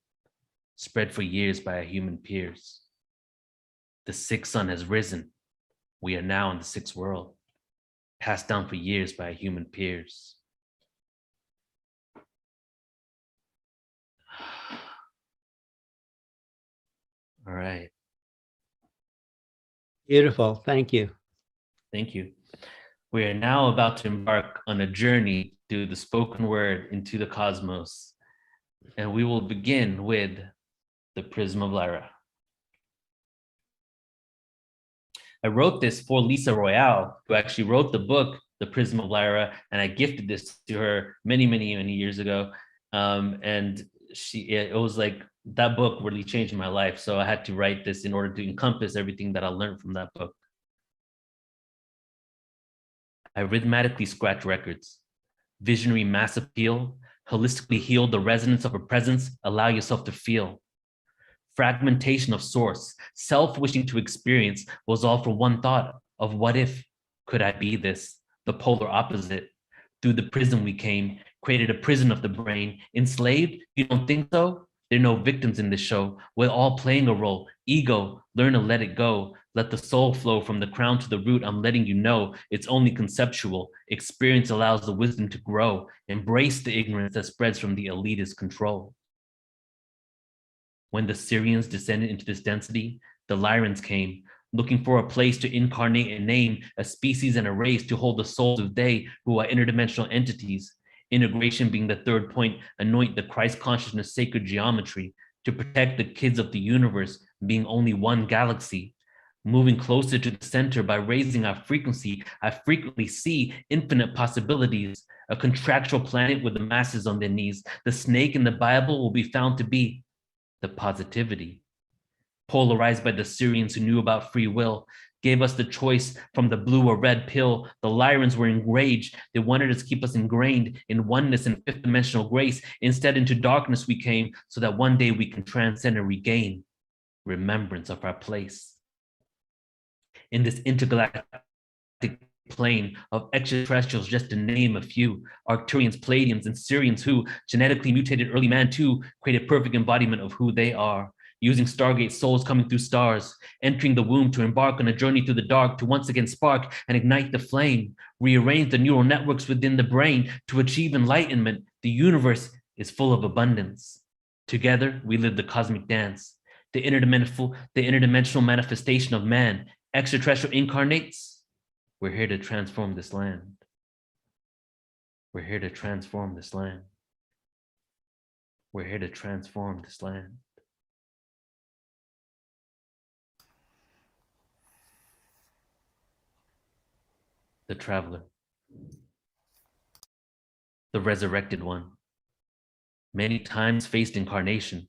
spread for years by our human peers. The sixth sun has risen. We are now in the sixth world, passed down for years by our human peers. All right. Beautiful. Thank you. Thank you. We are now about to embark on a journey through the spoken word into the cosmos. And we will begin with the Prism of Lyra. I wrote this for Lisa Royale, who actually wrote the book, The Prism of Lyra, and I gifted this to her many years ago. And it was like, that book really changed my life. So I had to write this in order to encompass everything that I learned from that book. I rhythmically scratch records, visionary mass appeal, holistically heal the resonance of a presence, allow yourself to feel. Fragmentation of source, self-wishing to experience was all for one thought of what if, could I be this, the polar opposite? Through the prism we came, created a prison of the brain, enslaved, you don't think so? There are no victims in this show, we're all playing a role. Ego, learn to let it go. Let the soul flow from the crown to the root. I'm letting you know it's only conceptual. Experience allows the wisdom to grow. Embrace the ignorance that spreads from the elitist control. When the Syrians descended into this density, the Lyrans came, looking for a place to incarnate and name a species and a race to hold the souls of they who are interdimensional entities. Integration being the third point, anoint the Christ consciousness sacred geometry to protect the kids of the universe being only one galaxy. Moving closer to the center by raising our frequency, I frequently see infinite possibilities. A contractual planet with the masses on their knees. The snake in the Bible will be found to be the positivity. Polarized by the Syrians who knew about free will, gave us the choice from the blue or red pill. The Lyrans were enraged. They wanted us to keep us ingrained in oneness and fifth dimensional grace. Instead, into darkness we came so that one day we can transcend and regain remembrance of our place. In this intergalactic plane of extraterrestrials, just to name a few, Arcturians, Palladians, and Syrians who genetically mutated early man too, create a perfect embodiment of who they are. using Stargate souls coming through stars, entering the womb to embark on a journey through the dark to once again spark and ignite the flame, rearrange the neural networks within the brain to achieve enlightenment. The universe is full of abundance. Together, we live the cosmic dance, the interdimensional manifestation of man, extraterrestrial incarnates. We're here to transform this land. We're here to transform this land. We're here to transform this land. The traveler, the resurrected one, many times faced incarnation,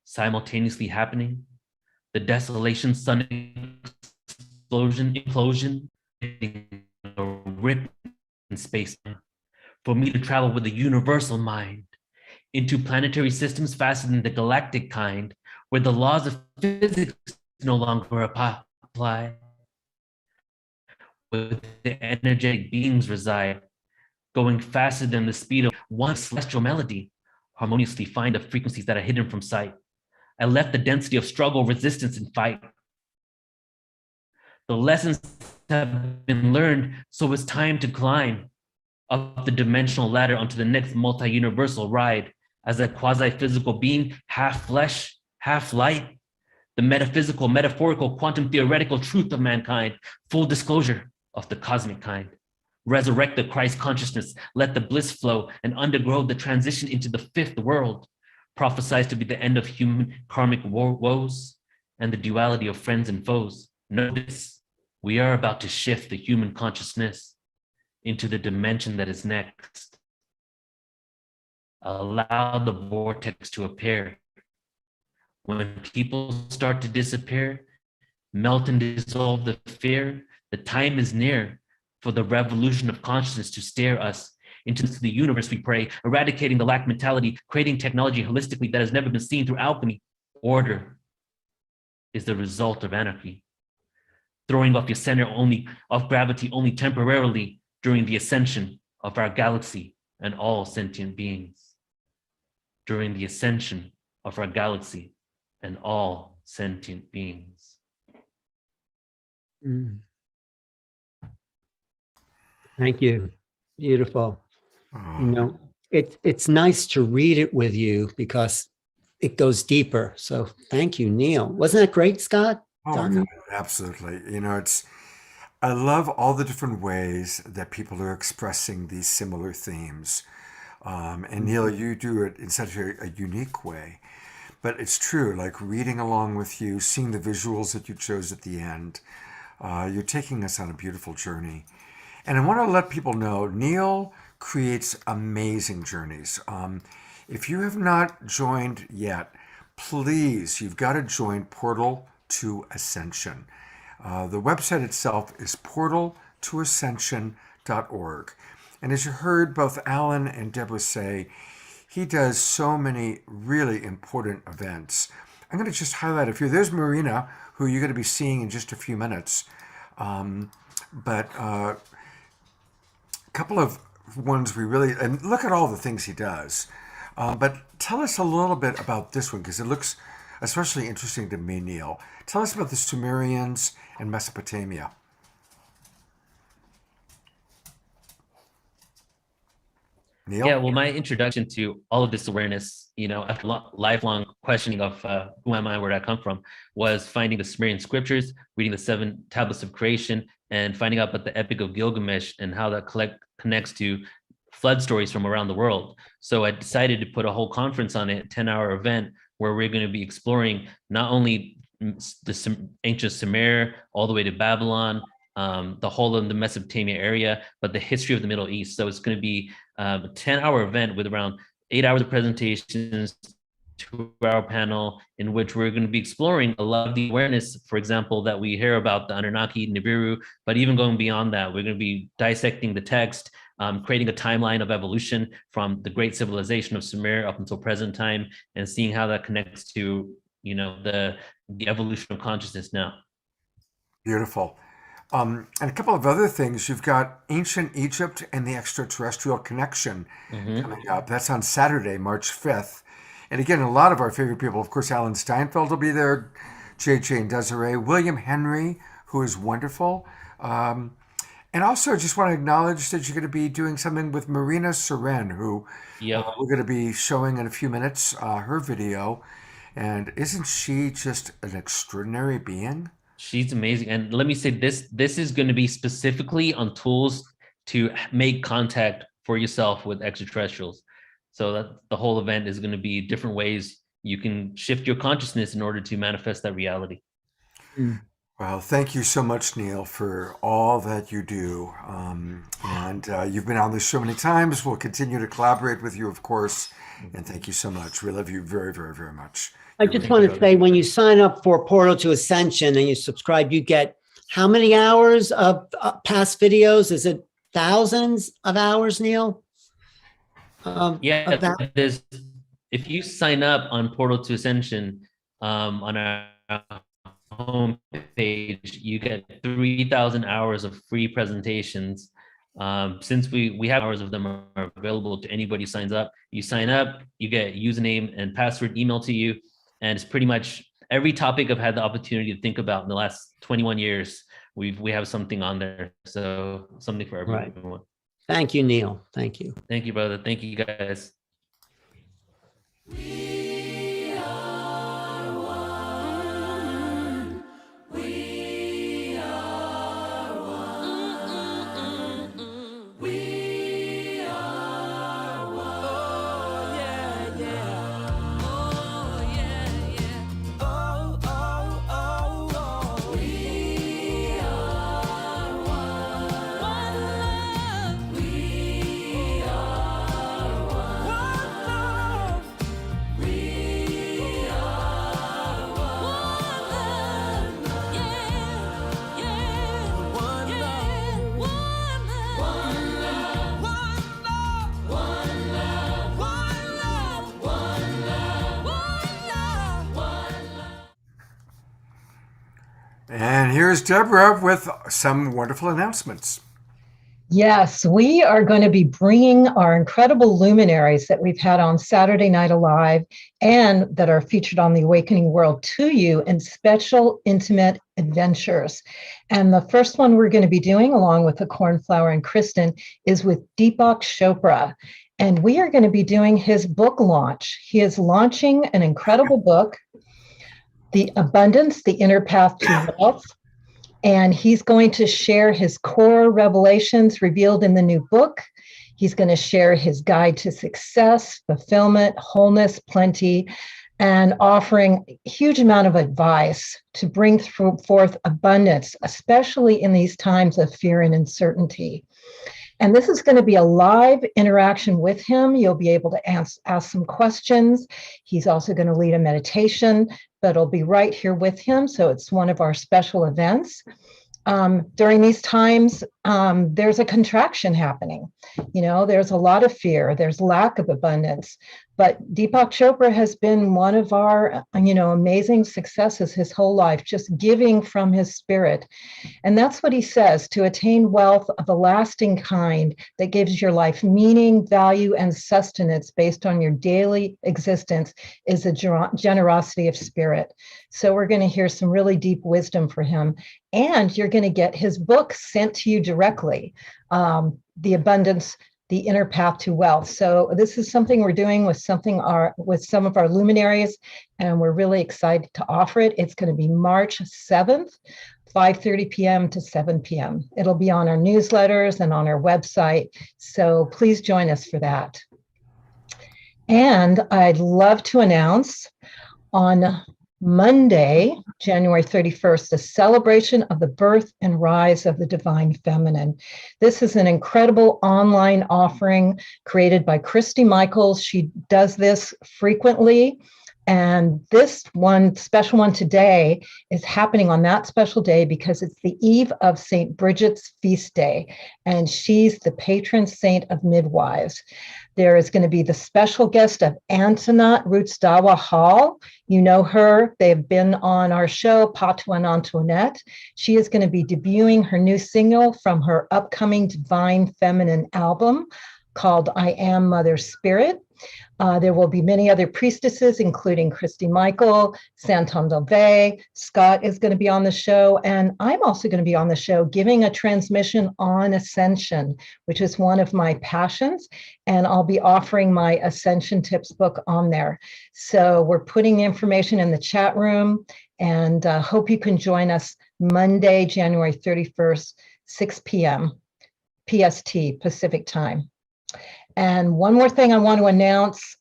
simultaneously happening, the desolation, sun implosion, a rip in space. For me to travel with a universal mind into planetary systems faster than the galactic kind, where the laws of physics no longer apply, where the energetic beings reside, going faster than the speed of one celestial melody, harmoniously find the frequencies that are hidden from sight. I left the density of struggle, resistance, and fight. The lessons have been learned, so it's time to climb up the dimensional ladder onto the next multi-universal ride as a quasi-physical being, half flesh, half light, the metaphysical, metaphorical, quantum theoretical truth of mankind, full disclosure of the cosmic kind. Resurrect the Christ consciousness, let the bliss flow and undergo the transition into the fifth world, prophesied to be the end of human karmic woes and the duality of friends and foes. Notice, we are about to shift the human consciousness into the dimension that is next. Allow the vortex to appear. When people start to disappear, melt and dissolve the fear, the time is near for the revolution of consciousness to stare us into the universe, we pray, eradicating the lack mentality, creating technology holistically that has never been seen through alchemy. Order is the result of anarchy. Throwing off your center of gravity only temporarily during the ascension of our galaxy and all sentient beings. During the ascension of our galaxy and all sentient beings. Thank you. Beautiful. You know, it's nice to read it with you because it goes deeper. So thank you, Neil. Wasn't that great, Scott? Oh, my God, absolutely. You know, I love all the different ways that people are expressing these similar themes. And Neil, you do it in such a unique way. But it's true, like reading along with you, seeing the visuals that you chose at the end, you're taking us on a beautiful journey. And I want to let people know, Neil creates amazing journeys. If you have not joined yet, please, you've got to join Portal to Ascension. The website itself is portaltoascension.org. And as you heard both Alan and Deborah say, he does so many really important events. I'm going to just highlight a few. There's Marina, who you're going to be seeing in just a few minutes. But a couple of ones we really, and look at all the things he does. But tell us a little bit about this one, because it looks especially interesting to me, Neil. Tell us about the Sumerians and Mesopotamia. Neil? Yeah, well, my introduction to all of this awareness, you know, after lifelong questioning of who am I, where did I come from, was finding the Sumerian scriptures, reading the 7 tablets of creation, and finding out about the Epic of Gilgamesh and how that connects to flood stories from around the world. So I decided to put a whole conference on it, 10-hour event, where we're going to be exploring not only the ancient Sumer all the way to Babylon, the whole of the Mesopotamia area, but the history of the Middle East. So it's going to be a 10-hour event with around 8 hours of presentations, 2-hour panel, in which we're going to be exploring a lot of the awareness, for example, that we hear about the Anunnaki, Nibiru, but even going beyond that, we're going to be dissecting the text, creating a timeline of evolution from the great civilization of Sumer up until present time, and seeing how that connects to, you know, the evolution of consciousness now. Beautiful. And a couple of other things. You've got Ancient Egypt and the Extra-Terrestrial Connection coming up. That's on Saturday, March 5th. And again, a lot of our favorite people, of course, Alan Steinfeld will be there, JJ and Desiree, William Henry, who is wonderful. And also, just want to acknowledge that you're going to be doing something with Marina Seren, who we're going to be showing in a few minutes, her video. And isn't she just an extraordinary being? She's amazing. And let me say this is going to be specifically on tools to make contact for yourself with extraterrestrials. So that the whole event is going to be different ways you can shift your consciousness in order to manifest that reality. Well, thank you so much, Neil, for all that you do. And you've been on this show many times. We'll continue to collaborate with you, of course. And thank you so much. We love you very, very, very much. I just want to say, when you sign up for Portal to Ascension and you subscribe, you get how many hours of past videos? Is it thousands of hours, Neil? There's, if you sign up on Portal to Ascension on our homepage, you get 3,000 hours of free presentations. Since we have hours of them are available to anybody who signs up. You sign up, you get username and password emailed to you, and it's pretty much every topic I've had the opportunity to think about in the last 21 years. We have something on there, so something for everyone. Right. Thank you, Neil. Thank you. Thank you, brother. Thank you, guys. And here's Deborah with some wonderful announcements. Yes, we are going to be bringing our incredible luminaries that we've had on Saturday Night Alive and that are featured on The Awakening World to you in special intimate adventures. And the first one we're going to be doing, along with the Cornflower and Kristen, is with Deepak Chopra. And we are going to be doing his book launch. He is launching an incredible book, The Abundance, The Inner Path to Wealth. And he's going to share his core revelations revealed in the new book. He's going to share his guide to success, fulfillment, wholeness, plenty, and offering a huge amount of advice to bring forth abundance, especially in these times of fear and uncertainty. And this is going to be a live interaction with him. You'll be able to ask some questions. He's also going to lead a meditation, but it'll be right here with him. So it's one of our special events. During these times, there's a contraction happening. You know, there's a lot of fear. There's lack of abundance. But Deepak Chopra has been one of our, amazing successes his whole life, just giving from his spirit. And that's what he says: to attain wealth of a lasting kind that gives your life meaning, value, and sustenance based on your daily existence is a generosity of spirit. So we're going to hear some really deep wisdom for him. And you're going to get his book sent to you directly, The Abundance, The Inner Path to Wealth. So this is something we're doing with some of our luminaries, and we're really excited to offer it. It's going to be March 7th, 5:30 p.m. to 7 p.m. It'll be on our newsletters and on our website. So please join us for that. And I'd love to announce on Monday, January 31st, the celebration of the birth and rise of the divine feminine. This is an incredible online offering created by Christy Michaels. She does this frequently. And this one, special one today, is happening on that special day because it's the eve of St. Bridget's feast day, and she's the patron saint of midwives. There is going to be the special guest of Antoinette Rootsdawa Hall. You know her. They've been on our show, Patu and Antoinette. She is going to be debuting her new single from her upcoming Divine Feminine album called I Am Mother Spirit. There will be many other priestesses, including Christy Michael, Santon Delvey. Scott is going to be on the show, and I'm also going to be on the show giving a transmission on ascension, which is one of my passions, and I'll be offering my Ascension Tips book on there. So we're putting the information in the chat room, and hope you can join us Monday, January 31st, 6 p.m. PST, Pacific Time. And one more thing I want to announce,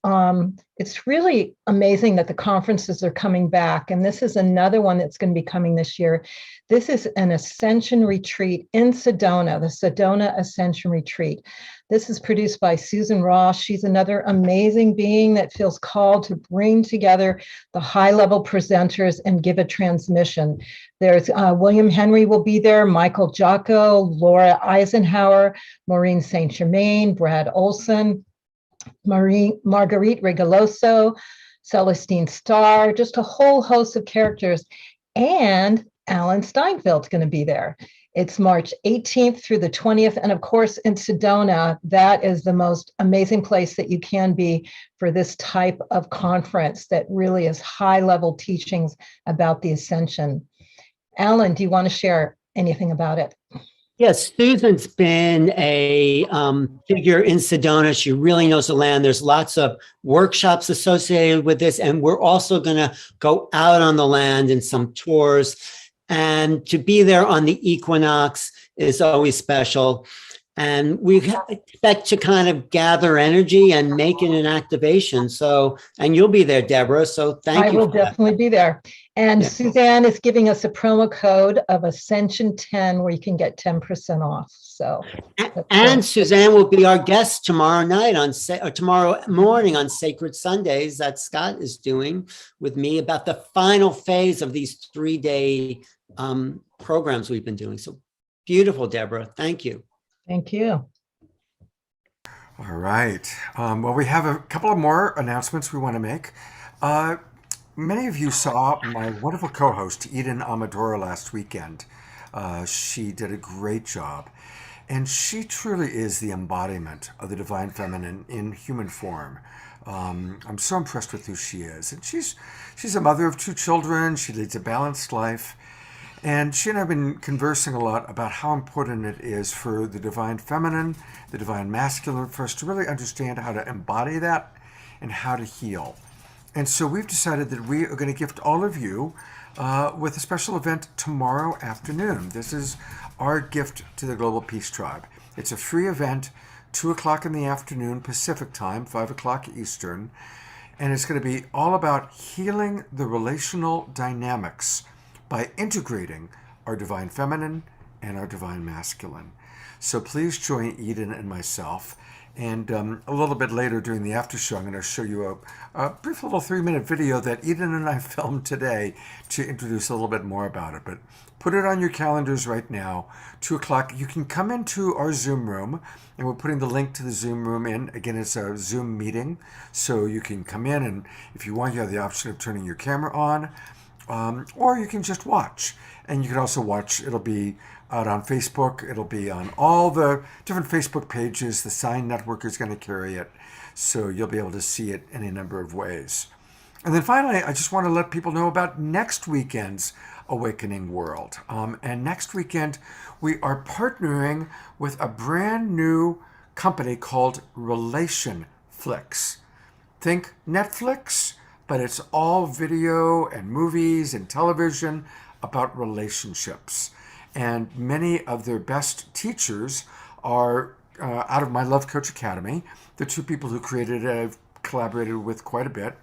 it's really amazing that the conferences are coming back. And this is another one that's going to be coming this year. This is an Ascension Retreat in Sedona, the Sedona Ascension Retreat. This is produced by Suzanne Ross. She's another amazing being that feels called to bring together the high-level presenters and give a transmission. There's William Henry will be there, Michael Jocko, Laura Eisenhower, Maureen St. Germain, Brad Olson, Marguerite Rigoloso, Celestine Star, just a whole host of characters. And Alan Steinfeld's going to be there. It's March 18th through the 20th. And of course, in Sedona, that is the most amazing place that you can be for this type of conference that really is high-level teachings about the Ascension. Alan, do you want to share anything about it? Yes, Susan's been a figure in Sedona. She really knows the land. There's lots of workshops associated with this, and we're also going to go out on the land in some tours. And to be there on the equinox is always special. And we expect to kind of gather energy and make it an activation. So, and you'll be there, Deborah. So thank you. I will definitely be there. And yeah. Suzanne is giving us a promo code of Ascension 10 where you can get 10% off. So, and Suzanne will be our guest tomorrow night or tomorrow morning on Sacred Sundays that Scott is doing with me about the final phase of these 3-day programs we've been doing. So beautiful, Deborah. Thank you. Thank you. All right. Well, we have a couple of more announcements we want to make. Many of you saw my wonderful co-host, Eden Amadora, last weekend. She did a great job. And she truly is the embodiment of the Divine Feminine in human form. I'm so impressed with who she is. And she's a mother of 2 children. She leads a balanced life. And she and I have been conversing a lot about how important it is for the Divine Feminine, the Divine Masculine, for us to really understand how to embody that and how to heal. And so we've decided that we are going to gift all of you with a special event tomorrow afternoon. This is our gift to the Global Peace Tribe. It's a free event, 2 o'clock in the afternoon Pacific time, 5 o'clock Eastern. And it's going to be all about healing the relational dynamics by integrating our Divine Feminine and our Divine Masculine. So please join Eden and myself. And a little bit later during the after show, I'm going to show you a brief little 3-minute video that Eden and I filmed today to introduce a little bit more about it. But put it on your calendars right now, 2 o'clock. You can come into our Zoom room, and we're putting the link to the Zoom room in. Again, it's a Zoom meeting, so you can come in, and if you want, you have the option of turning your camera on. Or you can just watch. And you can also watch, it'll be out on Facebook. It'll be on all the different Facebook pages. The Sign Network is going to carry it. So you'll be able to see it in a number of ways. And then finally, I just want to let people know about next weekend's Awakening World. And next weekend, we are partnering with a brand new company called Relation Flix. Think Netflix, but it's all video and movies and television about relationships. And many of their best teachers are out of my Love Coach Academy. The 2 people who created it I've collaborated with quite a bit.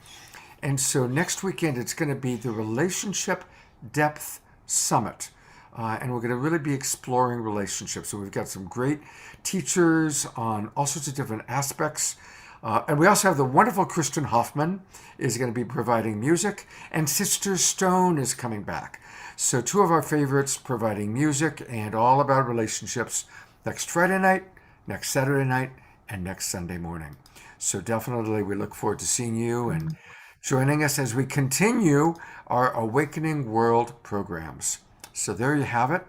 And so next weekend, it's going to be the Relationship Depth Summit. And we're going to really be exploring relationships. So we've got some great teachers on all sorts of different aspects. And we also have the wonderful Kristen Hoffman is going to be providing music, and Sister Stone is coming back. So 2 of our favorites providing music and all about relationships next Friday night, next Saturday night, and next Sunday morning. So definitely we look forward to seeing you and joining us as we continue our Awakening World programs. So there you have it.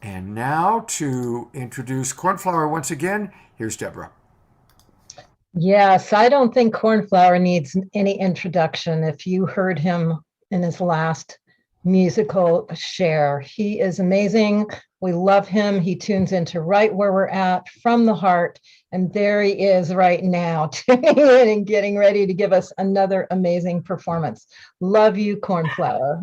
And now to introduce Cornflower once again, here's Deborah. Yes, I don't think Cornflower needs any introduction. If you heard him in his last musical share, he is amazing. We love him. He tunes into right where we're at from the heart. And there he is right now, tuning in and getting ready to give us another amazing performance. Love you, Cornflower.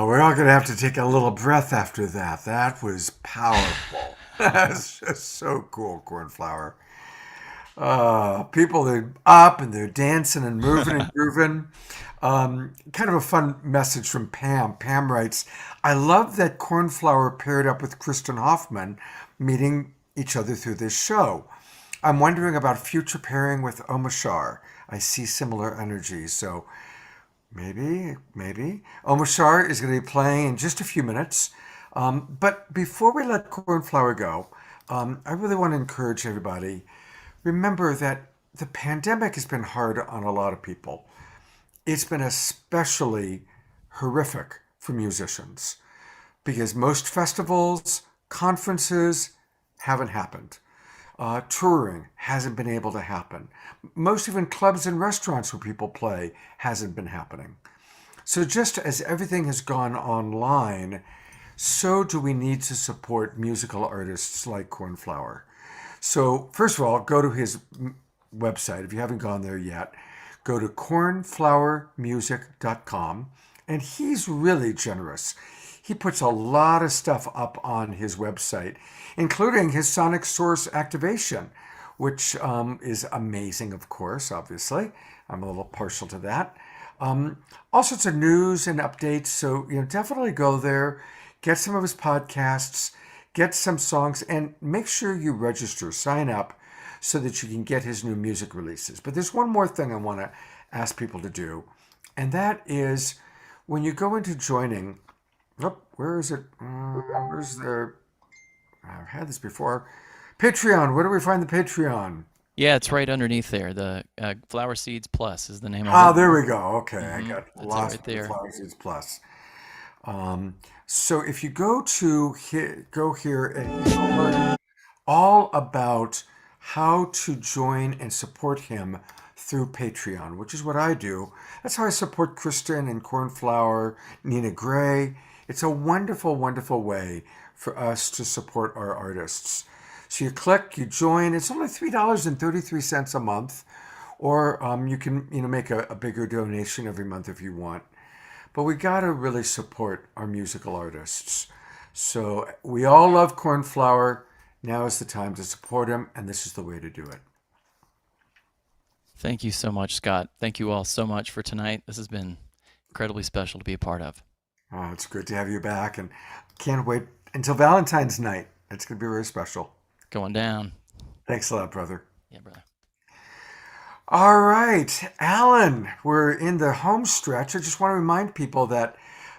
We're all going to have to take a little breath after that. That was powerful. That's just so cool, Cornflower. People are up and they're dancing and moving and grooving. Kind of a fun message from Pam. Pam writes, I love that Cornflower paired up with Kristen Hoffman, meeting each other through this show. I'm wondering about future pairing with Omashar. I see similar energy, so maybe. Omashar is going to be playing in just a few minutes. But before we let Cornflower go, I really want to encourage everybody. Remember that the pandemic has been hard on a lot of people. It's been especially horrific for musicians because most festivals, conferences haven't happened. Touring hasn't been able to happen. Most even clubs and restaurants where people play hasn't been happening. So just as everything has gone online, so do we need to support musical artists like Cornflower. So first of all, go to his website. If you haven't gone there yet, go to cornflowermusic.com. And he's really generous. He puts a lot of stuff up on his website, including his sonic source activation, which is amazing, of course, obviously. I'm a little partial to that. All sorts of news and updates. So, definitely go there, get some of his podcasts, get some songs, and make sure you register, sign up so that you can get his new music releases. But there's one more thing I want to ask people to do, and that is when you go into joining, where is it? Where's the, I've had this before. Patreon, where do we find the Patreon? Yeah, it's right underneath there. The Flower Seeds Plus is the name of it. There we go. Okay, I got lost right there. Flower Seeds Plus. So if you go here and learn all about how to join and support him through Patreon, which is what I do. That's how I support Kristen and Cornflower, Nina Gray. It's a wonderful, wonderful way for us to support our artists. So you click, you join. It's only $3.33 a month, or you can make a bigger donation every month if you want. But we got to really support our musical artists. So we all love Cornflower. Now is the time to support him, and this is the way to do it. Thank you so much, Scott. Thank you all so much for tonight. This has been incredibly special to be a part of. Oh, it's good to have you back, and can't wait until Valentine's night. It's going to be very special. Going down. Thanks a lot, brother. Yeah, brother. All right, Alan, we're in the home stretch. I just want to remind people that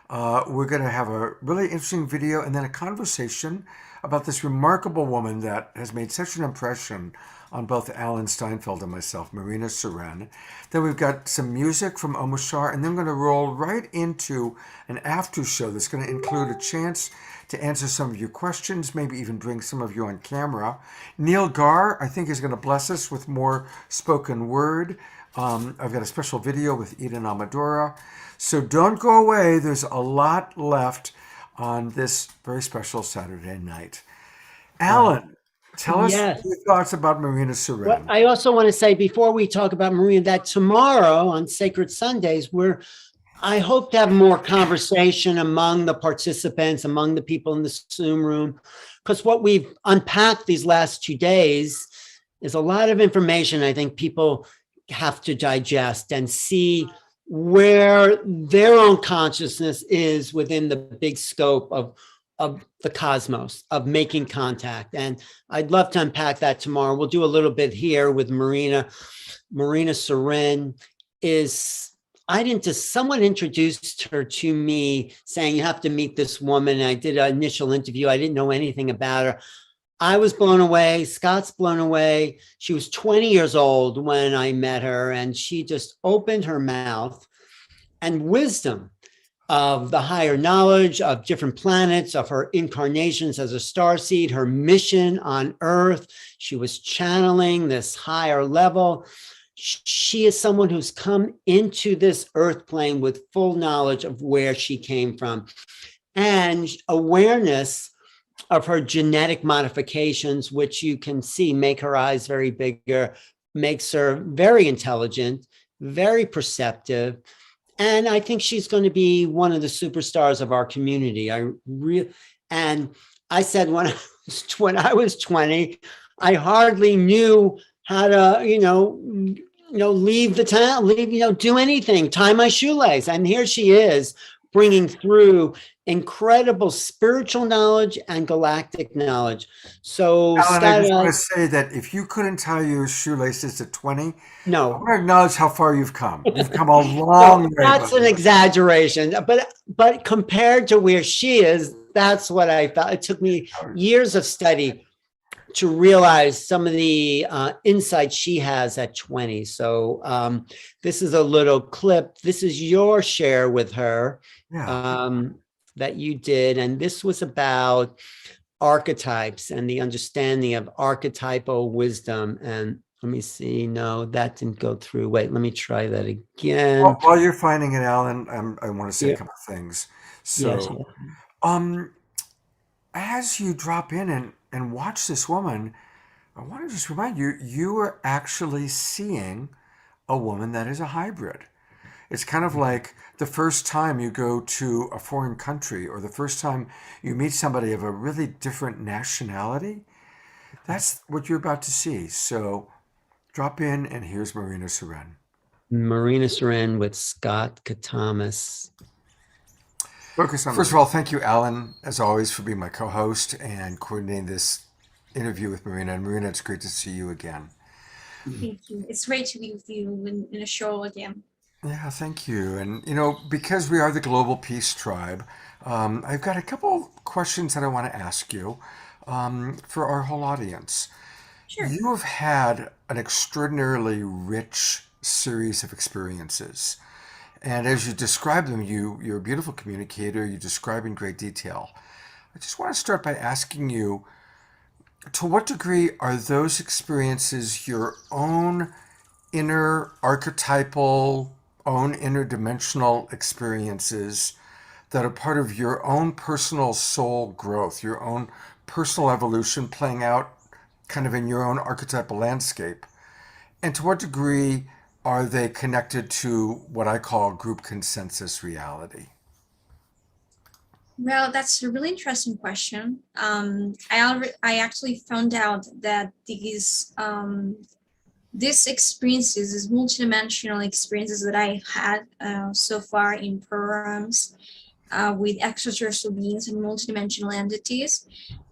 we're going to have a really interesting video and then a conversation about this remarkable woman that has made such an impression on both Alan Steinfeld and myself, Marina Seren. Then we've got some music from Omoshar, and then we're going to roll right into an after show that's going to include a chance to answer some of your questions, maybe even bring some of you on camera. Neil Gaur, I think, is going to bless us with more spoken word. I've got a special video with Eden Amadora. So don't go away. There's a lot left on this very special Saturday night. Alan, tell us Yes. your thoughts about Marina Seren. Well, I also want to say before we talk about Marina that tomorrow on Sacred Sundays, I hope to have more conversation among the participants, among the people in the Zoom room, because what we've unpacked these last 2 days is a lot of information I think people have to digest and see where their own consciousness is within the big scope of the cosmos, of making contact. And I'd love to unpack that tomorrow. We'll do a little bit here with Marina. Marina Seren someone introduced her to me saying, you have to meet this woman. I did an initial interview. I didn't know anything about her. I was blown away. Scott's blown away. She was 20 years old when I met her, and she just opened her mouth, and wisdom of the higher knowledge of different planets, of her incarnations as a starseed, her mission on Earth. She was channeling this higher level. She is someone who's come into this Earth plane with full knowledge of where she came from and awareness of her genetic modifications, which you can see make her eyes very bigger, makes her very intelligent, very perceptive. And I think she's going to be one of the superstars of our community. And I said when I was 20, I hardly knew how to, leave the town, do anything, tie my shoelace. And here she is bringing through incredible spiritual knowledge and galactic knowledge. So, Alan, Scott, I just want to say that if you couldn't tie your shoelaces at 20, no, I want to acknowledge how far you've come. You've come a long way. That's an exaggeration, but compared to where she is, that's what I felt. It took me years of study to realize some of the insights she has at 20. So this is a little clip. This is your share with her that you did. And this was about archetypes and the understanding of archetypal wisdom. And let me see. No, that didn't go through. Wait, let me try that again. Well, while you're finding it, Alan, I want to say a couple of things. So, as you drop in and watch this woman, I want to just remind you, you are actually seeing a woman that is a hybrid. It's kind of like the first time you go to a foreign country or the first time you meet somebody of a really different nationality. That's what you're about to see. So drop in, and here's Marina Seren. Marina Seren with Scott Katamas. Focus on. First of all, thank you, Alan, as always, for being my co-host and coordinating this interview with Marina. And Marina, it's great to see you again. Thank you. It's great to be with you in a show again. Yeah, thank you. And, because we are the Global Peace Tribe, I've got a couple questions that I want to ask you for our whole audience. Sure. You have had an extraordinarily rich series of experiences. And as you describe them, you're a beautiful communicator. You describe in great detail. I just want to start by asking you, to what degree are those experiences your own inner archetypal, own interdimensional experiences that are part of your own personal soul growth, your own personal evolution playing out kind of in your own archetypal landscape? And to what degree are they connected to what I call group consensus reality? Well, that's a really interesting question. I actually found out that these experiences, these multidimensional experiences that I had so far in programs with extraterrestrial beings and multidimensional entities,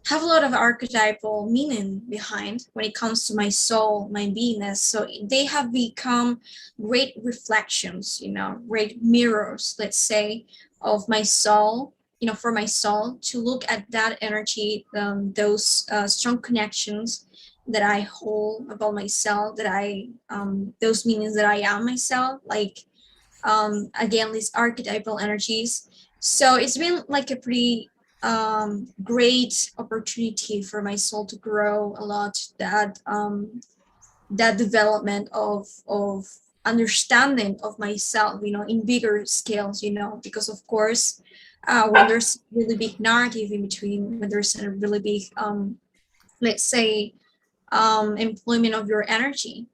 have a lot of archetypal meaning behind when it comes to my soul, my beingness. So they have become great reflections, great mirrors, let's say, of my soul for my soul to look at that energy, those strong connections that I hold about myself, that those meanings that I am myself, like, again, these archetypal energies. So it's been like a pretty great opportunity for my soul to grow a lot, that development of understanding of myself, in bigger scales, because of course, when there's really big narrative in between, when there's a really big, let's say, employment of your energy,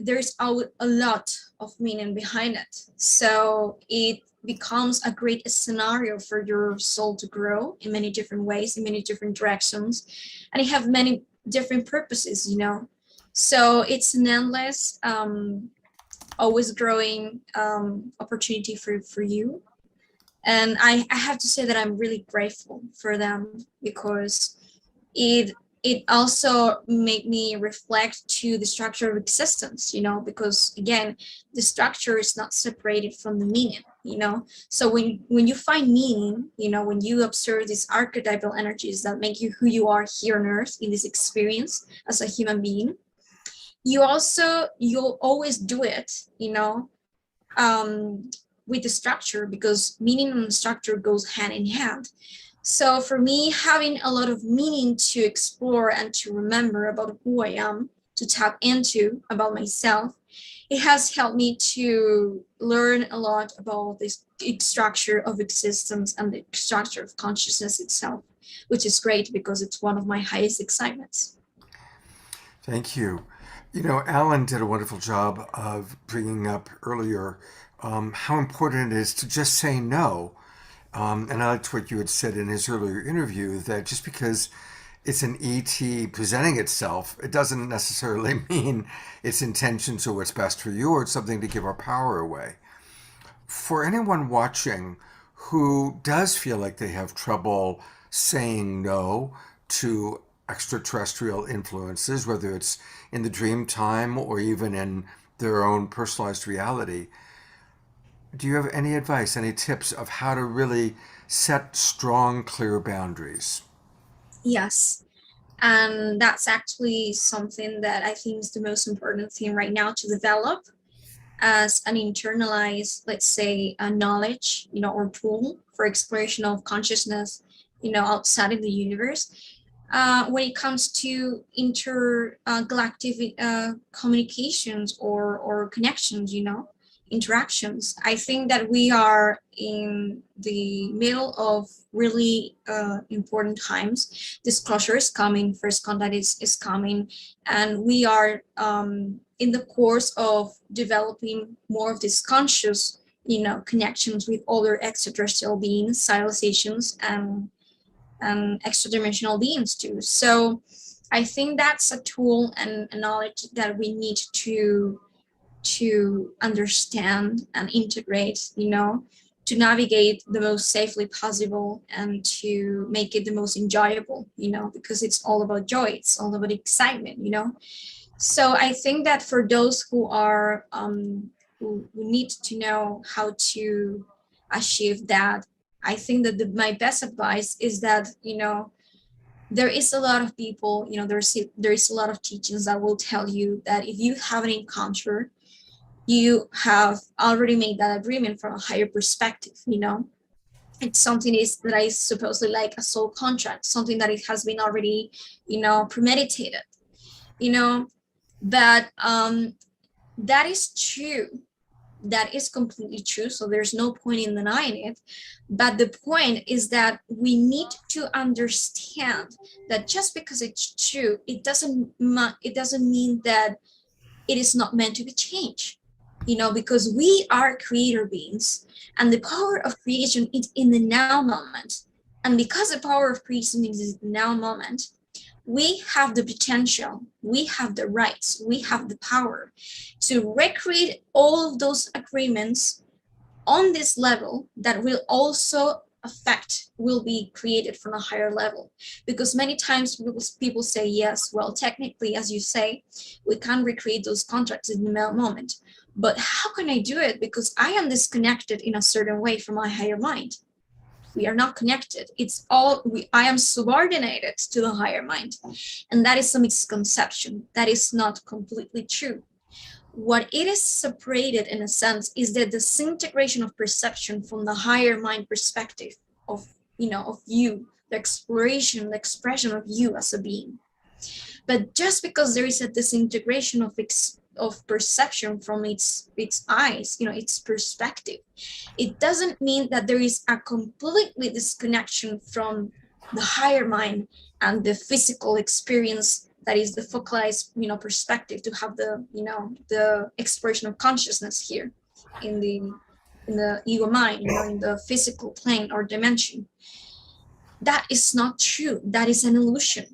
there's a lot of meaning behind it. So it becomes a great scenario for your soul to grow in many different ways, in many different directions, and it have many different purposes, So it's an endless, always growing opportunity for you. And I have to say that I'm really grateful for them, because it also made me reflect to the structure of existence, because again, the structure is not separated from the meaning, So when you find meaning, when you observe these archetypal energies that make you who you are here on earth in this experience as a human being, you'll always do it, with the structure, because meaning and structure goes hand in hand. So for me, having a lot of meaning to explore and to remember about who I am, to tap into about myself, it has helped me to learn a lot about this structure of existence and the structure of consciousness itself, which is great because it's one of my highest excitements. Thank you. Alan did a wonderful job of bringing up earlier how important it is to just say no. And I liked what you had said in his earlier interview, that just because it's an ET presenting itself, it doesn't necessarily mean its intentions or what's best for you, or it's something to give our power away. For anyone watching who does feel like they have trouble saying no to extraterrestrial influences, whether it's in the dream time or even in their own personalized reality, do you have any advice, any tips of how to really set strong, clear boundaries? Yes. And that's actually something that I think is the most important thing right now to develop as an internalized, let's say, a knowledge, or tool for exploration of consciousness, outside of the universe. When it comes to intergalactic communications or connections, interactions, I think that we are in the middle of really important times. Disclosure is coming, first contact is coming, and we are in the course of developing more of this conscious, connections with other extraterrestrial beings, civilizations, and extra-dimensional beings too. So I think that's a tool and a knowledge that we need to understand and integrate, to navigate the most safely possible and to make it the most enjoyable, because it's all about joy, it's all about excitement, So I think that for those who are who need to know how to achieve that, I think that my best advice is that, there is a lot of people, there is a lot of teachings that will tell you that if you have an encounter, you have already made that agreement from a higher perspective, It's something that is supposedly like a soul contract, something that it has been already, premeditated, But that is true. That is completely true. So there's no point in denying it. But the point is that we need to understand that just because it's true, it doesn't mean that it is not meant to be changed. Because we are creator beings, and the power of creation is in the now moment. And because the power of creation is in the now moment, we have the potential, we have the rights, we have the power to recreate all of those agreements on this level that will also will be created from a higher level. Because many times people say, yes, well, technically, as you say, we can't recreate those contracts in the moment. But how can I do it? Because I am disconnected in a certain way from my higher mind. We are not connected. It's all, I am subordinated to the higher mind. And that is a misconception. That is not completely true. What it is separated in a sense is the disintegration of perception from the higher mind perspective of, of you, the exploration, the expression of you as a being. But just because there is a disintegration of perception from its eyes, its perspective, it doesn't mean that there is a completely disconnection from the higher mind and the physical experience that is the focalized, perspective to have the, the exploration of consciousness here in the ego mind, in the physical plane or dimension. That is not true. That is an illusion.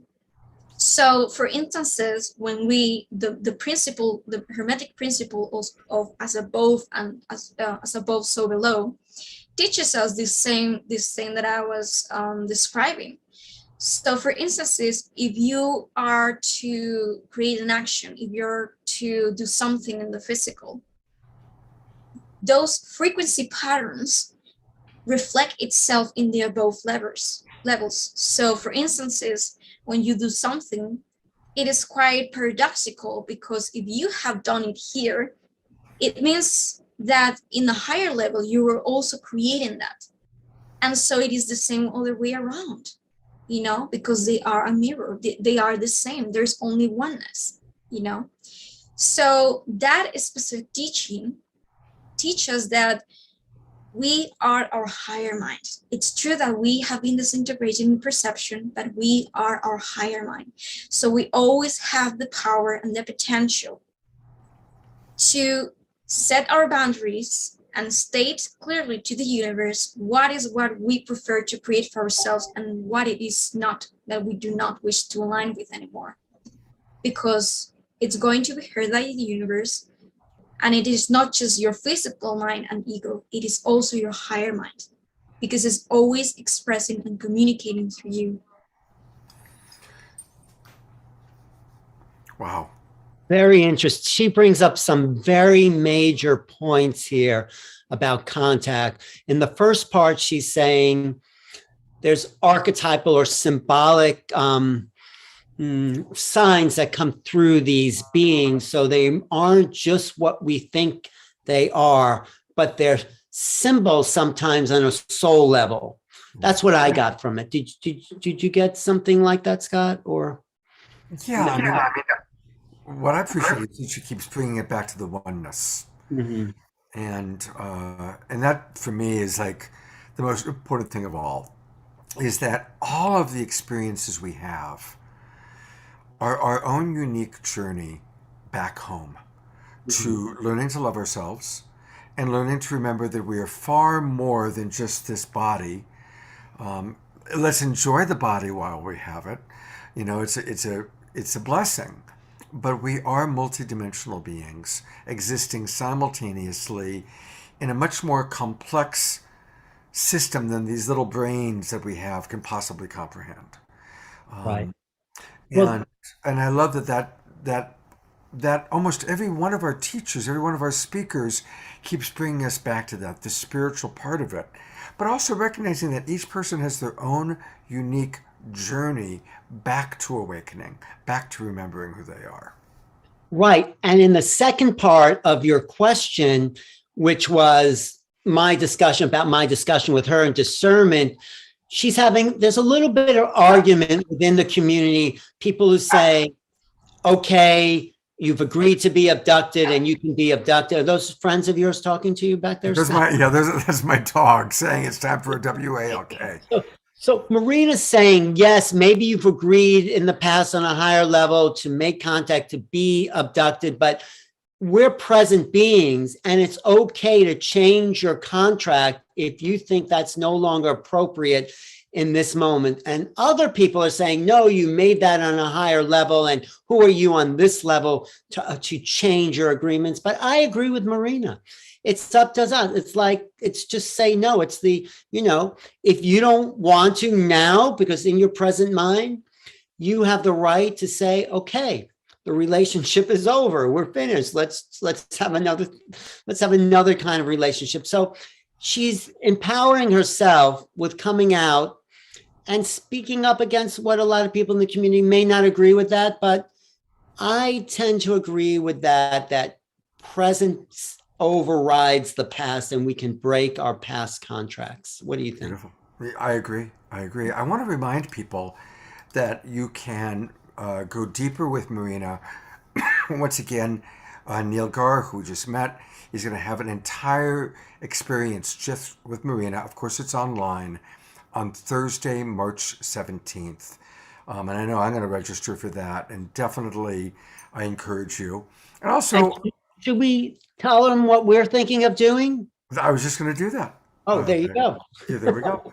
So, for instances, when the principle, the Hermetic principle of as above and as above, so below, teaches us this thing that I was describing. So, for instances, if you are to create an action, if you're to do something in the physical, those frequency patterns reflect itself in the above levels. So, for instances, when you do something, it is quite paradoxical, because if you have done it here, it means that in the higher level, you were also creating that. And so it is the same other way around, because they are a mirror. They are the same. There's only oneness, So that specific teaching teaches that we are our higher mind. It's true that we have been disintegrated in perception, but we are our higher mind. So we always have the power and the potential to set our boundaries and state clearly to the universe what is what we prefer to create for ourselves and what it is not, that we do not wish to align with anymore. Because it's going to be heard by the universe. And it is not just your physical mind and ego, it is also your higher mind, because it's always expressing and communicating through you. Wow. Very interesting. She brings up some very major points here about contact. In the first part, she's saying there's archetypal or symbolic signs that come through these beings. So they aren't just what we think they are, but they're symbols sometimes on a soul level. That's what I got from it. Did you get something like that, Scott? Or yeah, I mean, what I appreciate is that she keeps bringing it back to the oneness, and that for me is like the most important thing of all, is that all of the experiences we have are our own unique journey back home to learning to love ourselves and learning to remember that we are far more than just this body. Let's enjoy the body while we have it. It's a blessing, but we are multidimensional beings existing simultaneously in a much more complex system than these little brains that we have can possibly comprehend. Right. And I love that almost every one of our teachers, every one of our speakers keeps bringing us back to that, the spiritual part of it, but also recognizing that each person has their own unique journey back to awakening, back to remembering who they are. Right. And in the second part of your question, which was my discussion with her and discernment, there's a little bit of argument within the community, people who say, okay, you've agreed to be abducted and you can be abducted. Are those friends of yours talking to you back there? That's my dog saying it's time for a WALK. So Marina's saying, yes, maybe you've agreed in the past on a higher level to make contact, to be abducted, but we're present beings and it's okay to change your contract if you think that's no longer appropriate in this moment. And other people are saying, no, you made that on a higher level. And who are you on this level to change your agreements? But I agree with Marina. It's up to us. It's just say no. It's if you don't want to now, because in your present mind, you have the right to say, okay, the relationship is over. We're finished. Let's have another kind of relationship. So she's empowering herself with coming out and speaking up against what a lot of people in the community may not agree with that, but I tend to agree with that presence overrides the past and we can break our past contracts. What do you think? Beautiful. I agree. I agree. I want to remind people that you can go deeper with Marina. Once again, Neil Gaur, who we just met, is going to have an entire experience just with Marina. Of course, it's online on Thursday, March 17th. And I know I'm going to register for that, and definitely I encourage you. And also, should we tell them what we're thinking of doing? I was just going to do that. Oh, there you go. Yeah, there we go.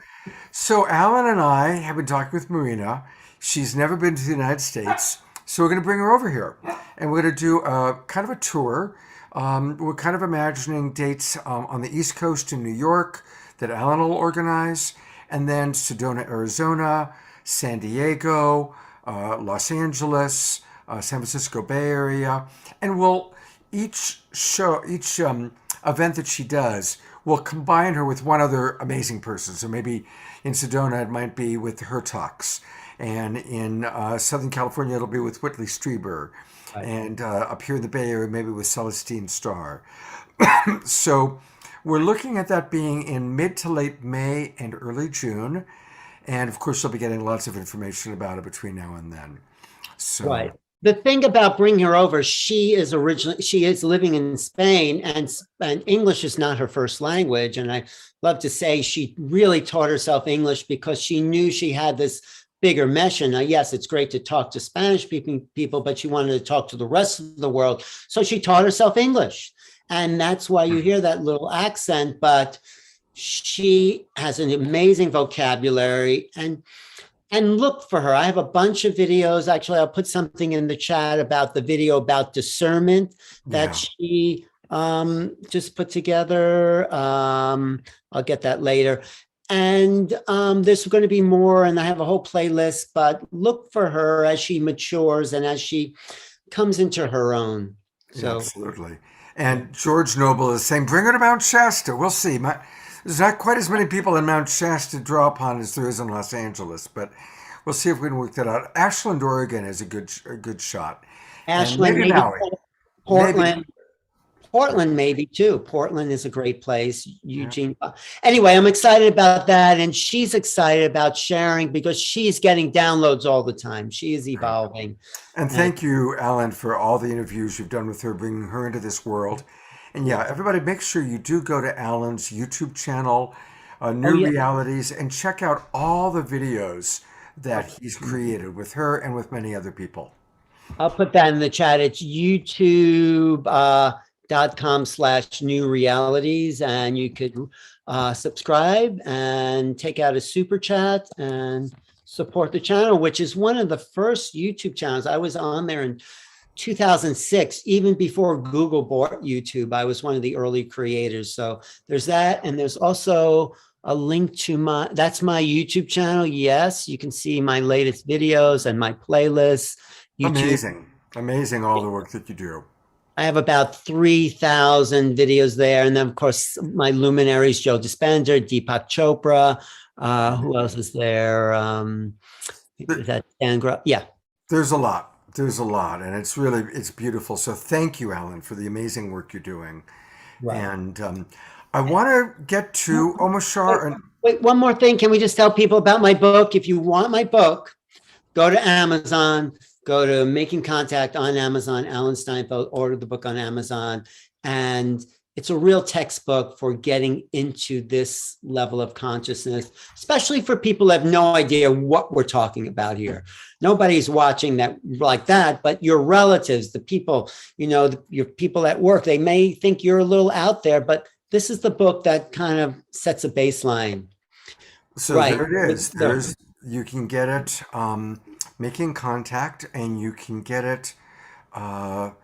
So Alan and I have been talking with Marina. She's never been to the United States, so we're going to bring her over here, and we're going to do a kind of a tour. We're kind of imagining dates on the East Coast in New York that Alan will organize, and then Sedona, Arizona, San Diego, Los Angeles, San Francisco Bay Area, and we'll each event that she does, we'll combine her with one other amazing person. So maybe in Sedona it might be with the Hurtaks, and in Southern California it'll be with Whitley Strieber, right. And up here in the Bay Area maybe with Celestine Star. So we're looking at that being in mid to late May and early June. And of course, you'll be getting lots of information about it between now and then. So, right. The thing about bringing her over, she is living in Spain, and English is not her first language. And I love to say she really taught herself English because she knew she had this bigger mission. Now, yes, it's great to talk to Spanish people, but she wanted to talk to the rest of the world. So she taught herself English. And that's why you hear that little accent, but she has an amazing vocabulary, and look for her. I have a bunch of videos. Actually, I'll put something in the chat about the video about discernment that she just put together. I'll get that later. And there's going to be more, and I have a whole playlist, but look for her as she matures and as she comes into her own. So. Yeah, absolutely. And George Noble is saying, bring her to Mount Shasta. We'll see. There's not quite as many people in Mount Shasta to draw upon as there is in Los Angeles, but we'll see if we can work that out. Ashland, Oregon is a good shot. Ashland, maybe Portland. Portland, maybe too. Portland is a great place. Eugene. Yeah. Anyway, I'm excited about that. And she's excited about sharing because she's getting downloads all the time. She is evolving. And thank you, Alan, for all the interviews you've done with her, bringing her into this world. And yeah, everybody, make sure you do go to Alan's YouTube channel, New Realities, and check out all the videos that he's created with her and with many other people. I'll put that in the chat. It's youtube.com/New Realities, and you could subscribe and take out a super chat and support the channel, which is one of the first YouTube channels. I was on there in 2006, even before Google bought YouTube. I was one of the early creators. So there's that. And there's also a link to that's my YouTube channel. Yes, you can see my latest videos and my playlists. YouTube. Amazing all the work that you do. I have about 3,000 videos there. And then of course, my luminaries, Joe Dispenza, Deepak Chopra. Who else is there? Is that Angra? Yeah. There's a lot. There's a lot, and it's beautiful. So thank you, Alan, for the amazing work you're doing. Right. And I want to get to Omashar. Wait, one more thing. Can we just tell people about my book? If you want my book, go to Amazon, go to Making Contact on Amazon, Alan Steinfeld, order the book on Amazon. And it's a real textbook for getting into this level of consciousness, especially for people who have no idea what we're talking about here. Nobody's watching that like that, but your relatives, the people, your people at work, they may think you're a little out there, but this is the book that kind of sets a baseline. So right. There it is. You can get it, Making Contact, and you can get it on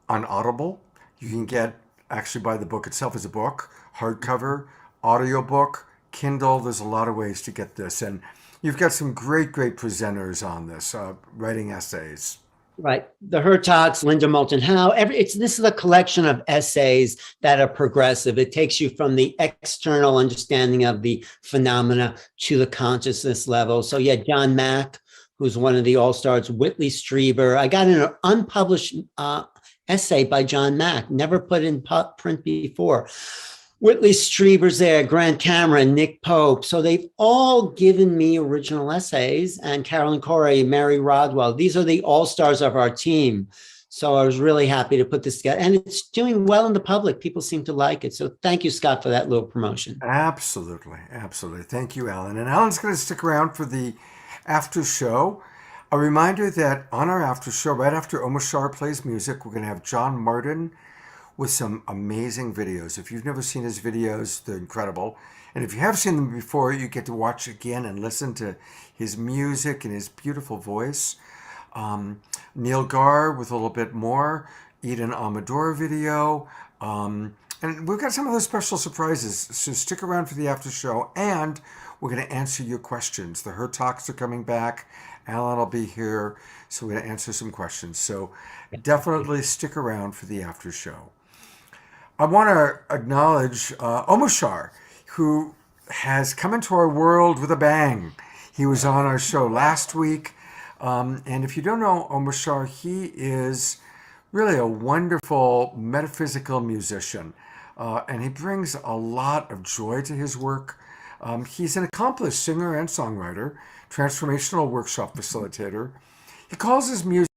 Audible. You can actually buy the book itself as a book, hardcover, audiobook, Kindle. There's a lot of ways to get this. And you've got some great presenters on this, writing essays. Right. The Hurtaks, Linda Moulton Howe, this is a collection of essays that are progressive. It takes you from the external understanding of the phenomena to the consciousness level. So yeah, John Mack, who's one of the all-stars, Whitley Strieber. I got an unpublished essay by John Mack, never put in print before. Whitley Strieber's there, Grant Cameron, Nick Pope. So they've all given me original essays, and Carolyn Corey, Mary Rodwell. These are the all-stars of our team. So I was really happy to put this together, and it's doing well in the public. People seem to like it. So thank you, Scott, for that little promotion. Absolutely. Absolutely. Thank you, Alan. And Alan's going to stick around for the after show. A reminder that on our after show, right after Omar Shah plays music, we're going to have John Martin with some amazing videos. If you've never seen his videos, they're incredible. And if you have seen them before, you get to watch again and listen to his music and his beautiful voice. Neil Gaur with a little bit more, Eden Amador video. And we've got some of those special surprises. So stick around for the after show, and we're going to answer your questions. The Hurtaks are coming back. Alan will be here, so we're going to answer some questions. So definitely stick around for the after show. I want to acknowledge Omar Shah, who has come into our world with a bang. He was on our show last week. And if you don't know Omar Shah, he is really a wonderful metaphysical musician. And he brings a lot of joy to his work. He's an accomplished singer and songwriter, transformational workshop facilitator. He calls his music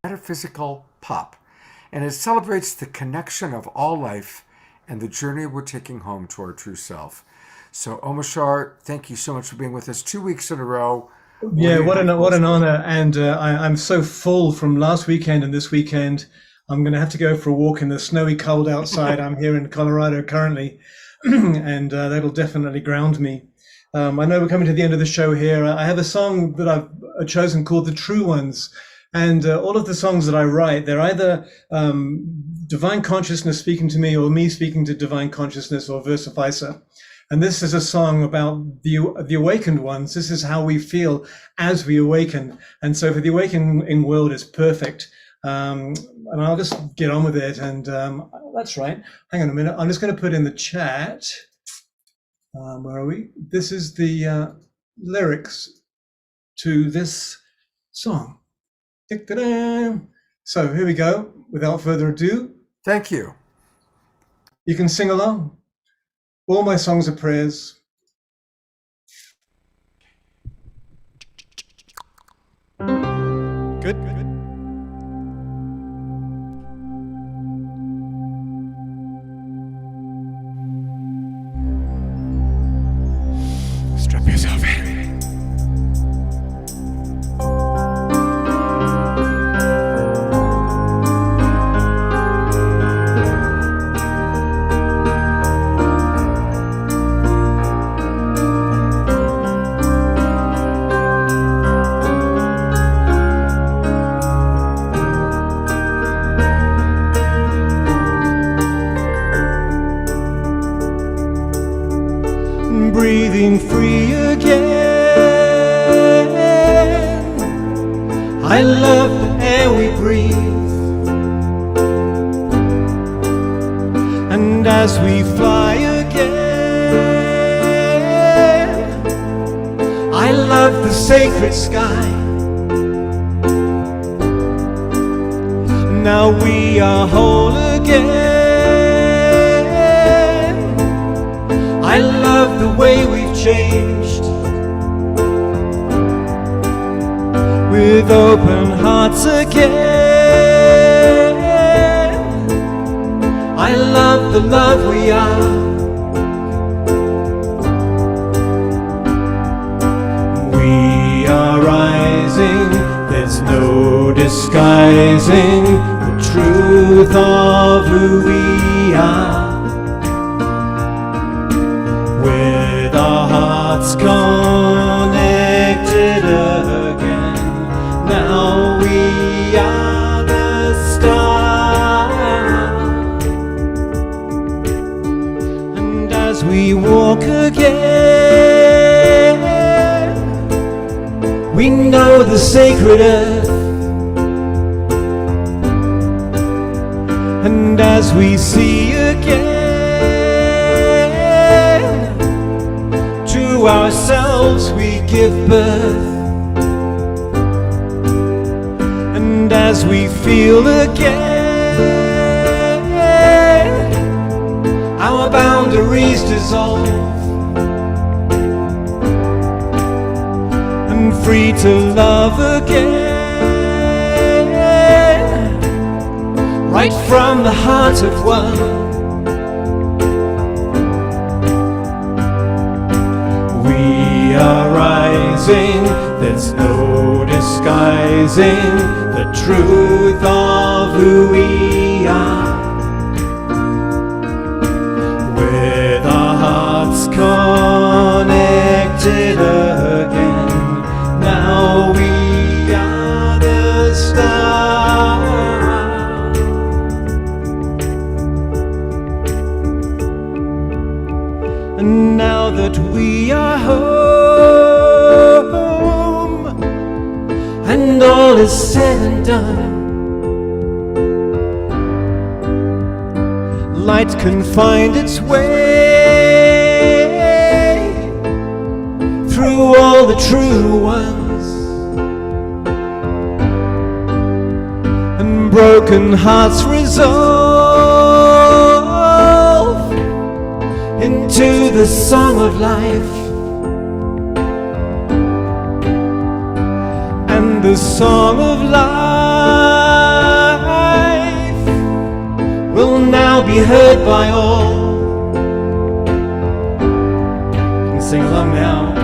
metaphysical pop, and it celebrates the connection of all life and the journey we're taking home to our true self. So Omar Shah, thank you so much for being with us 2 weeks in a row. Yeah, what an honor. And I'm so full from last weekend and this weekend. I'm going to have to go for a walk in the snowy cold outside. I'm here in Colorado currently, and that'll definitely ground me. I know we're coming to the end of the show here. I have a song that I've chosen called The True Ones. And all of the songs that I write, they're either divine consciousness speaking to me or me speaking to divine consciousness, or vice versa. And this is a song about the awakened ones. This is how we feel as we awaken. And so for the awakening world, it's perfect. And I'll just get on with it. And that's right. Hang on a minute. I'm just going to put in the chat. Where are we? This is the lyrics to this song. So here we go. Without further ado. Thank you. You can sing along. All my songs are prayers. Good. Strap yourself in. Breathing free again. I love the air we breathe, and as we fly again, I love the sacred sky. Now we are whole again. I love the way we've changed, with open hearts again. I love the love we are. We are rising, there's no disguising the truth of who we are. With our hearts connected again, now we are the stars. And as we walk again, we know the sacred earth as we see again, to ourselves we give birth. And as we feel again, our boundaries dissolve, and free to love again, right from the heart of one. We are rising, there's no disguising the truth of who we are. With our hearts connected again, now we are the stars. And now that we are home, and all is said and done, light can find its way through all the true ones, and broken hearts resolve into the song of life. And the song of life will now be heard by all. You can sing along now.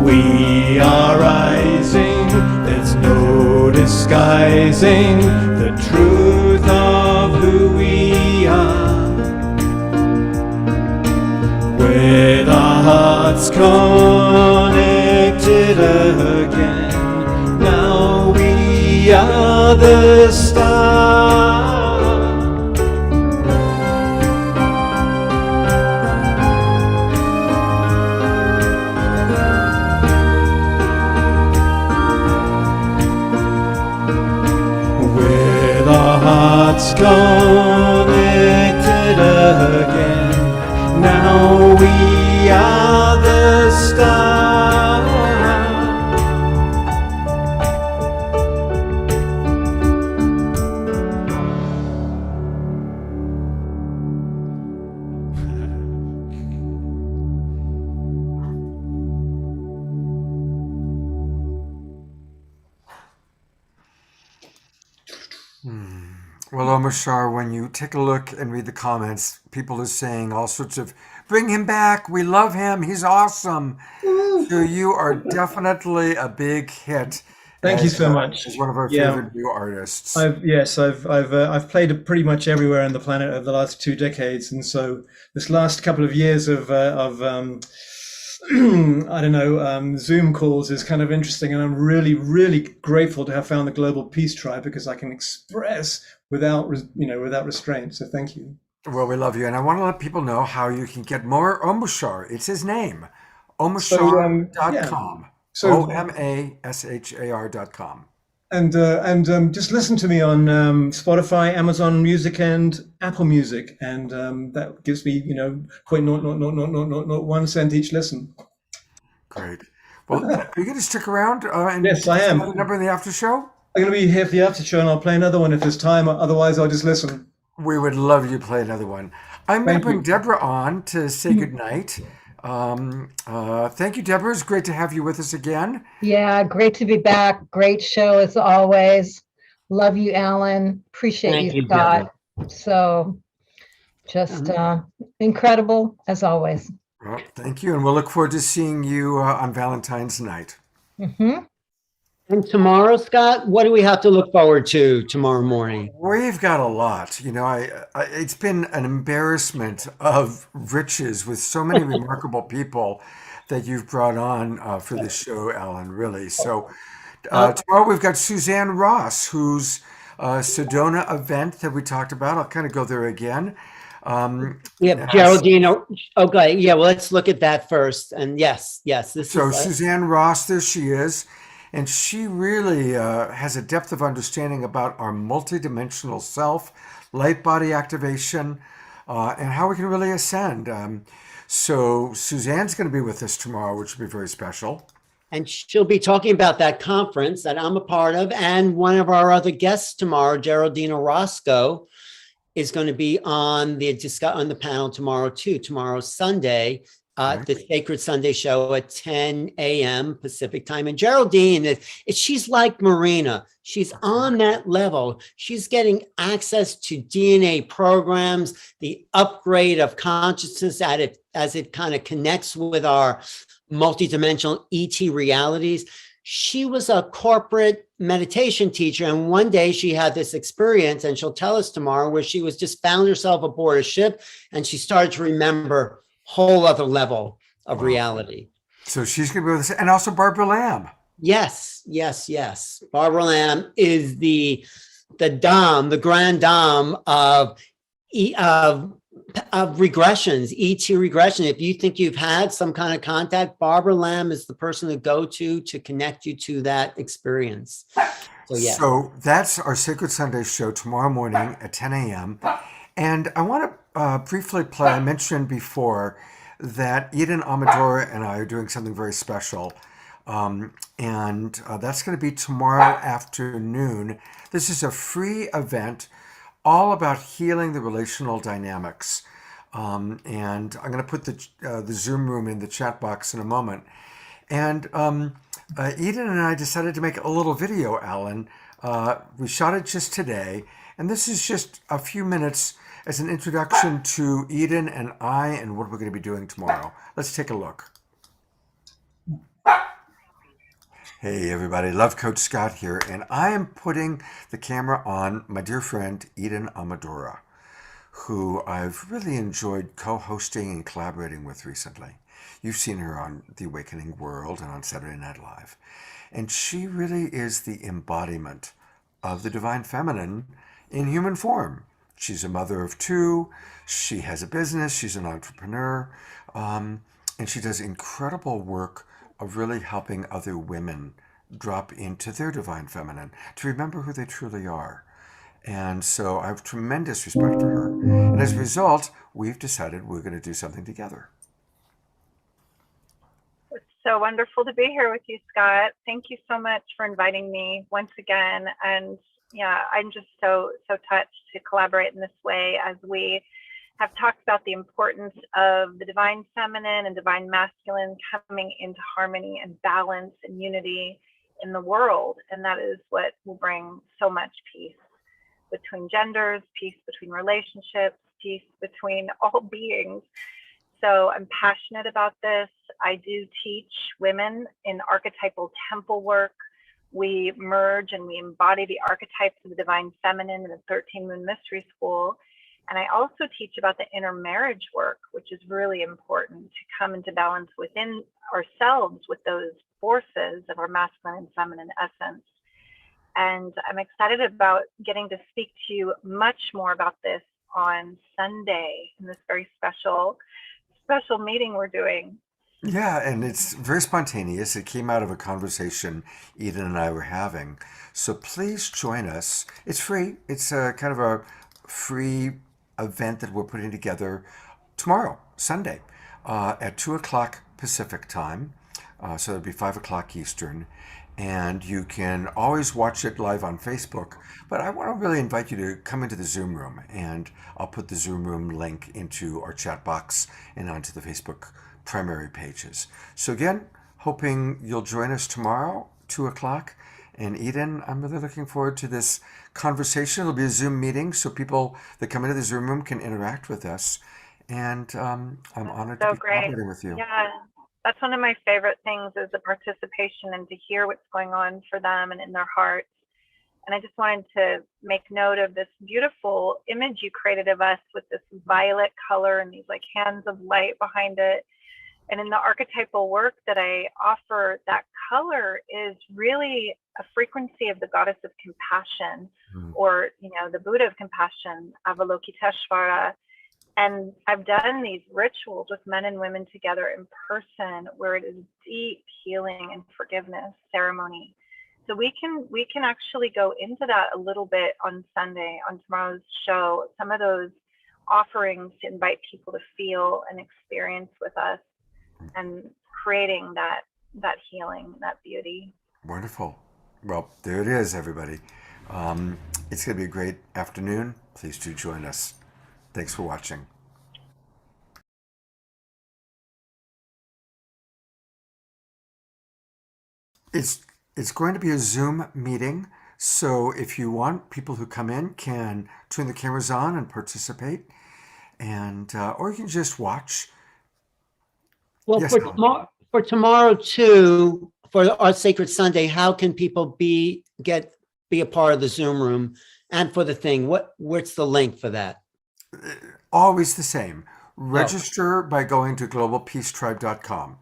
We are rising, there's no disguising the truth of who we are. With our hearts connected again, now we are the stars. With our hearts connected again, now we are the stars. Well, Omashar, when you take a look and read the comments, people are saying all sorts of, bring him back, we love him, he's awesome. So you are definitely a big hit. Thank you so much. As one of our favorite new artists. I've played pretty much everywhere on the planet over the last 2 decades, and so this last couple of years of Zoom calls is kind of interesting, and I'm really, really grateful to have found the Global Peace Tribe, because I can express without restraint. So thank you. Well, we love you, and I want to let people know how you can get more Omashar. It's his name, omashar.com. OMASHAR.com. And just listen to me on Spotify, Amazon Music, and Apple Music, and that gives me 0.00001 cent each listen. Great. Well, are you going to stick around? Yes, I am. Another number in the after show? I'm going to be here for the after show, and I'll play another one if there's time. Otherwise, I'll just listen. We would love you to play another one. I'm going to bring Deborah on to say goodnight. Thank you, Deborah. It's great to have you with us again. Yeah, great to be back. Great show as always. Love you, Alan. Appreciate you, Scott. Deborah. So just incredible as always. Well, thank you. And we'll look forward to seeing you on Valentine's night. Mm-hmm. And tomorrow, Scott, what do we have to look forward to tomorrow morning? We've got a lot. It's been an embarrassment of riches with so many remarkable people that you've brought on for this show, Alan, really. So tomorrow we've got Suzanne Ross, whose Sedona event that we talked about. I'll kind of go there again. Geraldine. Okay, yeah, well, let's look at that first. And yes, this is... Suzanne Ross, there she is. And she really has a depth of understanding about our multidimensional self, light body activation, and how we can really ascend. So Suzanne's going to be with us tomorrow, which will be very special. And she'll be talking about that conference that I'm a part of. And one of our other guests tomorrow, Geraldine Orozco, is going to be on the panel tomorrow too. Tomorrow's Sunday, the Sacred Sunday show at 10 a.m. Pacific time. And Geraldine, she's like Marina. She's on that level. She's getting access to DNA programs, the upgrade of consciousness as it kind of connects with our multidimensional ET realities. She was a corporate meditation teacher, and one day she had this experience, and she'll tell us tomorrow, where she was just found herself aboard a ship and she started to remember whole other level of reality. So she's going to be with us, and also Barbara Lamb. Yes. Barbara Lamb is the dame, the grand dame of regressions, ET regression. If you think you've had some kind of contact, Barbara Lamb is the person to go to connect you to that experience. So, yeah. So that's our Sacred Sunday show tomorrow morning at 10 a.m. And I want to briefly play, I mentioned before that Eden Amadora and I are doing something very special. And that's going to be tomorrow afternoon. This is a free event all about healing the relational dynamics. And I'm going to put the Zoom room in the chat box in a moment. And Eden and I decided to make a little video, Alan. We shot it just today. And this is just a few minutes as an introduction to Eden and I and what we're going to be doing tomorrow. Let's take a look. Hey everybody, Love Coach Scott here, and I am putting the camera on my dear friend Eden Amadora, who I've really enjoyed co-hosting and collaborating with recently. You've seen her on The Awakening World and on Saturday Night Live. And she really is the embodiment of the divine feminine in human form. She's a mother of two, she has a business, she's an entrepreneur, and she does incredible work of really helping other women drop into their divine feminine, to remember who they truly are. And so I have tremendous respect for her. And as a result, we've decided we're going to do something together. It's so wonderful to be here with you, Scott. Thank you so much for inviting me once again. And yeah, I'm just so touched to collaborate in this way, as we have talked about the importance of the divine feminine and divine masculine coming into harmony and balance and unity in the world. And that is what will bring so much peace between genders, peace between relationships, peace between all beings. So I'm passionate about this. I do teach women in archetypal temple work. We merge and we embody the archetypes of the divine feminine in the 13 Moon Mystery School. And I also teach about the intermarriage work, which is really important to come into balance within ourselves with those forces of our masculine and feminine essence. And I'm excited about getting to speak to you much more about this on Sunday in this very special meeting we're doing. Yeah, and it's very spontaneous. It came out of a conversation Eden and I were having. So please join us. It's free. It's a kind of a free event that we're putting together tomorrow, Sunday, at 2 o'clock Pacific time. So it'll be 5 o'clock Eastern. And you can always watch it live on Facebook. But I want to really invite you to come into the Zoom room. And I'll put the Zoom room link into our chat box and onto the Facebook primary pages. So again, hoping you'll join us tomorrow, 2 o'clock. And Eden, I'm really looking forward to this conversation. It'll be a Zoom meeting, so people that come into the Zoom room can interact with us. And I'm honored to be collaborating with you. Yeah, that's one of my favorite things, is the participation and to hear what's going on for them and in their hearts. And I just wanted to make note of this beautiful image you created of us with this violet color and these like hands of light behind it. And in the archetypal work that I offer, that color is really a frequency of the goddess of compassion, or, you know, the Buddha of compassion, Avalokiteshvara. And I've done these rituals with men and women together in person, where it is deep healing and forgiveness ceremony. So we can actually go into that a little bit on Sunday, on tomorrow's show, some of those offerings to invite people to feel and experience with us and creating that healing, that beauty. Wonderful. Well, there it is, everybody. It's going to be a great afternoon. Please do join us. Thanks for watching. It's going to be a Zoom meeting. So if you want, people who come in can turn the cameras on and participate, and or you can just watch. Well, Yes, for tomorrow too, for our Sacred Sunday, how can people be a part of the Zoom room and for the thing? What's the link for that? Always the same. Register by going to globalpeacetribe.com.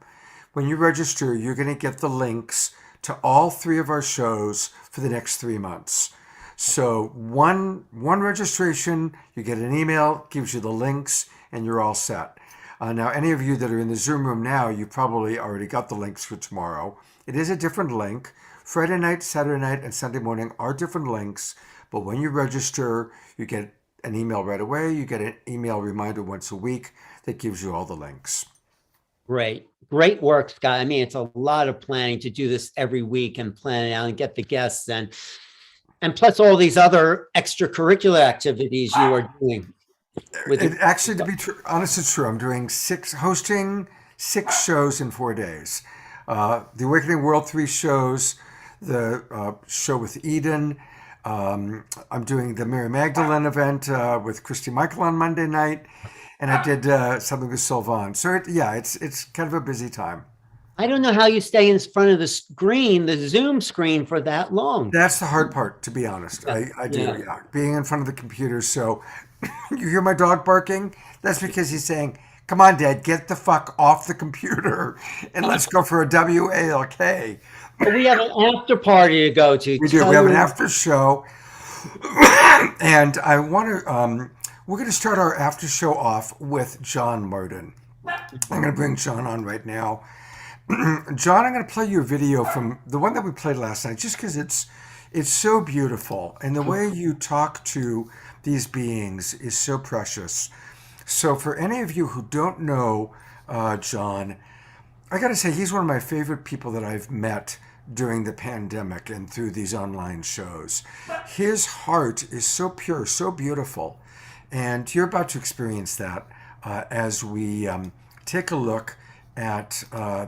When you register, you're going to get the links to all 3 of our shows for the next 3 months. So one registration, you get an email, gives you the links, and you're all set. Now, any of you that are in the Zoom room now, you probably already got the links for tomorrow. It is a different link. Friday night, Saturday night, and Sunday morning are different links. But when you register, you get an email right away. You get an email reminder once a week that gives you all the links. Great work, Scott. I mean, it's a lot of planning to do this every week and plan it out and get the guests and plus all these other extracurricular activities you are doing. Actually, to be honest, it's true. I'm doing hosting 6 shows in 4 days. The Awakening World 3 shows, the show with Eden. I'm doing the Mary Magdalene event with Christy Michael on Monday night. And I did something with Sylvan. So it's kind of a busy time. I don't know how you stay in front of the screen, the Zoom screen, for that long. That's the hard part, to be honest. I do, being in front of the computer. So you hear my dog barking? That's because he's saying, come on, Dad, get the fuck off the computer and let's go for a WALK. We have an after party to go to. We do. We have an after show. And I want to... we're going to start our after show off with John Martin. I'm going to bring John on right now. John, I'm going to play you a video from the one that we played last night, just because it's so beautiful. And the way you talk to these beings is so precious. So for any of you who don't know John, I got to say, he's one of my favorite people that I've met during the pandemic and through these online shows. His heart is so pure, so beautiful. And you're about to experience that as we take a look at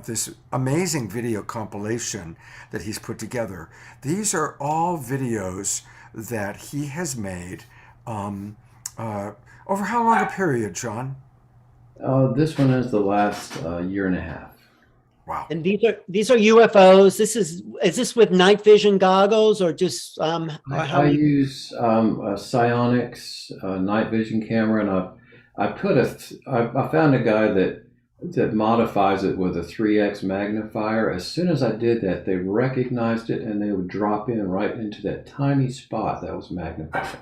this amazing video compilation that he's put together. These are all videos that he has made over how long a period, John? This one is the last year and a half. Wow. And these are UFOs. Is this with night vision goggles or just I use a psionics night vision camera, and I found a guy that modifies it with a 3x magnifier. As soon as I did that, they recognized it and they would drop in right into that tiny spot that was magnified.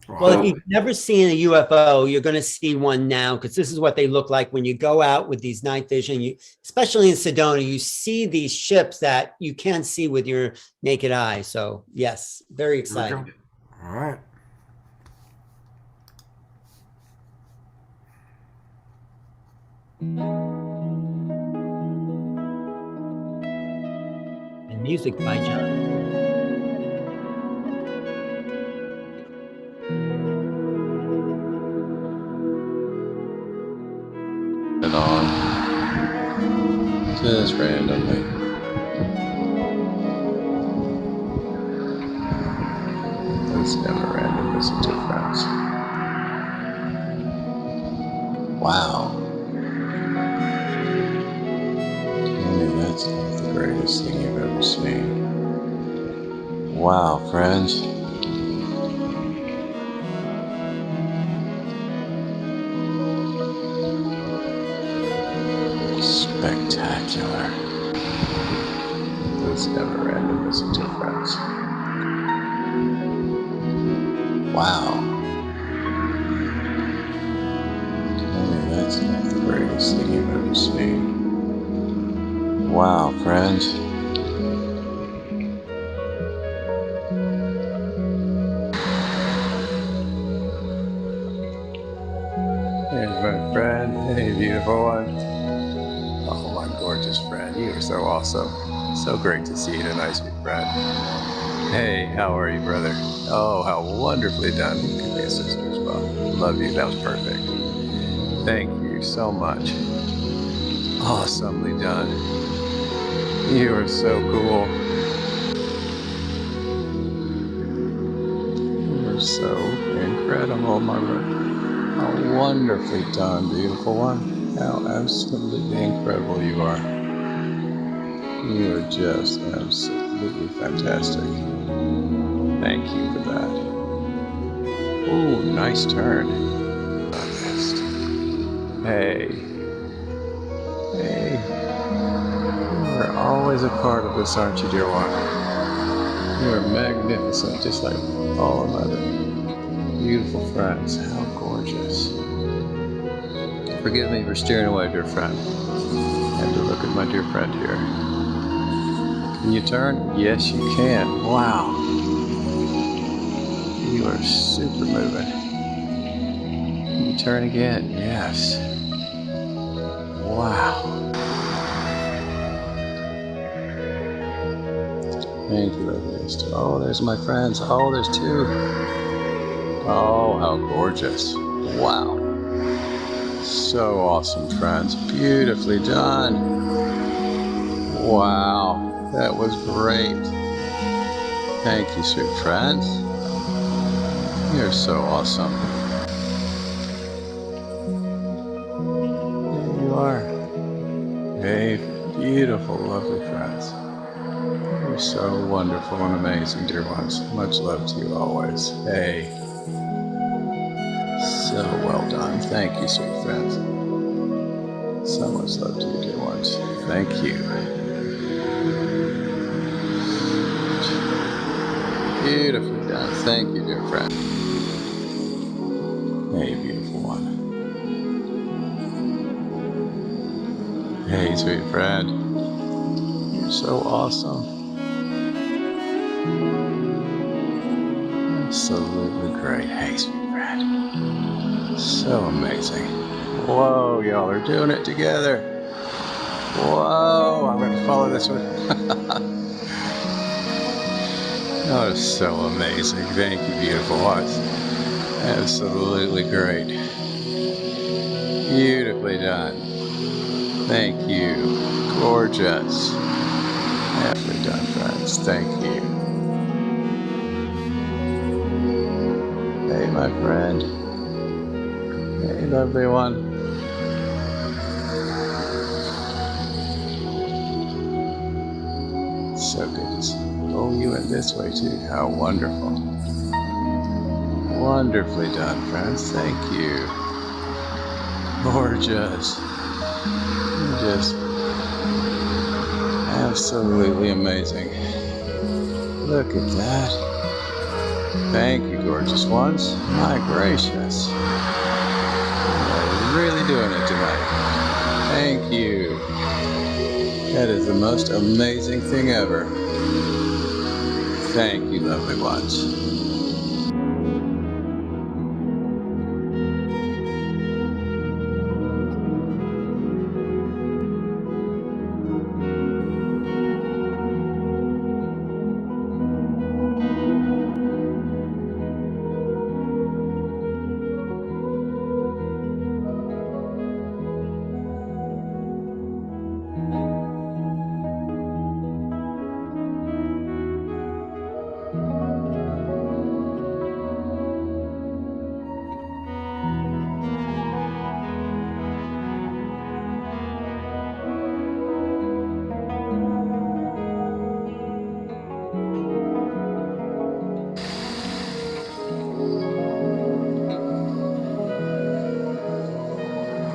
Well, if you've never seen a UFO, you're going to see one now, because this is what they look like when you go out with these night vision. Especially in Sedona, you see these ships that you can't see with your naked eye. So yes, very exciting. All right. And music by John. On just randomly. It's never random, it's a difference. Wow. Tell me that's not the greatest thing you've ever seen. Wow, friends. Spectacular. It's never random, it's a difference. Wow. Tell me that's not the greatest thing you've ever seen. Wow, friends. There's my friend. Hey, beautiful one. Oh, my gorgeous friend. You are so awesome. So great to see you tonight, sweet friend. Hey, how are you, brother? Oh, how wonderfully done. You can be a sister as well. Love you. That was perfect. Thank you so much. Awesomely done. You are so cool. You're so incredible, my brother. How wonderfully done, beautiful one. How absolutely incredible you are. You are just absolutely fantastic. Thank you for that. Oh, nice turn. Hey. Hey. You are always a part of this, aren't you, dear one? You are magnificent, just like all of my other beautiful friends. How gorgeous. Forgive me for steering away, dear friend. And to look at my dear friend here. Can you turn? Yes, you can. Wow. You are super moving. Can you turn again? Yes. Wow. Thank you, loveliest. Oh, there's my friends. Oh, there's two. Oh, how gorgeous. Wow. So awesome, friends. Beautifully done. Wow. That was great. Thank you, sweet friends. You're so awesome. There you are. Hey, beautiful, lovely friends. You're so wonderful and amazing, dear ones. Much love to you always. Hey. So well done. Thank you, sweet friends. So much love to you, dear ones. Thank you. Beautifully done. Thank you, dear friend. Hey, beautiful one. Hey, sweet friend. You're so awesome. Absolutely great. Hey, sweet friend. So amazing. Whoa, y'all are doing it together. Whoa, I'm going to follow this one. Oh, it's so amazing. Thank you, beautiful ones. Absolutely great. Beautifully done. Thank you. Gorgeous. Beautifully done, friends. Thank you. Hey, my friend. Hey, lovely one. So good to see you. Oh, you went this way too. How wonderful. Wonderfully done, friends. Thank you. Gorgeous. Just absolutely amazing. Look at that. Thank you, gorgeous ones. My gracious. You're really doing it tonight. Thank you. That is the most amazing thing ever. Thank you, lovely ones.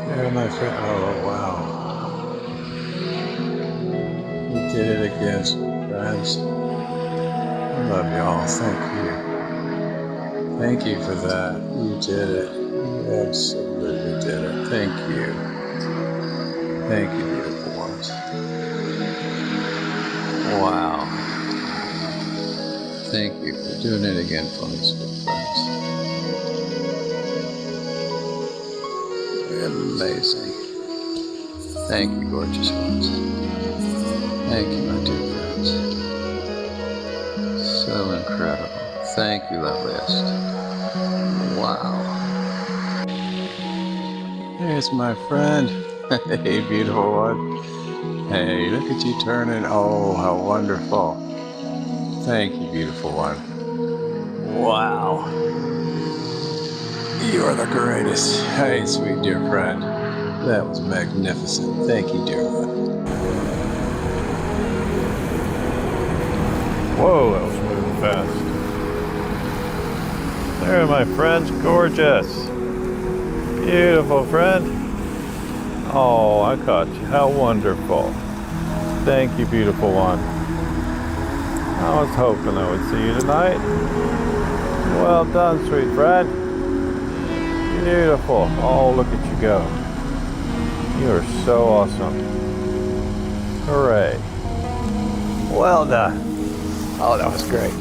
There, my friend. Oh, wow. You did it again, sweet friends. I love y'all. Thank you. Thank you for that. You did it. You absolutely did it. Thank you. Thank you, beautiful ones. Wow. Thank you for doing it again for me, sweet friends. amazing. Thank you, gorgeous ones. Thank you, my dear friends. So incredible. Thank you, loveliest. Wow. There's my friend. Hey, beautiful one. Hey, look at you turning. Oh, how wonderful. Thank you, beautiful one. Wow. You are the greatest. Hey, sweet dear friend. That was magnificent. Thank you, dear one. Whoa, that was moving fast. There, my friends, gorgeous. Beautiful friend. Oh, I caught you. How wonderful. Thank you, beautiful one. I was hoping I would see you tonight. Well done, sweet friend. Beautiful. Oh, look at you go. You are so awesome. Hooray. Well done. Oh, that was great.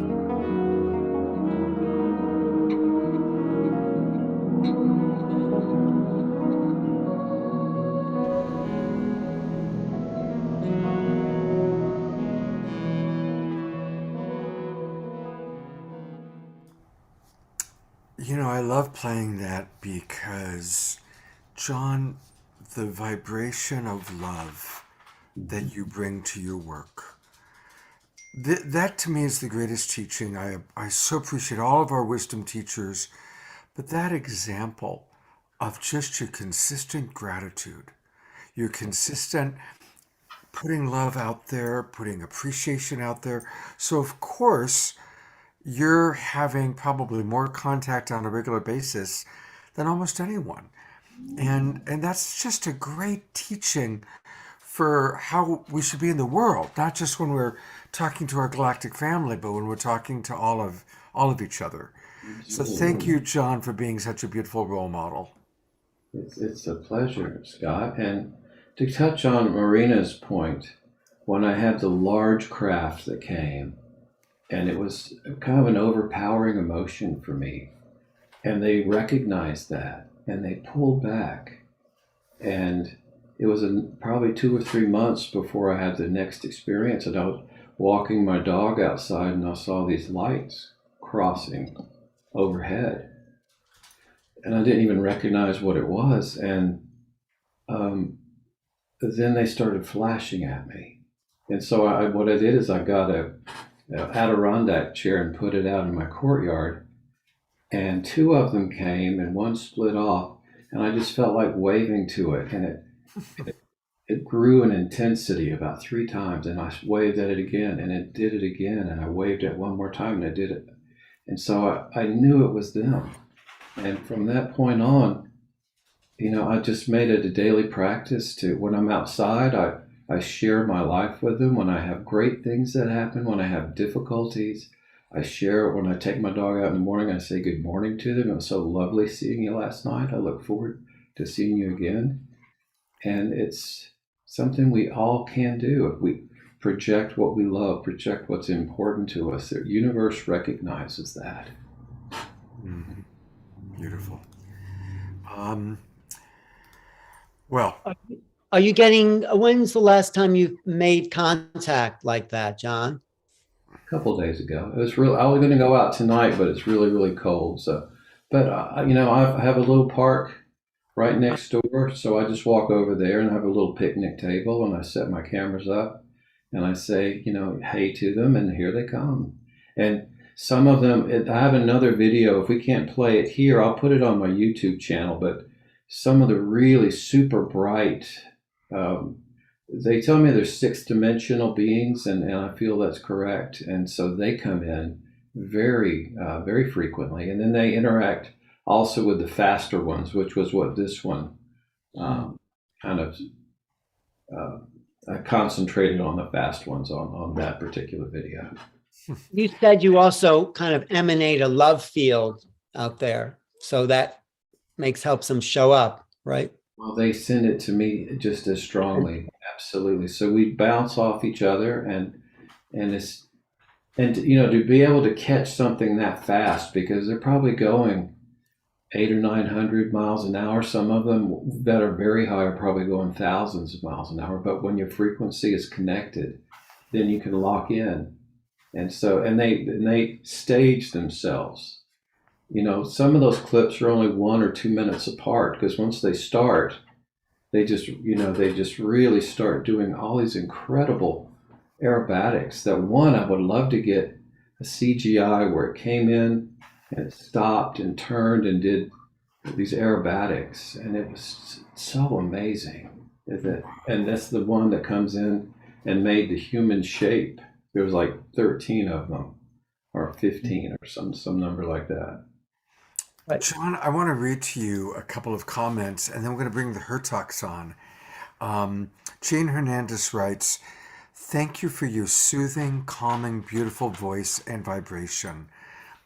You know, I love playing that because, John, the vibration of love that you bring to your work, that to me is the greatest teaching. I so appreciate all of our wisdom teachers, but that example of just your consistent gratitude, your consistent putting love out there, putting appreciation out there. So, of course, you're having probably more contact on a regular basis than almost anyone. And that's just a great teaching for how we should be in the world, not just when we're talking to our galactic family, but when we're talking to all of each other. So thank you, John, for being such a beautiful role model. It's a pleasure, Scott. And to touch on Marina's point, when I had the large craft that came, and it was kind of an overpowering emotion for me, and they recognized that, and they pulled back. And it was probably 2 or 3 months before I had the next experience, and I was walking my dog outside, and I saw these lights crossing overhead. And I didn't even recognize what it was. And then they started flashing at me. And so what I did is I got a Adirondack chair and put it out in my courtyard. And 2 of them came and one split off. And I just felt like waving to it. And it grew in intensity about 3 times. And I waved at it again, and it did it again. And I waved at it one more time, and it did it. And so I knew it was them. And from that point on, you know, I just made it a daily practice to, when I'm outside, I share my life with them. When I have great things that happen, when I have difficulties, I share it. When I take my dog out in the morning, I say good morning to them. It was so lovely seeing you last night. I look forward to seeing you again. And it's something we all can do. If we project what we love, project what's important to us, the universe recognizes that. Mm-hmm. Beautiful. Well, Are you getting, when's the last time you made contact like that, John? A couple of days ago. It was real. I was going to go out tonight, but it's really, really cold. So, but you know, I have a little park right next door, so I just walk over there and have a little picnic table, and I set my cameras up, and I say, you know, hey to them, and here they come. And some of them, I have another video. If we can't play it here, I'll put it on my YouTube channel. But some of the really super bright, they tell me they're 6-dimensional beings, and I feel that's correct. And so they come in very, very frequently. And then they interact also with the faster ones, which was what this one kind of, I concentrated on the fast ones on that particular video. You said you also kind of emanate a love field out there, so that helps them show up, right? Well, they send it to me just as strongly, absolutely. So we bounce off each other, and you know, to be able to catch something that fast, because they're probably going 800 or 900 miles an hour. Some of them that are very high are probably going thousands of miles an hour. But when your frequency is connected, then you can lock in. And so, and they stage themselves. You know, some of those clips are only 1 or 2 minutes apart, because once they start, they just really start doing all these incredible aerobatics. That one, I would love to get a CGI where it came in and it stopped and turned and did these aerobatics, and it was so amazing. And that's the one that comes in and made the human shape. There was like 13 of them, or 15, or some number like that. John, I want to read to you a couple of comments, and then we're going to bring the Hurtaks on. Jane Hernandez writes, "Thank you for your soothing, calming, beautiful voice and vibration.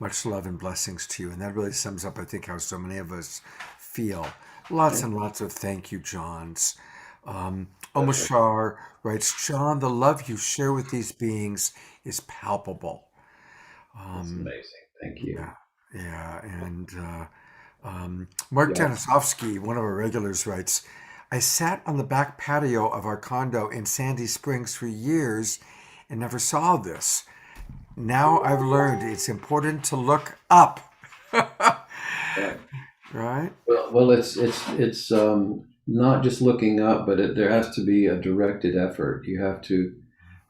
Much love and blessings to you." And that really sums up, I think, how so many of us feel. Lots and lots of thank you, Johns. Omashar writes, "John, the love you share with these beings is palpable." That's amazing. Thank you. Yeah, and Mark Janisovsky, one of our regulars, writes, "I sat on the back patio of our condo in Sandy Springs for years and never saw this. Now I've learned it's important to look up." Right? Well, it's not just looking up, but there has to be a directed effort. You have to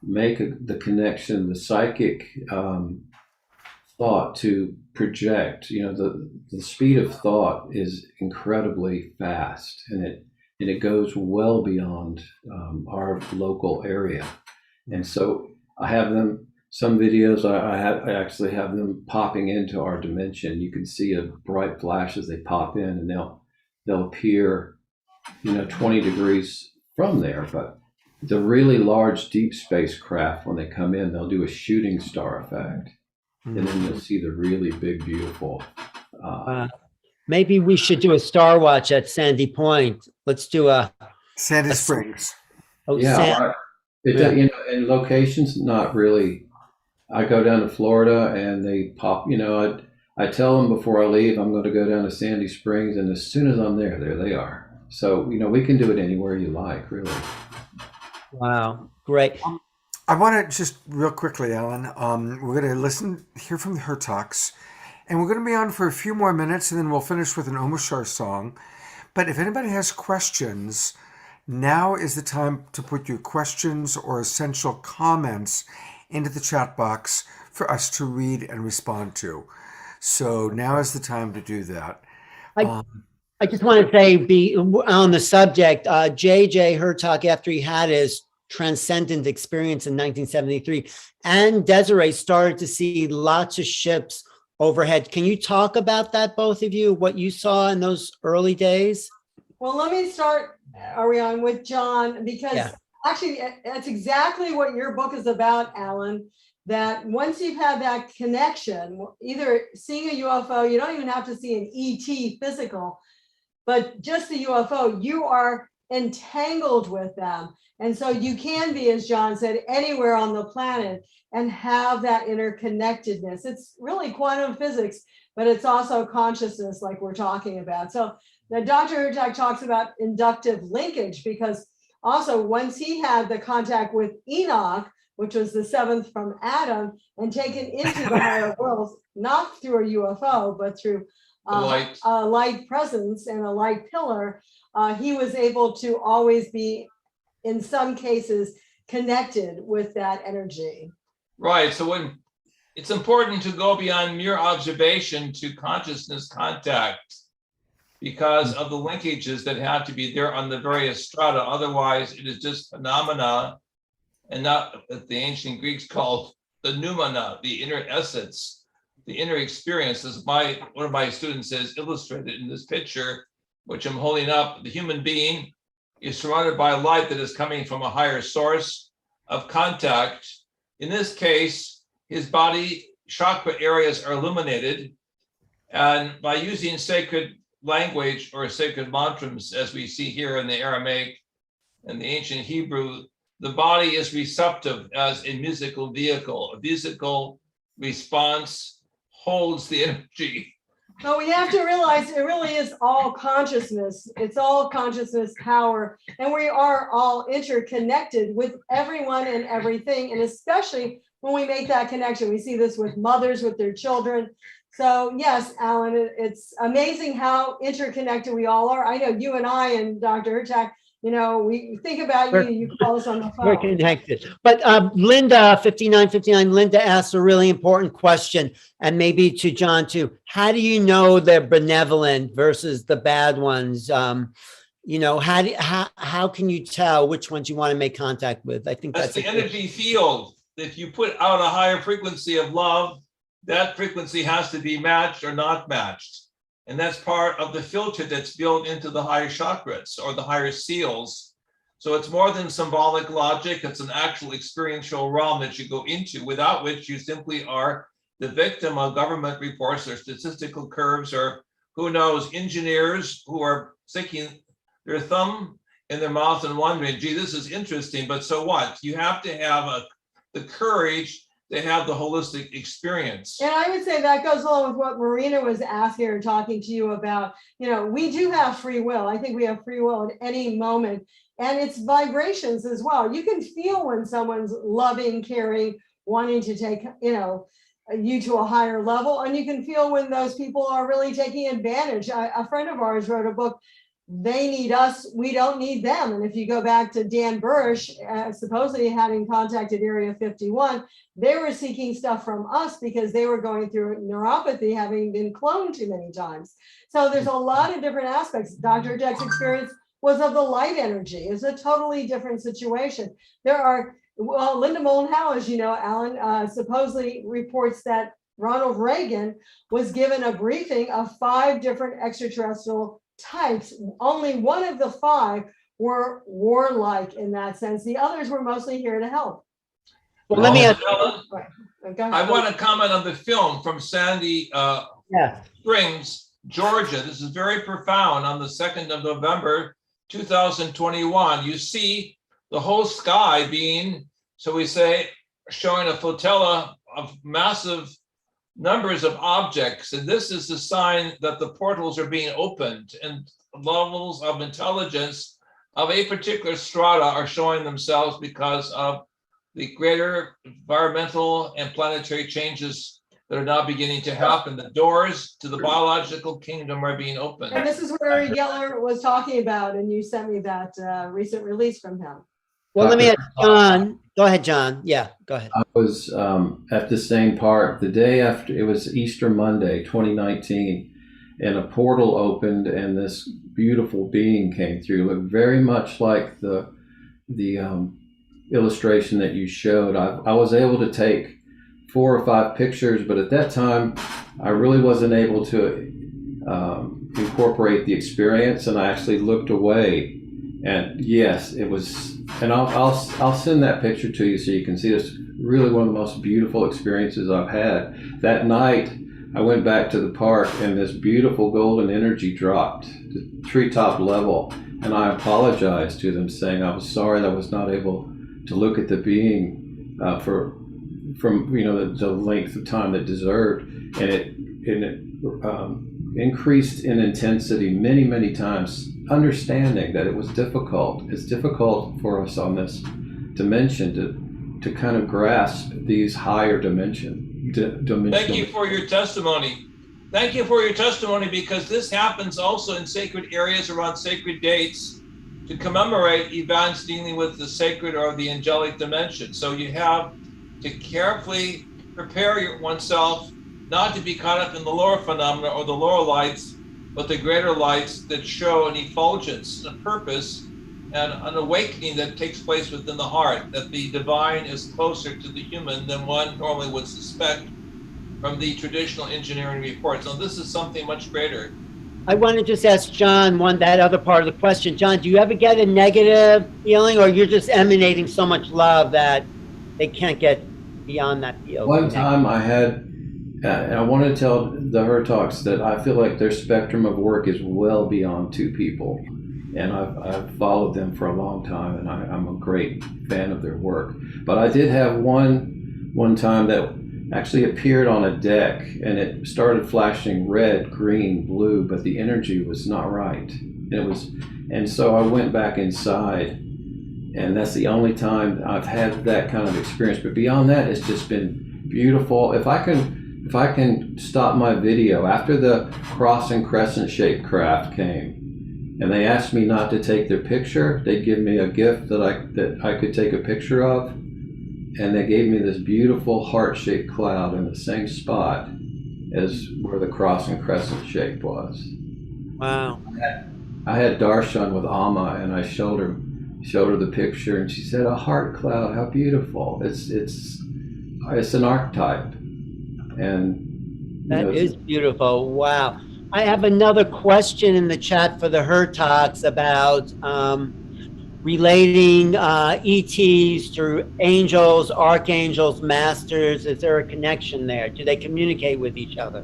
make the connection, the psychic thought to project. You know, the speed of thought is incredibly fast, and it goes well beyond our local area. And so I have them. Some videos I actually have them popping into our dimension. You can see a bright flash as they pop in, and they'll appear, 20 degrees from there. But the really large deep spacecraft, when they come in, they'll do a shooting star effect. And then you'll see the really big, beautiful. Maybe we should do a star watch at Sandy Point. Let's do Sandy Springs. Oh, yeah, right. And locations, not really. I go down to Florida and they pop, I tell them before I leave, I'm going to go down to Sandy Springs. And as soon as I'm there they are. So, we can do it anywhere you like, really. Wow. Great. I want to just real quickly, Alan, we're going to hear from the Hurtaks, and we're going to be on for a few more minutes, and then we'll finish with an Omashar song. But if anybody has questions, now is the time to put your questions or essential comments into the chat box for us to read and respond to. So now is the time to do that. I just want to say, be on the subject, J.J. Hurtak, after he had his transcendent experience in 1973, and Desiree started to see lots of ships overhead. Can you talk about that, both of you, what you saw in those early days? Well, let me start, Ariane, with John, because actually that's exactly what your book is about, Alan, that once you've had that connection, either seeing a UFO, you don't even have to see an ET physical, but just the UFO, you are entangled with them. And so you can be, as John said, anywhere on the planet and have that interconnectedness. It's really quantum physics, but it's also consciousness like we're talking about. So the Dr. Hurtak talks about inductive linkage, because also once he had the contact with Enoch, which was the seventh from Adam, and taken into the higher worlds, not through a UFO, but through a light presence and a light pillar, he was able to always be, in some cases, connected with that energy. Right. So when it's important to go beyond mere observation to consciousness contact, because of the linkages that have to be there on the various strata. Otherwise, it is just phenomena, and not what the ancient Greeks called the noumena, the inner essence, the inner experience. As one of my students has illustrated in this picture, which I'm holding up, the human being is surrounded by light that is coming from a higher source of contact. In this case, his body chakra areas are illuminated, and by using sacred language or sacred mantras, as we see here in the Aramaic and the ancient Hebrew, the body is receptive as a musical vehicle. A musical response holds the energy But we have to realize it really is all consciousness. It's all consciousness power. And we are all interconnected with everyone and everything. And especially when we make that connection, we see this with mothers, with their children. So yes, Alan, it's amazing how interconnected we all are. I know you and I and Dr. Hurtak, you know, we think about you, you call us on the phone. We're connected. But Linda, 5959, Linda asked a really important question, and maybe to John too. How do you know they're benevolent versus the bad ones? You know, how can you tell which ones you want to make contact with? I think that's the energy field. If you put out a higher frequency of love, that frequency has to be matched or not matched. And that's part of the filter that's built into the higher chakras or the higher seals. So it's more than symbolic logic. It's an actual experiential realm that you go into, without which you simply are the victim of government reports or statistical curves, or who knows, engineers who are sticking their thumb in their mouth and wondering, gee, this is interesting, but so what? You have to have the courage to have the holistic experience. And I would say that goes along with what Marina was asking or talking to you about. You know, we do have free will. I think we have free will at any moment, and it's vibrations as well. You can feel when someone's loving, caring, wanting to take, you know, you to a higher level, and you can feel when those people are really taking advantage. A friend of ours wrote a book, They Need Us, We Don't Need Them. And if you go back to Dan Burrish, supposedly having contacted Area 51, they were seeking stuff from us because they were going through neuropathy, having been cloned too many times. So there's a lot of different aspects. Dr. Jack's experience was of the light energy. It's a totally different situation. There are, well, Linda Moulton-Howe, as you know, Alan, supposedly reports that Ronald Reagan was given a briefing of 5 different extraterrestrial types. Only one of the 5 were warlike in that sense. The others were mostly here to help. Well, let me ask I want to comment on the film from Sandy Springs, Georgia. This is very profound. On the 2nd of November, 2021, you see the whole sky being, so we say, showing a flotilla of massive numbers of objects. And this is the sign that the portals are being opened, and levels of intelligence of a particular strata are showing themselves because of the greater environmental and planetary changes that are now beginning to happen. The doors to the biological kingdom are being opened. And this is what Uri Geller was talking about, and you sent me that recent release from him. Well, let me ask John. Go ahead, John. Yeah, go ahead. I was at the same park the day after, it was Easter Monday, 2019, and a portal opened and this beautiful being came through. It looked very much like the illustration that you showed. I was able to take 4 or 5 pictures, but at that time, I really wasn't able to incorporate the experience, and I actually looked away. And yes, it was, and I'll send that picture to you so you can see. It's really one of the most beautiful experiences I've had. That night, I went back to the park, and this beautiful golden energy dropped to treetop level, and I apologized to them, saying I was sorry that I was not able to look at the being from you know the length of time it deserved, and it increased in intensity many times, understanding that it was difficult. It's difficult for us on this dimension to kind of grasp these higher dimensions. Thank you for your testimony. Thank you for your testimony, because this happens also in sacred areas around sacred dates to commemorate events dealing with the sacred or the angelic dimension. So you have to carefully prepare oneself not to be caught up in the lower phenomena or the lower lights, but the greater lights that show an effulgence, a purpose, and an awakening that takes place within the heart, that the divine is closer to the human than one normally would suspect from the traditional engineering reports. So this is something much greater. I want to just ask John that other part of the question. John, do you ever get a negative feeling, or you're just emanating so much love that they can't get beyond that field? One time I had, and I want to tell the Hurtaks that I feel like their spectrum of work is well beyond 2 people. And I've followed them for a long time, and I'm a great fan of their work. But I did have one time that actually appeared on a deck, and it started flashing red, green, blue, but the energy was not right. And so I went back inside, and that's the only time I've had that kind of experience. But beyond that, it's just been beautiful. If I can stop my video after the cross and crescent shaped craft came, and they asked me not to take their picture, they'd give me a gift that I could take a picture of, and they gave me this beautiful heart-shaped cloud in the same spot as where the cross and crescent shape was. Wow. I had Darshan with Amma, and I showed her the picture, and she said, "A heart cloud, how beautiful!" It's an archetype, and that is beautiful. Wow. I have another question in the chat for the Hurtaks about relating ETs to angels, archangels, masters. Is there a connection there? Do they communicate with each other?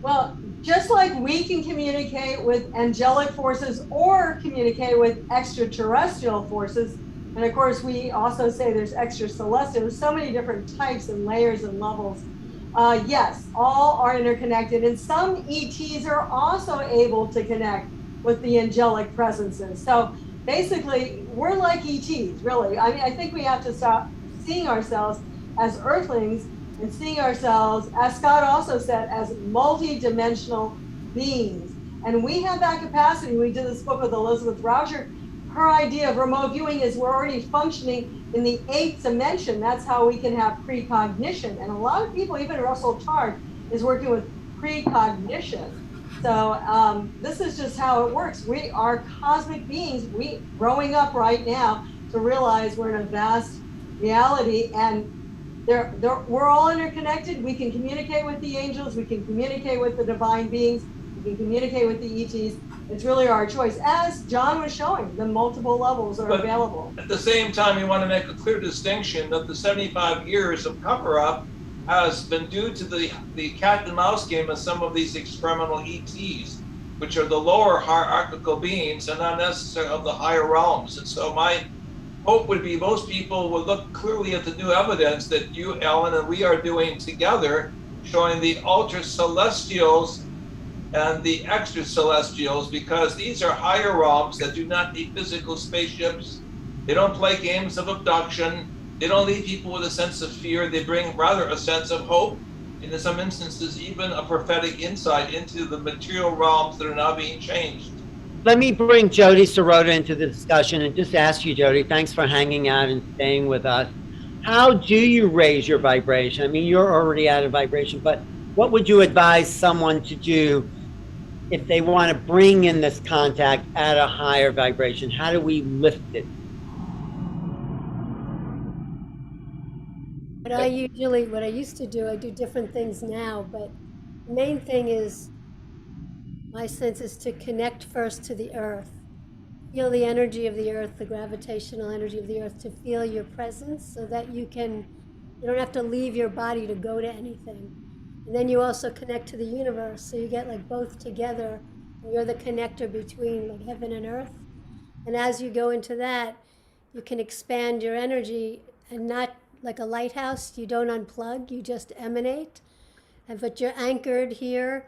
Well, just like we can communicate with angelic forces or communicate with extraterrestrial forces, and of course we also say there's extracelestial, there's so many different types and layers and levels. Yes, all are interconnected, and some ETs are also able to connect with the angelic presences. So basically, we're like ETs, really. I mean, I think we have to stop seeing ourselves as earthlings and seeing ourselves, as Scott also said, as multi-dimensional beings. And we have that capacity. We did this book with Elizabeth Rauscher. Her idea of remote viewing is we're already functioning in the 8th dimension. That's how we can have precognition. And a lot of people, even Russell Targ, is working with precognition. So this is just how it works. We are cosmic beings. We growing up right now to realize we're in a vast reality, and we're all interconnected. We can communicate with the angels. We can communicate with the divine beings. We can communicate with the ETs. It's really our choice. As John was showing, the multiple levels are available. At the same time, we want to make a clear distinction that the 75 years of cover-up has been due to the cat and mouse game of some of these experimental ETs, which are the lower hierarchical beings and not necessarily of the higher realms. And so my hope would be most people will look clearly at the new evidence that you, Ellen, and we are doing together, showing the ultra-celestials and the extra-celestials, because these are higher realms that do not need physical spaceships. They don't play games of abduction. They don't leave people with a sense of fear. They bring rather a sense of hope, and in some instances, even a prophetic insight into the material realms that are now being changed. Let me bring Jodi Serota into the discussion and just ask you, Jodi, thanks for hanging out and staying with us. How do you raise your vibration? I mean, you're already at a vibration, but what would you advise someone to do if they want to bring in this contact at a higher vibration? How do we lift it? What I used to do, I do different things now, but the main thing is, my sense is to connect first to the earth. Feel the energy of the earth, the gravitational energy of the earth, to feel your presence so that you don't have to leave your body to go to anything. And then you also connect to the universe, so you get like both together. You're the connector between like heaven and earth. And as you go into that, you can expand your energy, and not like a lighthouse, you don't unplug, you just emanate. But you're anchored here,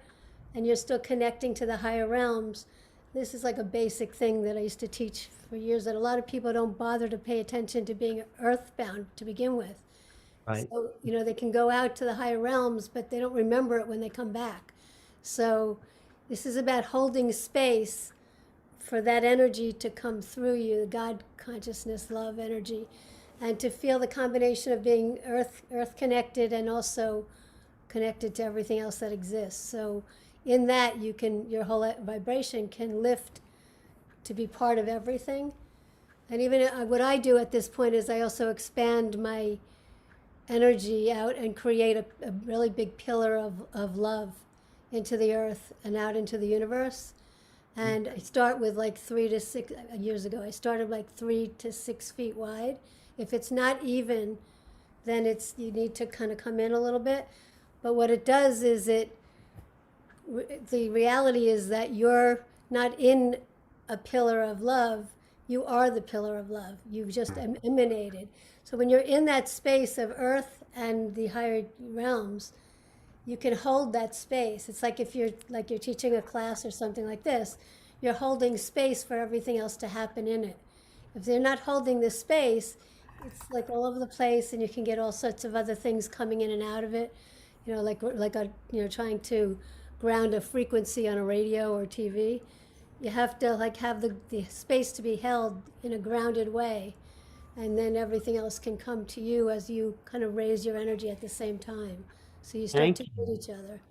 and you're still connecting to the higher realms. This is like a basic thing that I used to teach for years, that a lot of people don't bother to pay attention to being earthbound to begin with. Right. So, they can go out to the higher realms, but they don't remember it when they come back. So this is about holding space for that energy to come through you, the God consciousness, love energy, and to feel the combination of being earth connected and also connected to everything else that exists. So in that, your whole vibration can lift to be part of everything. And even what I do at this point is I also expand my energy out and create a really big pillar of love into the earth and out into the universe. And I start with like 3 to 6 years ago. I started like 3 to 6 feet wide. If it's not even, then you need to kind of come in a little bit. But what it does is the reality is that you're not in a pillar of love. You are the pillar of love. You've just emanated. So when you're in that space of earth and the higher realms, you can hold that space. It's like if you're teaching a class or something like this, you're holding space for everything else to happen in it. If they're not holding this space, it's like all over the place, and you can get all sorts of other things coming in and out of it. Trying to ground a frequency on a radio or TV. You have to have the space to be held in a grounded way, and then everything else can come to you as you kind of raise your energy at the same time. So you start to meet each other.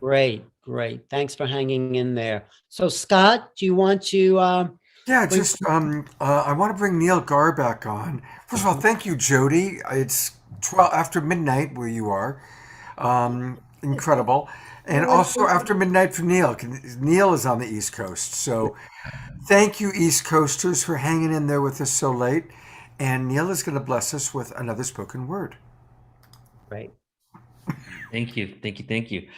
Great, great. Thanks for hanging in there. So Scott, do you want to? I want to bring Neil Gaur back on. First of all, thank you, Jodi. It's 12 after midnight where you are. Incredible. And also after midnight for Neil. Neil is on the East Coast. So thank you, East Coasters, for hanging in there with us so late. And Neil is going to bless us with another spoken word. Right. Thank you.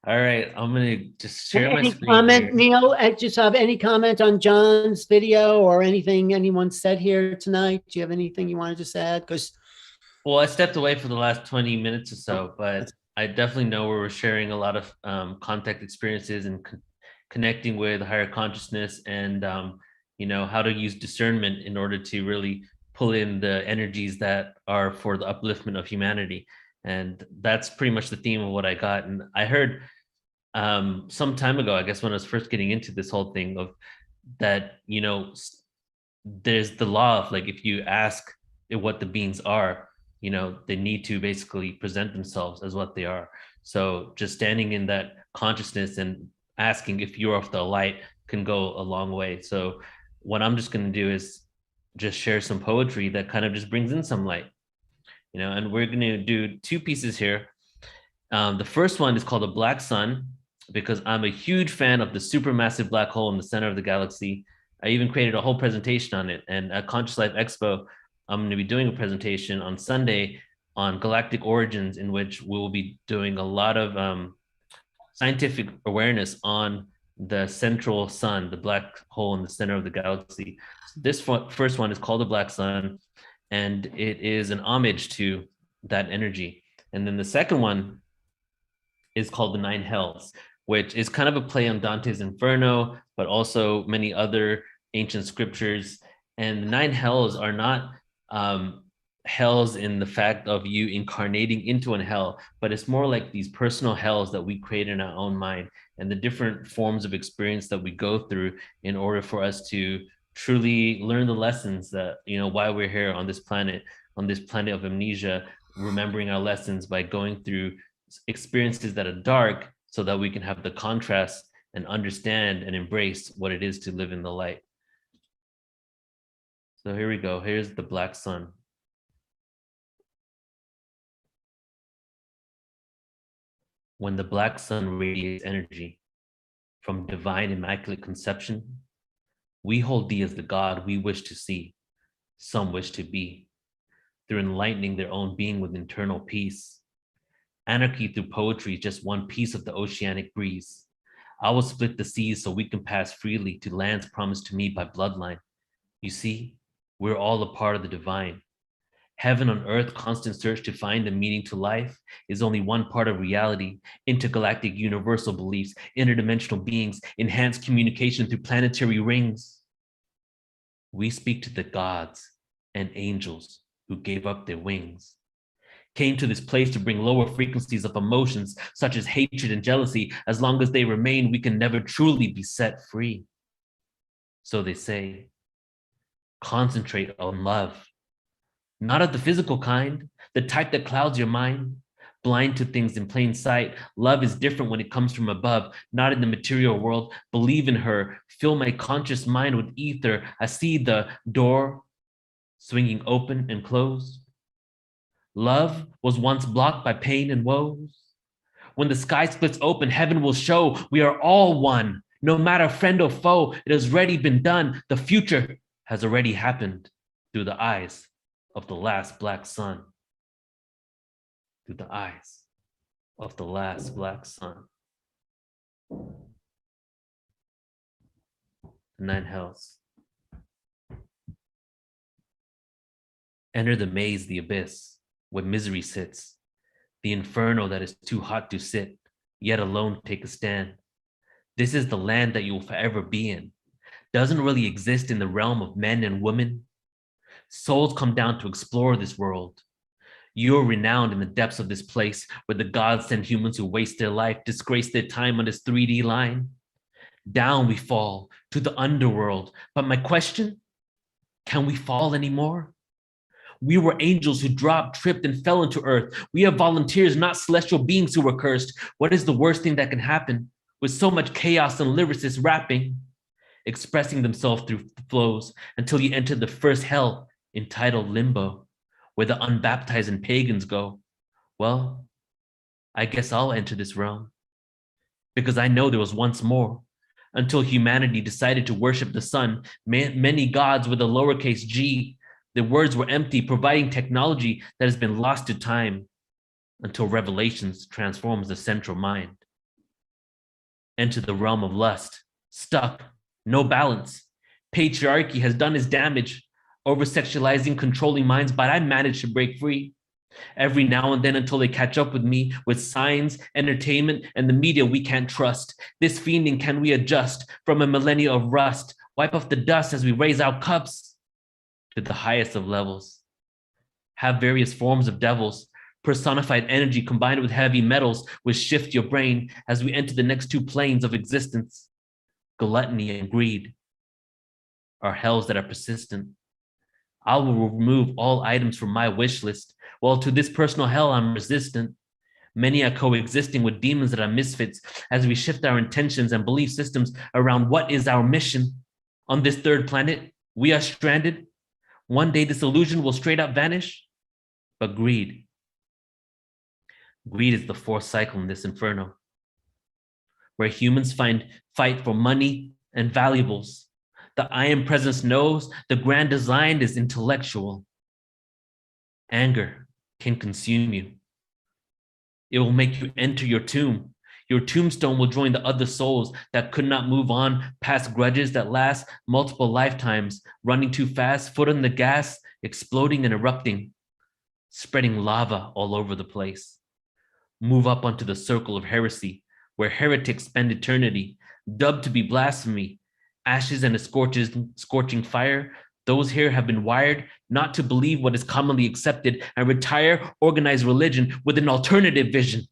All right, I'm gonna just share my Any screen comment, here. Neil? Just have any comment on John's video or anything anyone said here tonight? Do you have anything you wanted to just add? Well, I stepped away for the last 20 minutes or so, but I definitely know we're sharing a lot of contact experiences and connecting with higher consciousness, and how to use discernment in order to really pull in the energies that are for the upliftment of humanity. And that's pretty much the theme of what I got. And I heard some time ago, I guess when I was first getting into this whole thing of that, there's the law of like, if you ask what the beings are, they need to basically present themselves as what they are. So just standing in that consciousness and asking if you're of the light can go a long way. So what I'm just going to do is just share some poetry that kind of just brings in some light, and we're going to do two pieces here. The first one is called A Black Sun, because I'm a huge fan of the supermassive black hole in the center of the galaxy. I even created a whole presentation on it. And at Conscious Life Expo, I'm going to be doing a presentation on Sunday on galactic origins, in which we will be doing a lot of scientific awareness on the central sun, the black hole in the center of the galaxy. This first one is called The Black Sun, and it is an homage to that energy. And then the second one is called The Nine Hells, which is kind of a play on Dante's Inferno, but also many other ancient scriptures. And the nine hells are not hells in the fact of you incarnating into an hell, but it's more like these personal hells that we create in our own mind, and the different forms of experience that we go through in order for us to truly learn the lessons that, why we're here on this planet of amnesia, remembering our lessons by going through experiences that are dark, so that we can have the contrast and understand and embrace what it is to live in the light. So here we go. Here's The Black Sun. When the black sun radiates energy from divine immaculate conception, we hold thee as the God we wish to see, some wish to be, through enlightening their own being with internal peace. Anarchy through poetry is just one piece of the oceanic breeze. I will split the seas so we can pass freely to lands promised to me by bloodline. You see, we're all a part of the divine. Heaven on earth, constant search to find a meaning to life is only one part of reality. Intergalactic universal beliefs, interdimensional beings, enhanced communication through planetary rings. We speak to the gods and angels who gave up their wings, came to this place to bring lower frequencies of emotions such as hatred and jealousy. As long as they remain, we can never truly be set free. So they say, concentrate on love. Not of the physical kind, the type that clouds your mind, blind to things in plain sight. Love is different when it comes from above, not in the material world. Believe in her, fill my conscious mind with ether. I see the door swinging open and closed. Love was once blocked by pain and woes. When the sky splits open, heaven will show we are all one. No matter friend or foe, it has already been done. The future has already happened through the eyes of the last black sun. Through the eyes of the last black sun. The nine hells. Enter the maze, the abyss, where misery sits, the inferno that is too hot to sit, yet alone take a stand. This is the land that you will forever be in. Doesn't really exist in the realm of men and women. Souls come down to explore this world. You are renowned in the depths of this place where the gods send humans who waste their life, disgrace their time on this 3D line. Down we fall to the underworld. But my question, can we fall anymore? We were angels who dropped, tripped, and fell into earth. We are volunteers, not celestial beings who were cursed. What is the worst thing that can happen with so much chaos and lyricists rapping, expressing themselves through flows until you enter the first hell entitled limbo, where the unbaptized and pagans go? Well, I guess I'll enter this realm because I know there was once more until humanity decided to worship the sun, many gods with a lowercase g. The words were empty, providing technology that has been lost to time until revelations transforms the central mind. Enter the realm of lust, stuck, no balance. Patriarchy has done its damage, over-sexualizing, controlling minds, but I managed to break free. Every now and then until they catch up with me with signs, entertainment, and the media we can't trust. This fiending can we adjust from a millennia of rust, wipe off the dust as we raise our cups to the highest of levels. Have various forms of devils, personified energy combined with heavy metals will shift your brain as we enter the next two planes of existence. Gluttony and greed are hells that are persistent. I will remove all items from my wish list. Well, to this personal hell, I'm resistant. Many are coexisting with demons that are misfits as we shift our intentions and belief systems around what is our mission. On this third planet, we are stranded. One day this illusion will straight up vanish. But greed is the fourth cycle in this inferno, where humans fight for money and valuables. The I am presence knows the grand design is intellectual. Anger can consume you. It will make you enter your tomb. Your tombstone will join the other souls that could not move on past grudges that last multiple lifetimes, running too fast, foot on the gas, exploding and erupting, spreading lava all over the place. Move up onto the circle of heresy, where heretics spend eternity, dubbed to be blasphemy, ashes and a scorching fire. Those here have been wired not to believe what is commonly accepted and retire organized religion with an alternative vision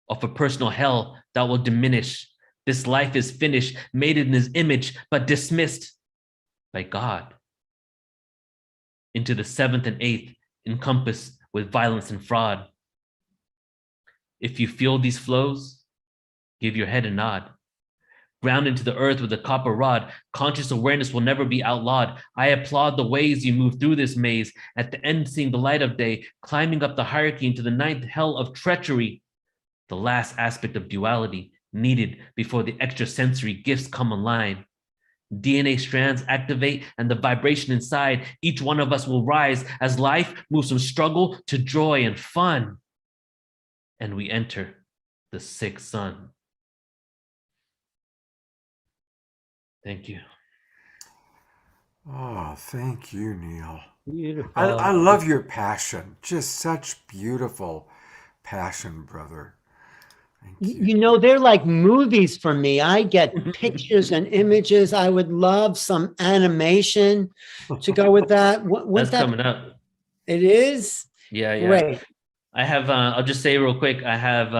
of a personal hell that will diminish. This life is finished, made in his image, but dismissed by God. Into the seventh and eighth, encompassed with violence and fraud. If you feel these flows, give your head a nod. Ground into the earth with a copper rod, conscious awareness will never be outlawed. I applaud the ways you move through this maze, at the end seeing the light of day, climbing up the hierarchy into the ninth hell of treachery, the last aspect of duality needed before the extrasensory gifts come online. DNA strands activate and the vibration inside, each one of us will rise as life moves from struggle to joy and fun. And we enter the sixth sun. Thank you. Oh, thank you, Neil. Beautiful. I love your passion. Just such beautiful passion, brother. You know, they're like movies for me. I get pictures and images. I would love some animation to go with that. That's coming up. It is? Yeah. Great. I have, I'll just say real quick, I have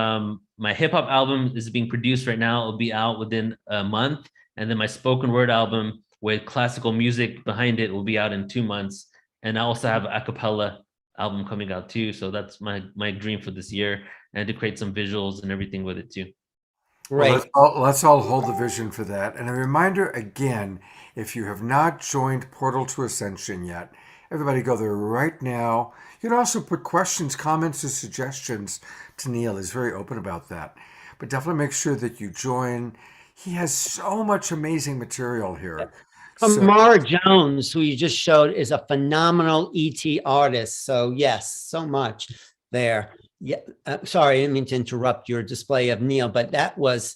my hip hop album is being produced right now. It'll be out within a month. And then my spoken word album with classical music behind it will be out in 2 months. And I also have an a cappella album coming out too. So that's my dream for this year, and to create some visuals and everything with it too. Right. Well, let's all hold the vision for that. And a reminder again, if you have not joined Portal to Ascension yet, everybody go there right now. You can also put questions, comments, or suggestions to Neil. He's very open about that. But definitely make sure that you join. He has so much amazing material here. Kamara Jones, who you just showed, is a phenomenal ET artist. So yes, so much there. Yeah, sorry, I didn't mean to interrupt your display of Neil, but that was,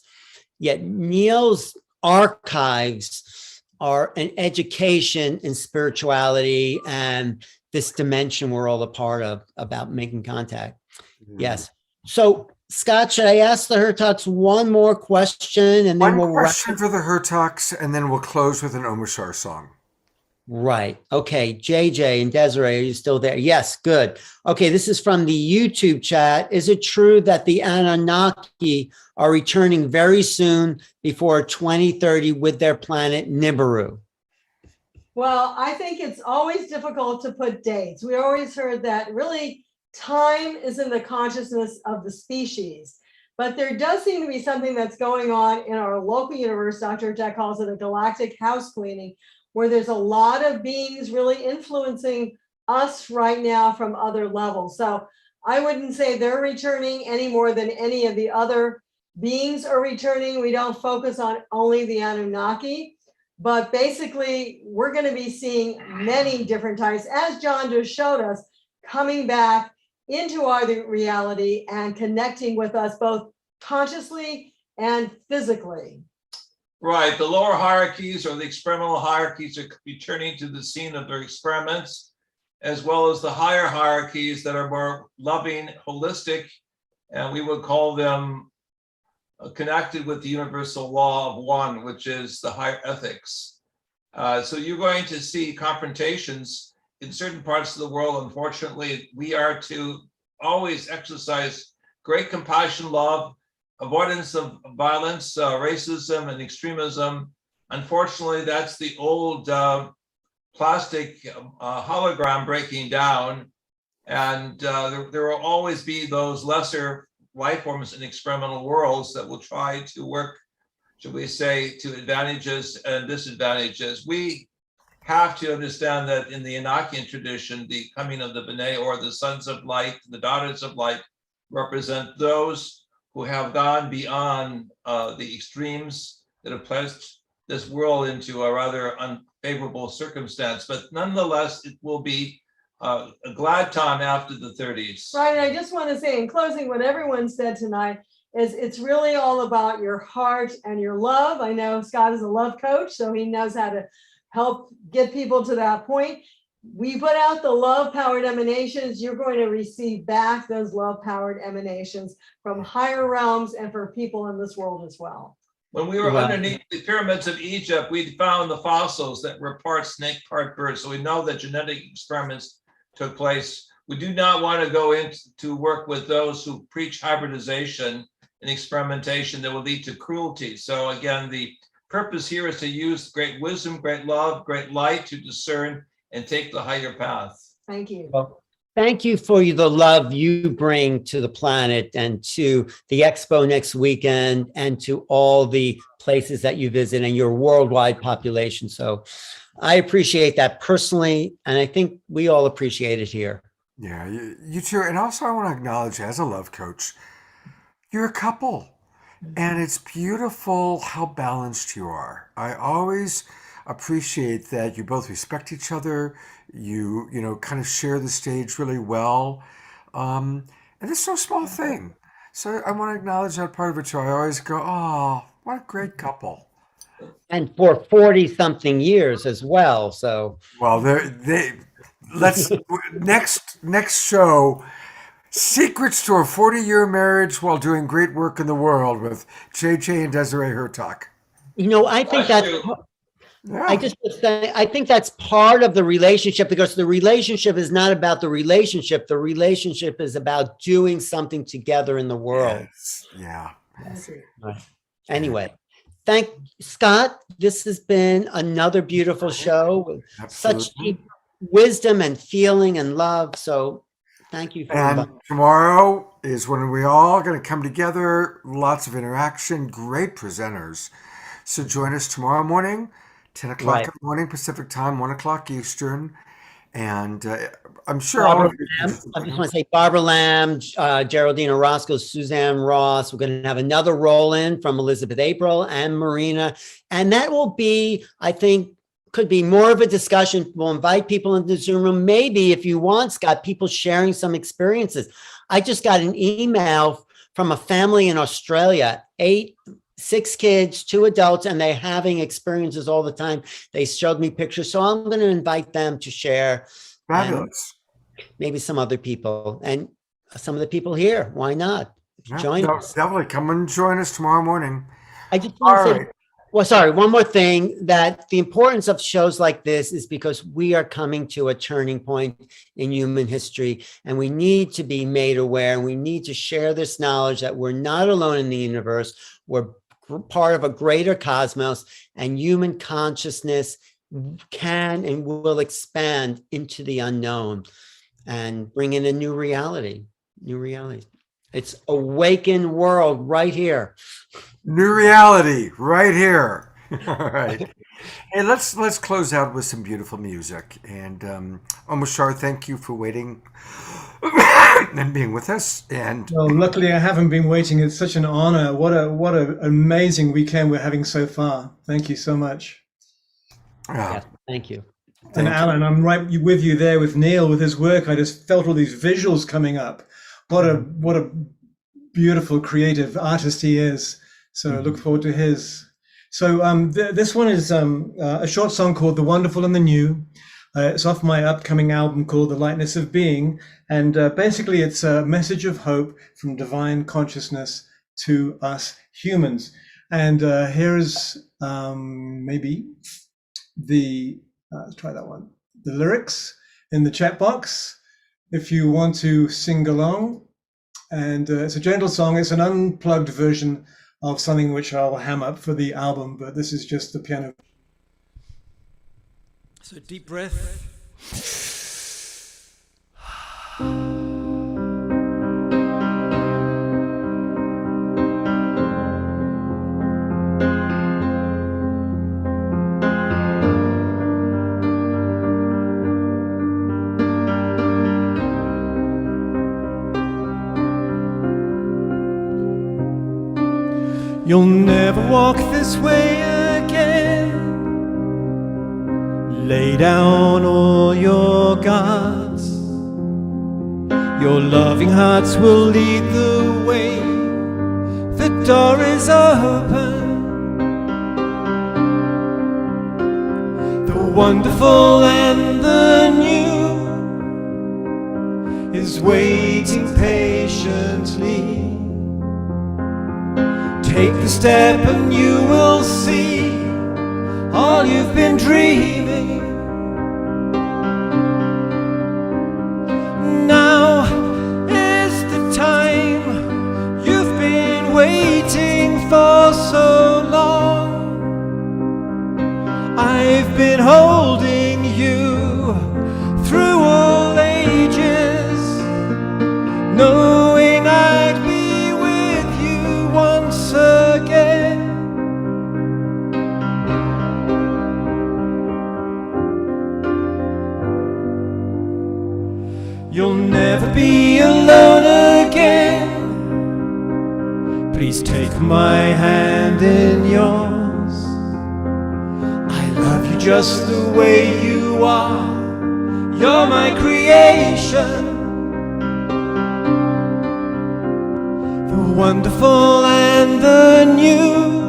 Neil's archives are an education in spirituality and this dimension we're all a part of about making contact. Yes. So Scott, should I ask the Hurtaks one more question and then One we'll wrap? question for the Hurtaks, and then we'll close with an Omashar song. Right. Okay. JJ and Desiree, are you still there? Yes. Good. Okay. This is from the YouTube chat. Is it true that the Anunnaki are returning very soon before 2030 with their planet Nibiru? Well, I think it's always difficult to put dates. We always heard that really time is in the consciousness of the species. But there does seem to be something that's going on in our local universe. Dr. Jack calls it a galactic house cleaning, where there's a lot of beings really influencing us right now from other levels. So I wouldn't say they're returning any more than any of the other beings are returning. We don't focus on only the Anunnaki, but basically we're going to be seeing many different types, as John just showed us, coming back into our reality and connecting with us both consciously and physically. Right, the lower hierarchies or the experimental hierarchies are returning to the scene of their experiments, as well as the higher hierarchies that are more loving, holistic, and we would call them connected with the universal law of one, which is the higher ethics. So you're going to see confrontations in certain parts of the world. Unfortunately, we are to always exercise great compassion, love, avoidance of violence, racism, and extremism. Unfortunately, that's the old plastic hologram breaking down. And there will always be those lesser life forms in experimental worlds that will try to work, should we say, to advantages and disadvantages. We have to understand that in the Enochian tradition, the coming of the B'nai, or the sons of light, the daughters of light, represent those who have gone beyond the extremes that have placed this world into a rather unfavorable circumstance. But nonetheless, it will be a glad time after the 30s. Right, and I just want to say in closing, what everyone said tonight is it's really all about your heart and your love. I know Scott is a love coach, so he knows how to help get people to that point. We put out the love-powered emanations. You're going to receive back those love-powered emanations from higher realms and for people in this world as well. When we were underneath the pyramids of Egypt, we found the fossils that were part snake, part bird. So we know that genetic experiments took place. We do not want to go into work with those who preach hybridization and experimentation that will lead to cruelty. So again, the purpose here is to use great wisdom, great love, great light to discern and take the higher path. Thank you. Well, thank you for the love you bring to the planet and to the expo next weekend and to all the places that you visit and your worldwide population. So I appreciate that personally, and I think we all appreciate it here. Yeah, you too. And also I want to acknowledge, as a love coach, you're a couple. And it's beautiful how balanced you are. I always appreciate that you both respect each other. You know, kind of share the stage really well. And it's no small thing. So I want to acknowledge that part of it too. I always go, oh, what a great couple. And for 40 something years as well. So, well, let's next show, Secrets to a 40-year marriage while doing great work in the world with JJ and Desiree Hurtak. You know, I think that's, I think that's part of the relationship, because the relationship is not about the relationship. The relationship is about doing something together in the world. Yes. Yeah. Anyway, thank Scott. This has been another beautiful show with such deep wisdom and feeling and love. So thank you. And tomorrow is when we all going to come together. Lots of interaction, great presenters. So join us tomorrow morning, 10 o'clock in the morning Pacific time, 1 o'clock Eastern. And I'm sure all of you. I just want to say Barbara Lamb, Geraldine Orozco, Suzanne Ross. We're going to have another roll in from Elizabeth April and Marina. And that will be, I think, could be more of a discussion. We'll invite people into the Zoom room. Maybe if you want, Scott, people sharing some experiences. I just got an email from a family in Australia, 6 kids, 2 adults, and they're having experiences all the time. They showed me pictures. So I'm going to invite them to share Fabulous. Maybe some other people, and some of the people here. Why not? Yeah, Join no, us. definitely come and join us tomorrow morning. I just want to All say, right. well, sorry, one more thing, that the importance of shows like this is because we are coming to a turning point in human history, and we need to be made aware, and we need to share this knowledge that we're not alone in the universe. We're part of a greater cosmos, and human consciousness can and will expand into the unknown and bring in a new reality. It's awakened world right here. New reality right here. All right. Hey, let's close out with some beautiful music. And Omashar, thank you for waiting and being with us. And Well, luckily I haven't been waiting. It's such an honor. What a amazing weekend we're having so far. Thank you so much. Yeah, thank you. And Alan, I'm right with you there with Neil with his work. I just felt all these visuals coming up. What a beautiful creative artist he is. So I look forward to his. So this one is a short song called "The Wonderful and the New." It's off my upcoming album called "The Lightness of Being," and basically it's a message of hope from divine consciousness to us humans. And here's maybe the let's try that one. The lyrics in the chat box if you want to sing along. And it's a gentle song. It's an unplugged version of something which I'll ham up for the album, but this is just the piano. So deep breath. You'll never walk this way again. Lay down all your guards. Your loving hearts will lead the way. The door is open. The wonderful and the new is waiting patiently. Take the step and you will see all you've been dreaming. Now is the time you've been waiting for so long. I've been holding you through all ages, knowing I'd be with you once again. You'll never be alone again. Please take my hand in yours. I love you just the way you are. You're my creation. The wonderful and the new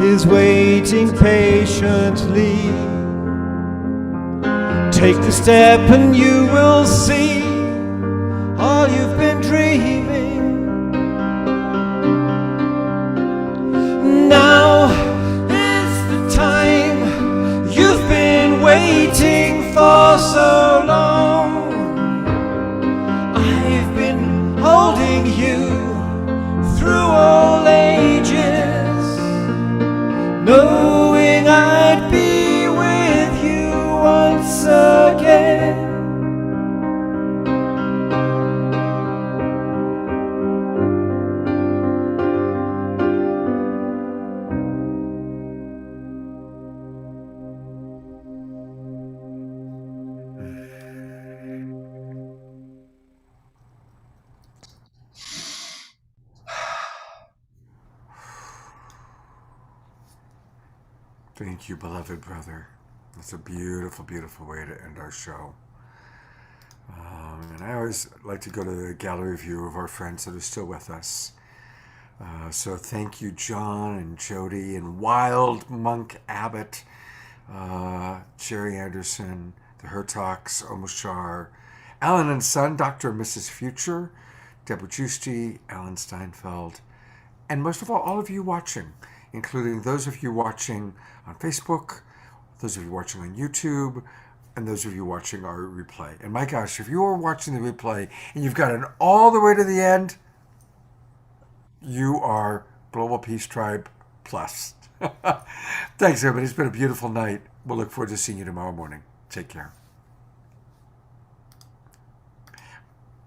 is waiting patiently. Take the step and you will see all you've been dreaming. Now is the time you've been waiting for so long. I've been holding you through all ages, knowing I'd be with you once again. thank you, beloved brother. It's a beautiful, beautiful way to end our show. And I always like to go to the gallery view of our friends that are still with us. So thank you, John and Jodi and Wild Monk Abbott, Jerry Anderson, the Hurtaks, Omoshar, Alan and Son, Dr. and Mrs. Future, Deborah Giusti, Alan Steinfeld, and most of all of you watching, including those of you watching on Facebook, those of you watching on YouTube, and those of you watching our replay. And my gosh, if you are watching the replay and you've gotten all the way to the end, you are Global Peace Tribe Plus. Thanks, everybody. It's been a beautiful night. We'll look forward to seeing you tomorrow morning. Take care.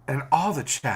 And all the chat.